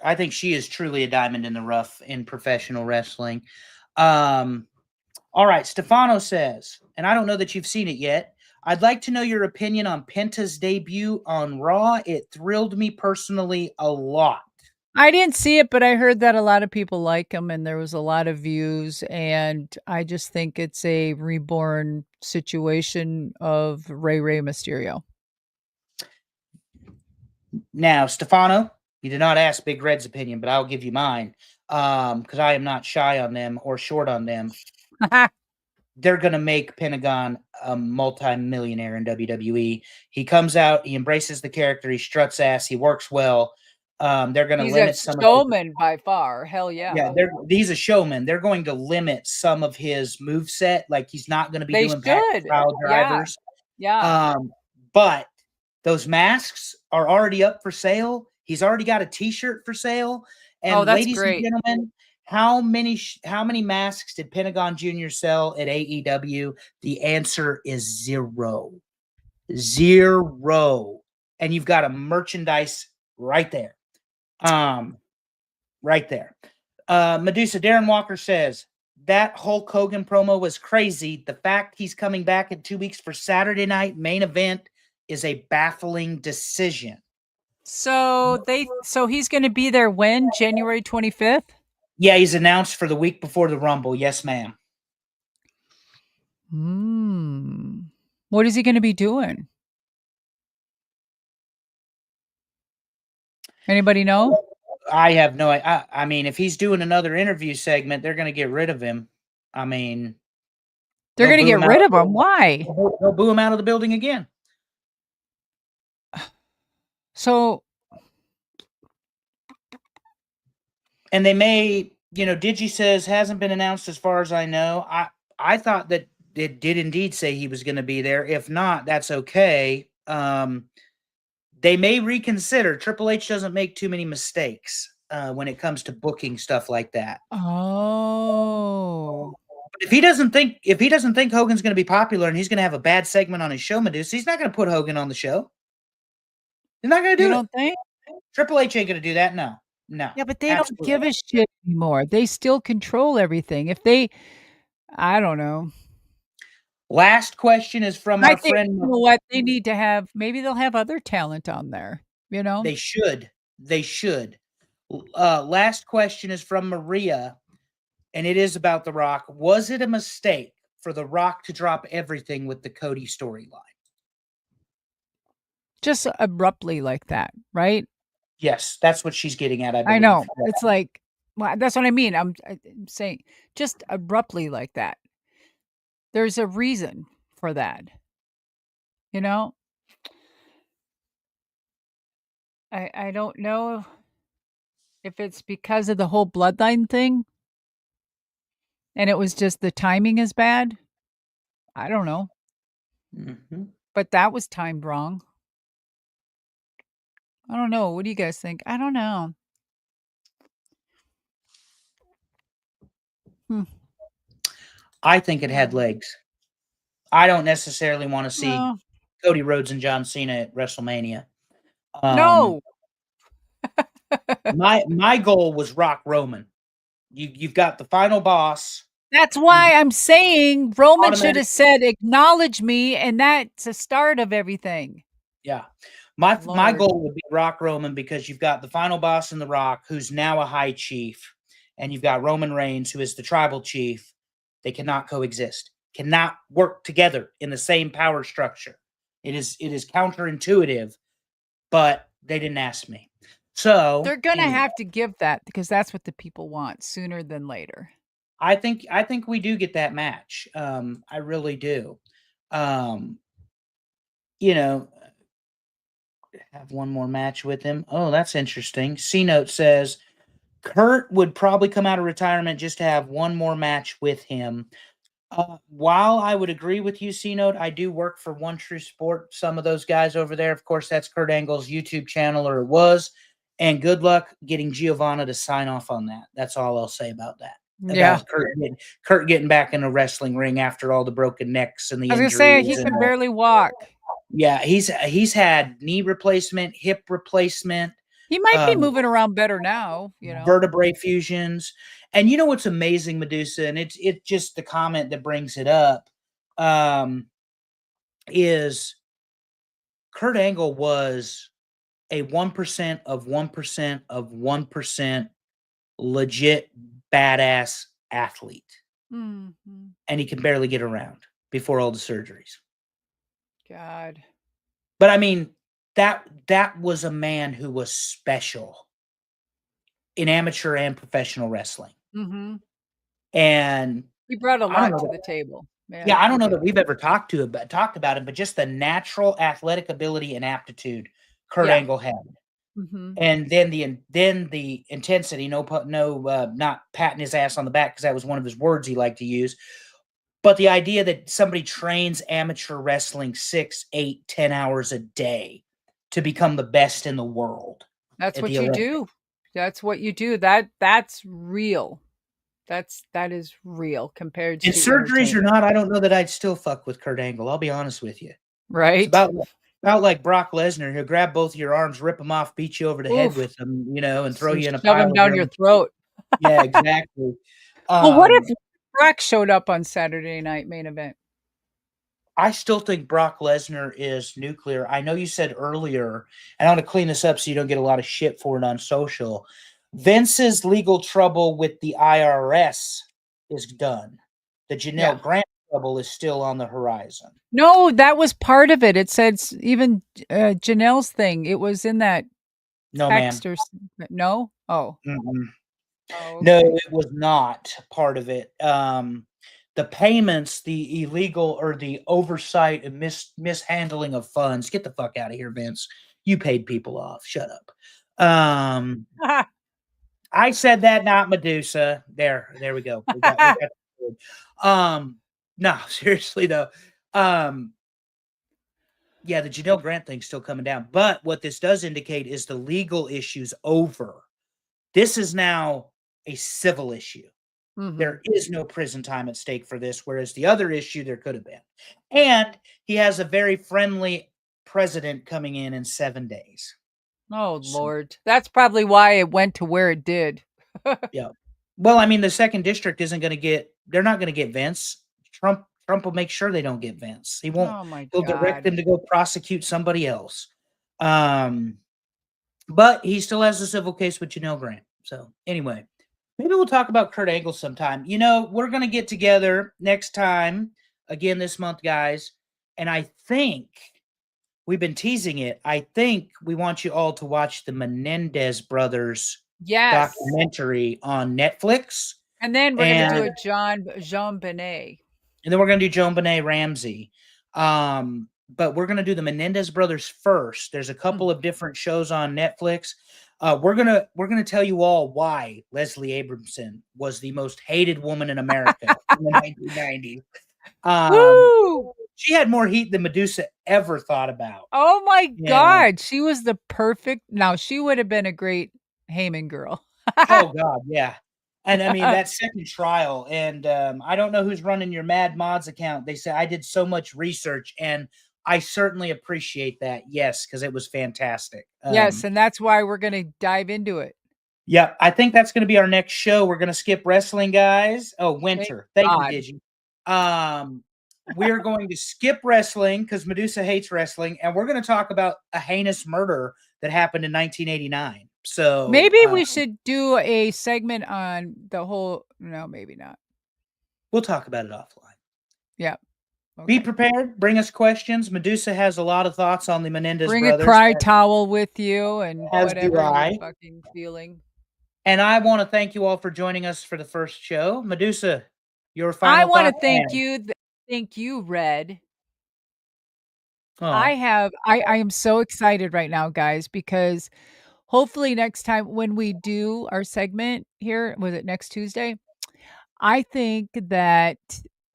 I think she is truly a diamond in the rough in professional wrestling. Um, all right, Stefano says, and I don't know that you've seen it yet. I'd like to know your opinion on Penta's debut on Raw. It thrilled me personally a lot. I didn't see it, but I heard that a lot of people like him and there was a lot of views. And I just think it's a reborn situation of Ray Mysterio. Now, Stefano, you did not ask Big Red's opinion, but I'll give you mine because I am not shy on them or short on them. They're going to make Pentagon a multi-millionaire in WWE. He comes out, he embraces the character, he struts ass, he works well. They're going to He's a limit some of his, showman by far. Hell yeah, yeah. he's a showman. They're going to limit some of his move set. Like he's not going to be They doing back should. crowd Yeah. drivers. Yeah. But those masks are already up for sale. He's already got a T-shirt for sale. Oh, And that's ladies and great. gentlemen, how many masks did Pentagon Jr. sell at AEW? The answer is zero, zero. And you've got a merchandise right there, right there. Madusa Darren Walker says that Hulk Hogan promo was crazy. The fact he's coming back in 2 weeks for Saturday night main event is a baffling decision. So he's going to be there when? January 25th? Yeah, he's announced for the week before the Rumble. Yes, ma'am. What is he going to be doing? Anybody know? I have no I mean, if he's doing another interview segment, they're going to get rid of him. I mean, They're they'll going to boo get him out. rid of him. Why? They'll boo him out of the building again. So And they may, Digi says hasn't been announced as far as I know. I thought that it did indeed say he was going to be there. If not, that's okay. They may reconsider. Triple H doesn't make too many mistakes when it comes to booking stuff like that. Oh. But if he doesn't think Hogan's going to be popular and he's going to have a bad segment on his show, Medusa, he's not going to put Hogan on the show. He's not going to You do it. don't think? Triple H ain't going to do that. No, no, Yeah, but they don't absolutely. give a shit anymore. They still control everything. I don't know. Last question is from I our think friend. you know what? They need to have maybe they'll have other talent on there, you know? They should. They should. Last question is from Maria, and it is about The Rock. Was it a mistake for The Rock to drop everything with the Cody storyline? Just abruptly like that, right? Yes, that's what she's getting at, I I believe. know. It's like well, that's what I mean. I'm saying just abruptly like that. There's a reason for that, you know? I don't know if it's because of the whole bloodline thing and it was just the timing is bad. I don't know. Mm-hmm. But that was timed wrong. I don't know. What do you guys think? I don't know. Hmm. I think it had legs. I don't necessarily want to see No. Cody Rhodes and John Cena at WrestleMania. Um, No. my goal was Rock Roman. You've got the final boss That's why I'm saying Roman should Automatic. have said, "Acknowledge me," and that's the start of everything. Yeah. My Lord. goal would be Rock Roman because you've got the final boss in The Rock, who's now a high chief, and you've got Roman Reigns, who is the tribal chief. They cannot coexist, cannot work together in the same power structure. It is counterintuitive, but they didn't ask me. They're So gonna anyway, have to give that because that's what the people want sooner than later. I think we do get that match. I really do. Um, you know, have one more match with him. Oh, that's interesting. C Note says Kurt would probably come out of retirement just to have one more match with him. While I would agree with you, C Note, I do work for One True Sport. Some of those guys over there, of course, that's Kurt Angle's YouTube channel, or it was. And good luck getting Giovanna to sign off on that. That's all I'll say about that. Yeah. About Kurt getting back in a wrestling ring after all the broken necks and the I was gonna say injuries he and can barely walk. yeah, he's had knee replacement, hip replacement, He might be um, moving around better now, you know? vertebrae fusions. And you know what's amazing, Madusa, and it's just the comment that brings it up, um, is Kurt Angle was a 1% of 1% of 1% legit badass athlete, Mhm. and he can barely get around before all the surgeries. God. But I mean, that was a man who was special in amateur and professional wrestling. Mhm. And He brought a I don't lot know to that the table. Yeah, yeah, I he don't know did. that we've ever talked about him, but just the natural athletic ability and aptitude Kurt Yeah. Angle had. Mhm. And then the intensity, not patting his ass on the back because that was one of his words he liked to use, but the idea that somebody trains amateur wrestling 6, 8, 10 hours a day to become the best in the world That's at the what you Olympics. do. That's what you do. That's real. That is real compared And to surgeries or entertainment, not, I don't know that I'd still fuck with Kurt Angle. I'll be honest with you. It's right? about like Brock Lesnar. He'll grab both your arms, rip them off, beat you over the head Oof. with them, and throw And you in a shove pile him of down your your own. throat. Yeah, exactly. Well, what Um, if Brock showed up on Saturday night main event? I still think Brock Lesnar is nuclear. I know you said earlier, and I want to clean this up so you don't get a lot of shit for it on social. Vince's legal trouble with the IRS is done. The Yeah. Janelle Grant trouble is still on the horizon. No, that was part of it. It said even Janelle's thing. It was in that No, ma'am. text no? Oh. Mm-mm. Oh, No, okay. it was not part of it. The payments, the illegal or the oversight and mishandling of funds. Get the fuck out of here, Vince. You paid people off. Shut up. I said that, not Madusa. There we go. We got no, seriously though. Um, yeah, the Janelle Grant thing's still coming down. But what this does indicate is the legal issue's over. This is now a civil issue. Mhm. There is no prison time at stake for this, whereas the other issue there could have been. And he has a very friendly president coming in 7 days. Oh, So, Lord. That's probably why it went to where it did. yeah. Well, I mean, the second district isn't going to get. They're not going to get Vince. Trump will make sure they don't get Vince. He won't. Oh my He'll direct god. them to go prosecute somebody else. Um, but he still has a civil case with Janelle Grant. So anyway, maybe we'll talk about Kurt Angle sometime. We're gonna get together next time again this month, guys. And I think we've been teasing it. I think we want you all to watch the Menendez brothers Yes. documentary on Netflix. And then we're gonna do And a Jean Benet. and then we're gonna do Joan Benet Ramsey. But we're gonna do the Menendez brothers first. There's a couple Mm. of different shows on Netflix. We're gonna tell you all why Leslie Abramson was the most hated woman in America in the 1990s. Um, Woo! she had more heat than Madusa ever thought about. Oh my Yeah. god, she was the perfect now she would have been a great Heyman girl. Oh God, yeah. And I mean that second trial, and I don't know who's running your Mad Mods account. They said I did so much research, and I certainly appreciate that. Yes, because it was fantastic. Yes, and that's why we're gonna dive into it. Yep, I think that's gonna be our next show. We're gonna skip wrestling, guys. Oh, Thank winter. Thank you, God. Digi. We're going to skip wrestling because Madusa hates wrestling, and we're gonna talk about a heinous murder that happened in 1989. So, Maybe we should do a segment on the whole no, maybe not. we'll talk about it offline. Yeah. Be Okay. prepared. Bring us questions. Madusa has a lot of thoughts on the Menendez Bring a brothers, cry towel with you and as do whatever you're I. fucking feeling. And I want to thank you all for joining us for the first show. Madusa, your I final wanna thoughts? thank you, thank you, Red. Oh, I am so excited right now, guys, because hopefully next time when we do our segment here, was it next Tuesday? I think that,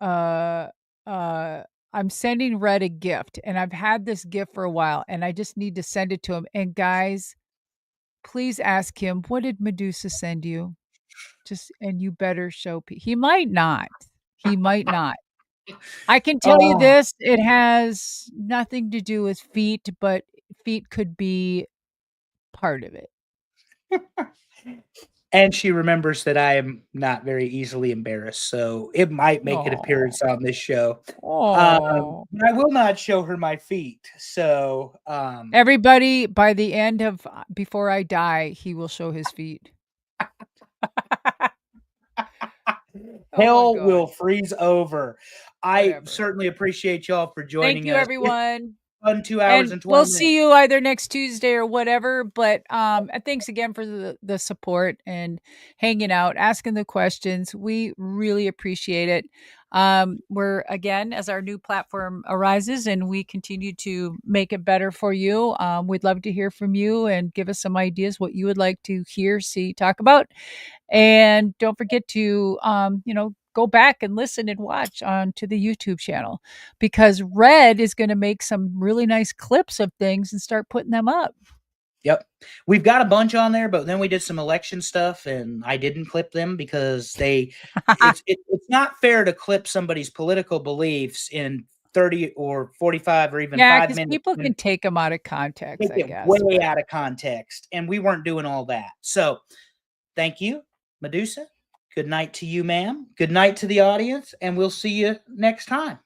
uh, uh, I'm sending Red a gift, and I've had this gift for a while, and I just need to send it to him, and guys, please ask him, "What did Madusa send you?" Just and you better show he might not. He might not. I can tell you oh. this, it has nothing to do with feet, but feet could be part of it. And she remembers that I am not very easily embarrassed, so it might make an Oh, appearance on this show. oh. But I will not show her my feet. So, Everybody, by the end of before I die, he will show his feet. Oh my hell god. will freeze over. I Whatever. certainly appreciate y'all for Thank joining you, us. It's everyone. fun 2 hours And and 20 we'll see minutes. you either next Tuesday or whatever. But thanks again for the support and hanging out, asking the questions. We really appreciate it. We're again as our new platform arises and we continue to make it better for you. We'd love to hear from you and give us some ideas what you would like to hear, see, talk about. And don't forget to go back and listen and watch on to the YouTube channel because Red is going to make some really nice clips of things and start putting them up. Yep. We've got a bunch on there, but then we did some election stuff and I didn't clip them because it's not fair to clip somebody's political beliefs in 30 or 45 or even Yeah, 5 because minutes people can and take them out of context, take I it guess. way But out of context. And we weren't doing all that. So thank you, Madusa. Good night to you, ma'am. Good night to the audience, and we'll see you next time.